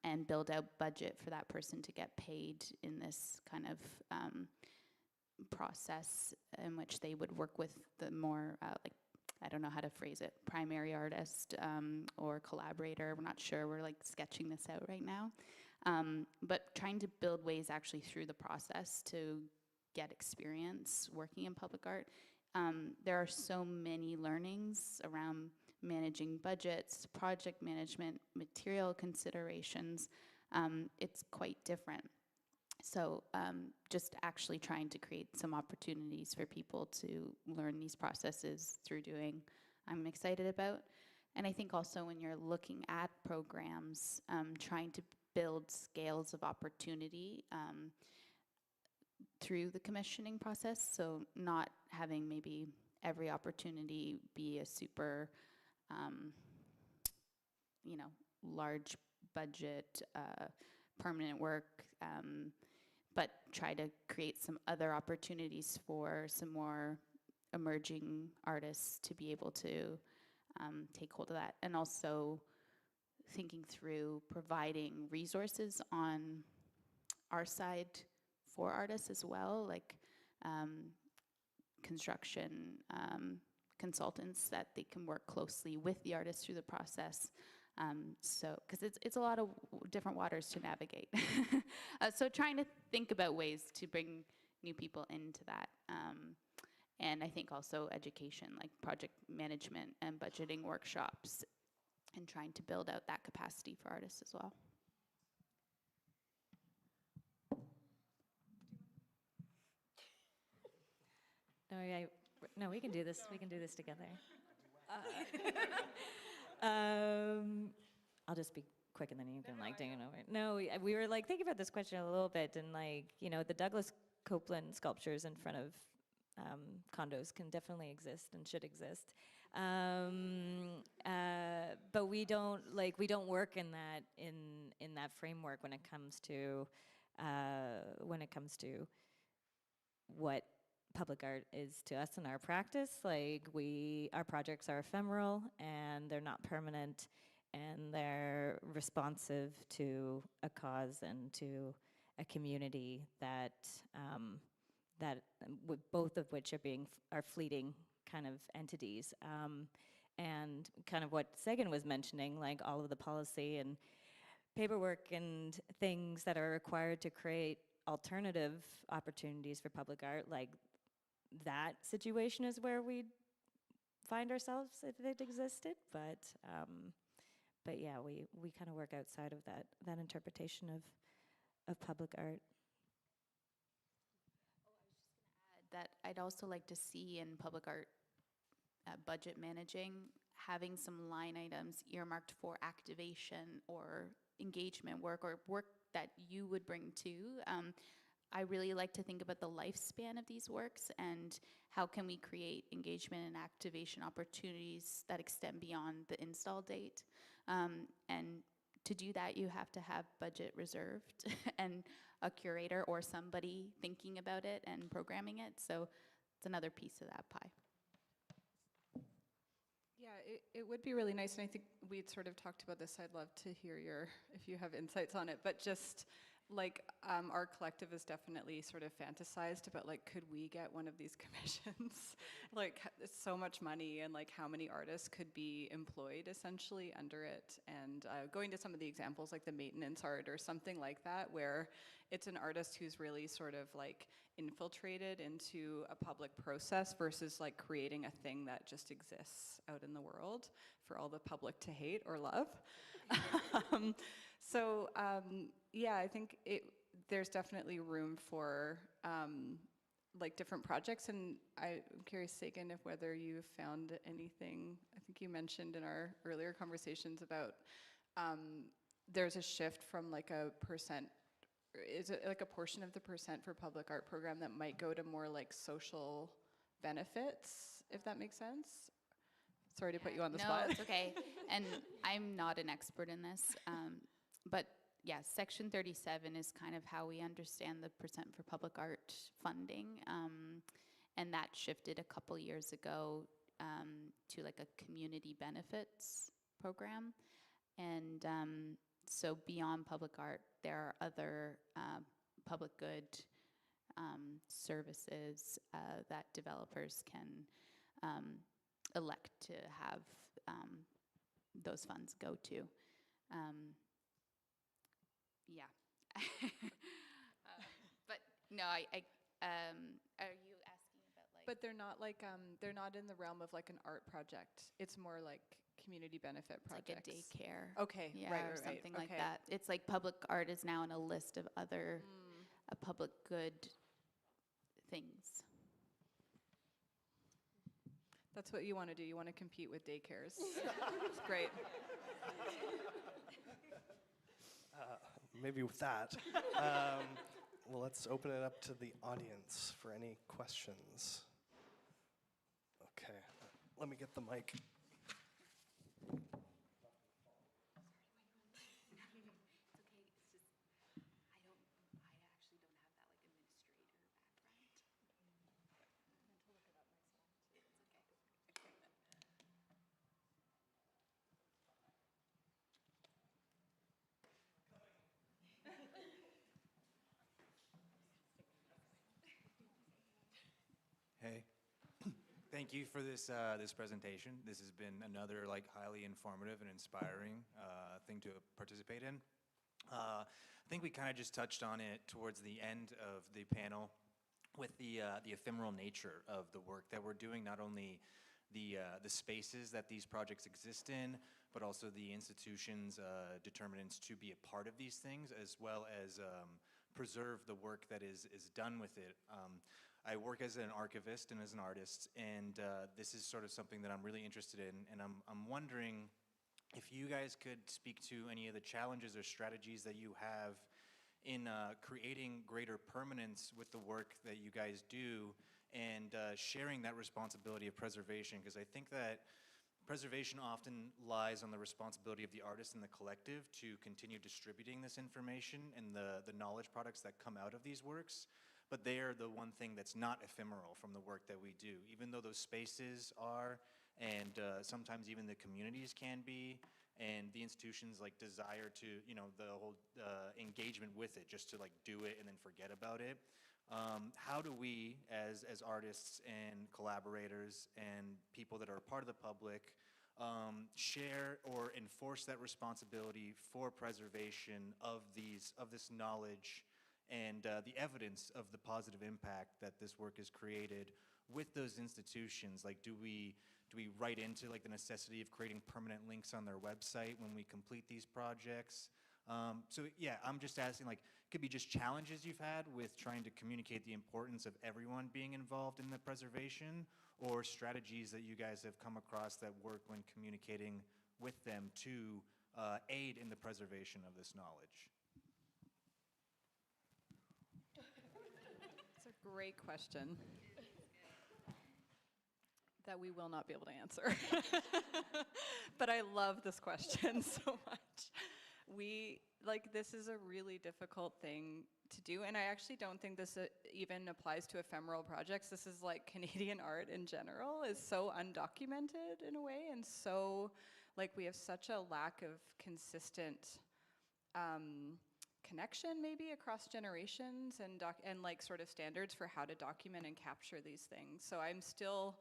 and build out budget for that person to get paid in this kind of process in which they would work with the more, like, I don't know how to phrase it, primary artist or collaborator. We're not sure. We're like sketching this out right now. But trying to build ways actually through the process to get experience working in public art. There are so many learnings around managing budgets, project management, material considerations. It's quite different. So just actually trying to create some opportunities for people to learn these processes through doing, I'm excited about. And I think also when you're looking at programs, trying to build scales of opportunity through the commissioning process. So not having maybe every opportunity be a super, large budget, permanent work, but try to create some other opportunities for some more emerging artists to be able to take hold of that. And also thinking through providing resources on our side for artists as well, like construction consultants that they can work closely with the artists through the process. So, because it's a lot of different waters to navigate. So trying to think about ways to bring new people into that. And I think also education, like project management and budgeting workshops, and trying to build out that capacity for artists as well. No, we can do this. We can do this together. I'll just be quick, and then you can take it over. No, we were like thinking about this question a little bit, and the Douglas Copeland sculptures in front of condos can definitely exist and should exist, but we don't work in that framework when it comes to what public art is to us in our practice. Our projects are ephemeral, and they're not permanent, and they're responsive to a cause and to a community that both of which are fleeting kind of entities. And kind of what Sagan was mentioning, like all of the policy and paperwork and things that are required to create alternative opportunities for public art, like that situation is where we'd find ourselves if it existed. But yeah, we kind of work outside of that interpretation of public art. That I'd also like to see in public art budget managing, having some line items earmarked for activation or engagement work, or work that you would bring to. I really like to think about the lifespan of these works and how can we create engagement and activation opportunities that extend beyond the install date. And to do that, you have to have budget reserved and a curator or somebody thinking about it and programming it. So it's another piece of that pie. Yeah, it would be really nice, and I think we'd sort of talked about this. I'd love to hear if you have insights on it, but just like our collective is definitely sort of fantasized about like, could we get one of these commissions? Like it's so much money, and like how many artists could be employed essentially under it. And going to some of the examples like the maintenance art or something like that, where it's an artist who's really sort of like infiltrated into a public process versus like creating a thing that just exists out in the world for all the public to hate or love. Yeah, I think there's definitely room for like different projects, and I'm curious, Sagan, if whether you found anything. I think you mentioned in our earlier conversations about there's a shift from like a percent. Is it like a portion of the percent for public art program that might go to more like social benefits, if that makes sense? Sorry to put you on the spot. No, it's okay. And I'm not an expert in this, but yeah, Section 37 is kind of how we understand the percent for public art funding, and that shifted a couple years ago to like a community benefits program, and so beyond public art, there are other public good services that developers can elect to have those funds go to. Yeah. But no, are you asking about like? But they're not like they're not in the realm of like an art project. It's more like community benefit projects. Like a daycare. Okay, Yeah, right, or right, something right. like Okay. that. It's like public art is now on a list of other public good things. That's what you want to do. You want to compete with daycares. It's great. Maybe with that, well, let's open it up to the audience for any questions. Okay, let me get the mic. Hey, thank you for this this presentation. This has been another like highly informative and inspiring thing to participate in. I think we kind of just touched on it towards the end of the panel with the ephemeral nature of the work that we're doing. Not only the spaces that these projects exist in, but also the institutions, determinants to be a part of these things, as well as preserve the work that is done with it. I work as an archivist and as an artist, and this is sort of something that I'm really interested in, and I'm wondering if you guys could speak to any of the challenges or strategies that you have in creating greater permanence with the work that you guys do, and sharing that responsibility of preservation, because I think that preservation often lies on the responsibility of the artist and the collective to continue distributing this information and the knowledge products that come out of these works. But they are the one thing that's not ephemeral from the work that we do. Even though those spaces are, and sometimes even the communities can be, and the institutions like desire to, you know, the whole engagement with it, just to like do it and then forget about it. How do we, as artists and collaborators and people that are a part of the public, share or enforce that responsibility for preservation of this knowledge and the evidence of the positive impact that this work has created with those institutions? Like, do we write into like the necessity of creating permanent links on their website when we complete these projects? So yeah, I'm just asking, like, could be just challenges you've had with trying to communicate the importance of everyone being involved in the preservation, or strategies that you guys have come across that work when communicating with them to aid in the preservation of this knowledge. It's a great question that we will not be able to answer. But I love this question so much. This is a really difficult thing to do, and I actually don't think this even applies to ephemeral projects. This is like Canadian art in general is so undocumented in a way, and so like we have such a lack of consistent connection maybe across generations and like sort of standards for how to document and capture these things. So I'm still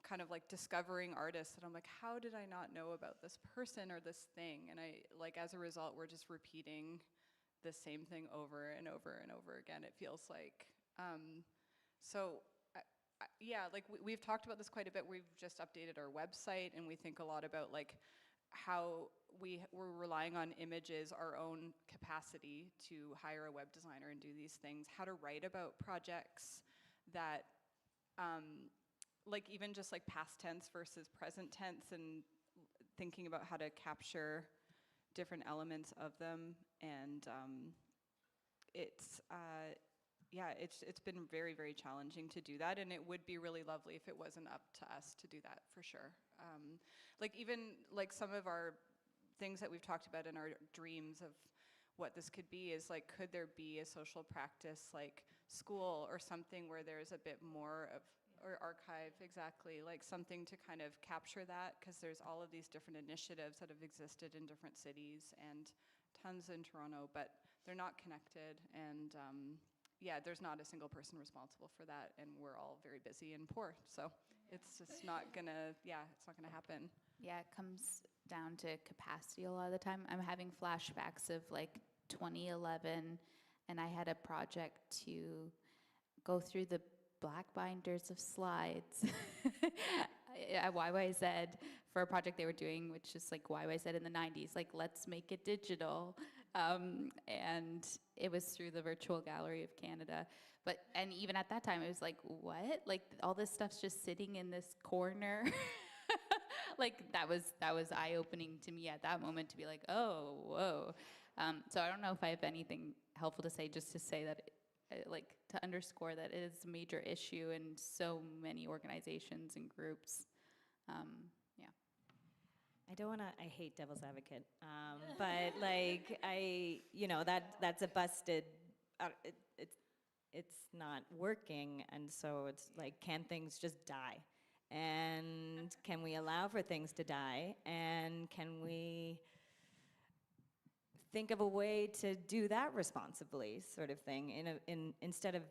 kind of like discovering artists that I'm like, how did I not know about this person or this thing? And I like, as a result, we're just repeating the same thing over and over and over again, it feels like. Yeah, like we've talked about this quite a bit. We've just updated our website, and we think a lot about like how we're relying on images, our own capacity to hire a web designer and do these things, how to write about projects that, like even just like past tense versus present tense, and thinking about how to capture different elements of them. And yeah, it's been very, very challenging to do that, and it would be really lovely if it wasn't up to us to do that, for sure. Like even like some of our things that we've talked about in our dreams of what this could be is like, could there be a social practice like school or something where there's a bit more of, or archive, exactly, like something to kind of capture that, because there's all of these different initiatives that have existed in different cities and tons in Toronto, but they're not connected, and yeah, there's not a single person responsible for that, and we're all very busy and poor, so it's just not gonna, yeah, it's not gonna happen. Yeah, it comes down to capacity a lot of the time. I'm having flashbacks of like 2011, and I had a project to go through the black binders of slides at YYZ for a project they were doing, which is like YYZ in the 90s, like let's make it digital. And it was through the Virtual Gallery of Canada. And even at that time, it was like, what? Like all this stuff's just sitting in this corner. Like that was eye-opening to me at that moment, to be like, oh, whoa. So I don't know if I have anything helpful to say, just to say that, like to underscore that it is a major issue in so many organizations and groups. Yeah. I don't want to, I hate devil's advocate, but like that's a busted, it's not working, and so it's like, can things just die? And can we allow for things to die? And can we think of a way to do that responsibly, sort of thing, instead of,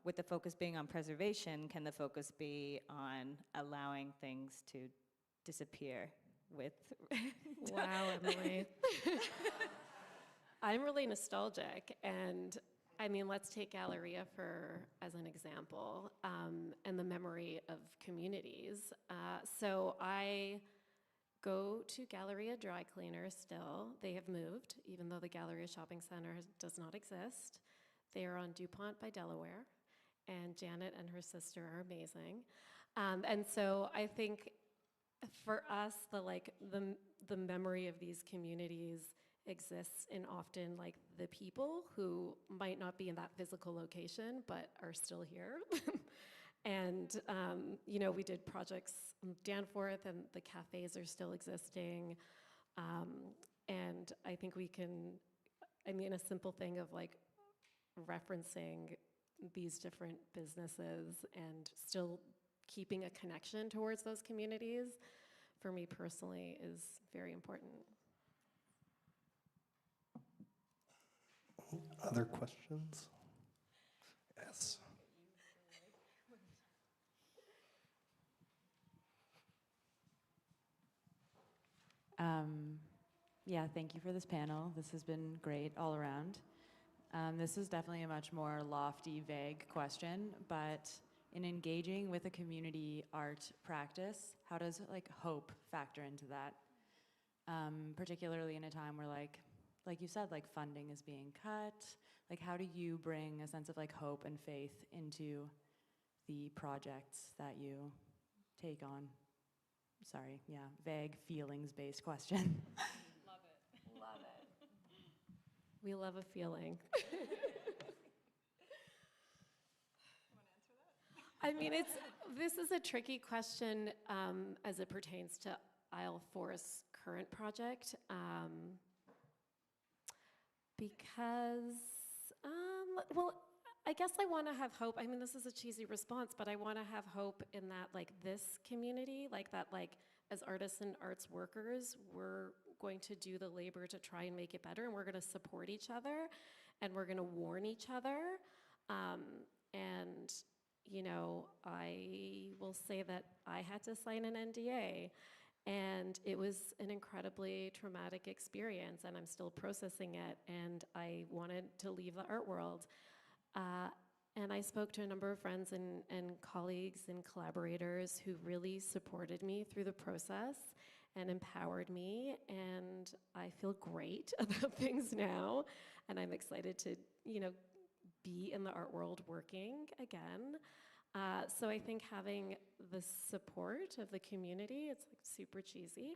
with the focus being on preservation, can the focus be on allowing things to disappear with Wow, Emily. I'm really nostalgic, and I mean, let's take Galleria as an example, and the memory of communities. So I go to Galleria Dry Cleaners still. They have moved, even though the Galleria Shopping Center does not exist. They are on DuPont by Delaware, and Janet and her sister are amazing. And so I think for us, the memory of these communities exists in often like the people who might not be in that physical location but are still here. And we did projects in Danforth, and the cafes are still existing. And I think we can, a simple thing of like referencing these different businesses and still keeping a connection towards those communities, for me personally, is very important. Other questions? Yes. Yeah, thank you for this panel. This has been great all around. This is definitely a much more lofty, vague question, but in engaging with a community art practice, how does like hope factor into that? Particularly in a time where like you said, like funding is being cut. Like how do you bring a sense of like hope and faith into the projects that you take on? Sorry, yeah, vague feelings-based question. Love it, love it. We love a feeling. I mean, this is a tricky question as it pertains to Aisle 4's current project, because, well, I guess I want to have hope. I mean, this is a cheesy response, but I want to have hope in that, like, this community, like, that, like, as artists and arts workers, we're going to do the labor to try and make it better, and we're going to support each other, and we're going to warn each other. And, you know, I will say that I had to sign an NDA, and it was an incredibly traumatic experience, and I'm still processing it, and I wanted to leave the art world. And I spoke to a number of friends and colleagues and collaborators who really supported me through the process and empowered me, and I feel great about things now, and I'm excited to, you know, be in the art world working again. So I think having the support of the community, it's like super cheesy.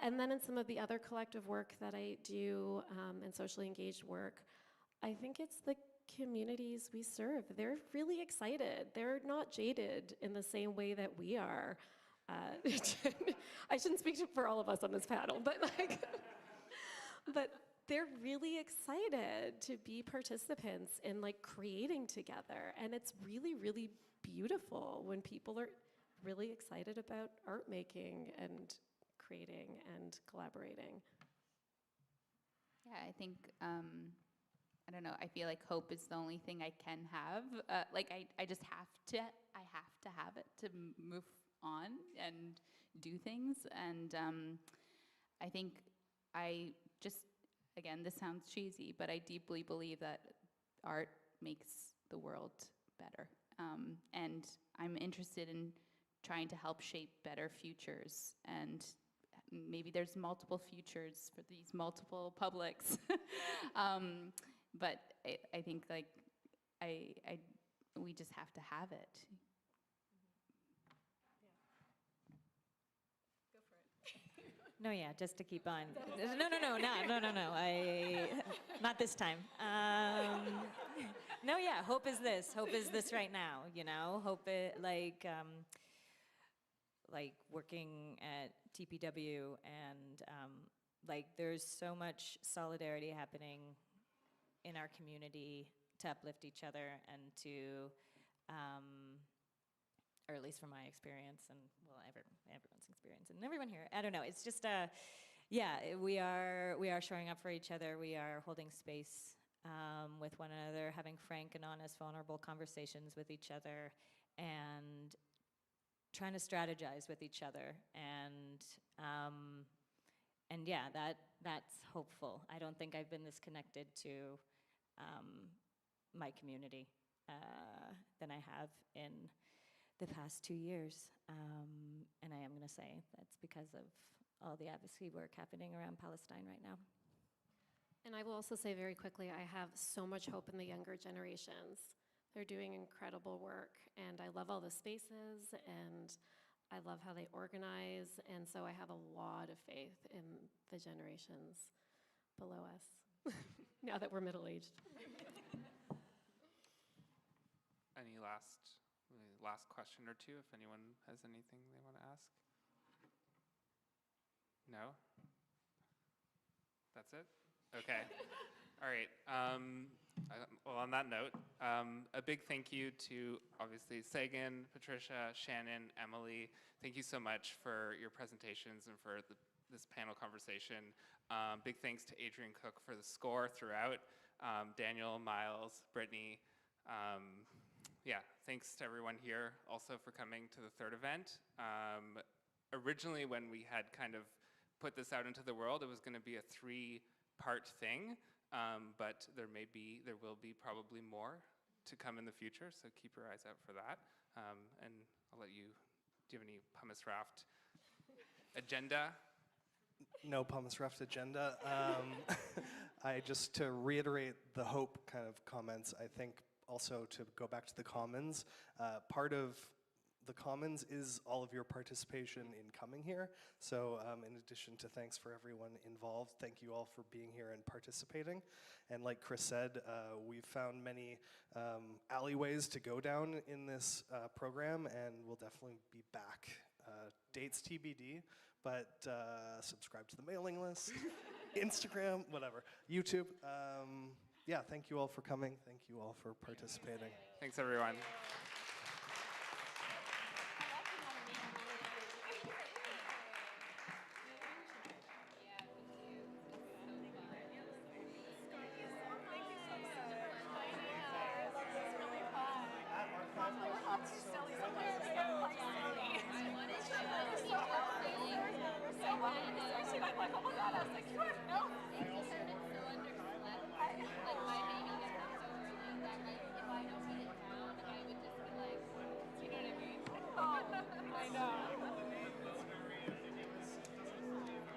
And then in some of the other collective work that I do and socially engaged work, I think it's the communities we serve. They're really excited. They're not jaded in the same way that we are. I shouldn't speak for all of us on this panel, but like, but they're really excited to be participants in like creating together. And it's really, really beautiful when people are really excited about art making and creating and collaborating. Yeah, I think, I don't know, I feel like hope is the only thing I can have. Like I just have to have it to move on and do things. And I think again, this sounds cheesy, but I deeply believe that art makes the world better. And I'm interested in trying to help shape better futures, and maybe there's multiple futures for these multiple publics. But I think like we just have to have it. No, yeah, just to keep on. No, not this time. No, yeah, hope is this right now, you know? Hope it, like working at TPW and like there's so much solidarity happening in our community to uplift each other and to, or at least from my experience and well, everyone's experience and everyone here, I don't know, it's just, yeah, we are showing up for each other, we are holding space with one another, having frank and honest, vulnerable conversations with each other, and trying to strategize with each other, and yeah, that's hopeful. I don't think I've been this connected to my community than I have in the past 2 years, and I am going to say that's because of all the advocacy work happening around Palestine right now. And I will also say very quickly, I have so much hope in the younger generations. They're doing incredible work, and I love all the spaces, and I love how they organize, and so I have a lot of faith in the generations below us, now that we're middle-aged. Any last question or two, if anyone has anything they want to ask? No? That's it? Okay. All right. Well, on that note, a big thank you to, obviously, Sagan, Patricia, Shannon, Emily. Thank you so much for your presentations and for this panel conversation. Big thanks to Adrian Cook for the score throughout, Daniel, Miles, Brittany. Yeah, thanks to everyone here also for coming to the third event. Originally, when we had kind of put this out into the world, it was going to be a 3-part thing, but there will be probably more to come in the future, so keep your eyes out for that. And I'll let you, do you have any pumice raft agenda? No pumice raft agenda. To reiterate the hope kind of comments, I think also to go back to the Commons, part of the Commons is all of your participation in coming here. So in addition to thanks for everyone involved, thank you all for being here and participating. And like Chris said, we've found many alleyways to go down in this program, and we'll definitely be back. Dates TBD, but subscribe to the mailing list, Instagram, whatever, YouTube. Yeah, thank you all for coming. Thank you all for participating. Thanks, everyone.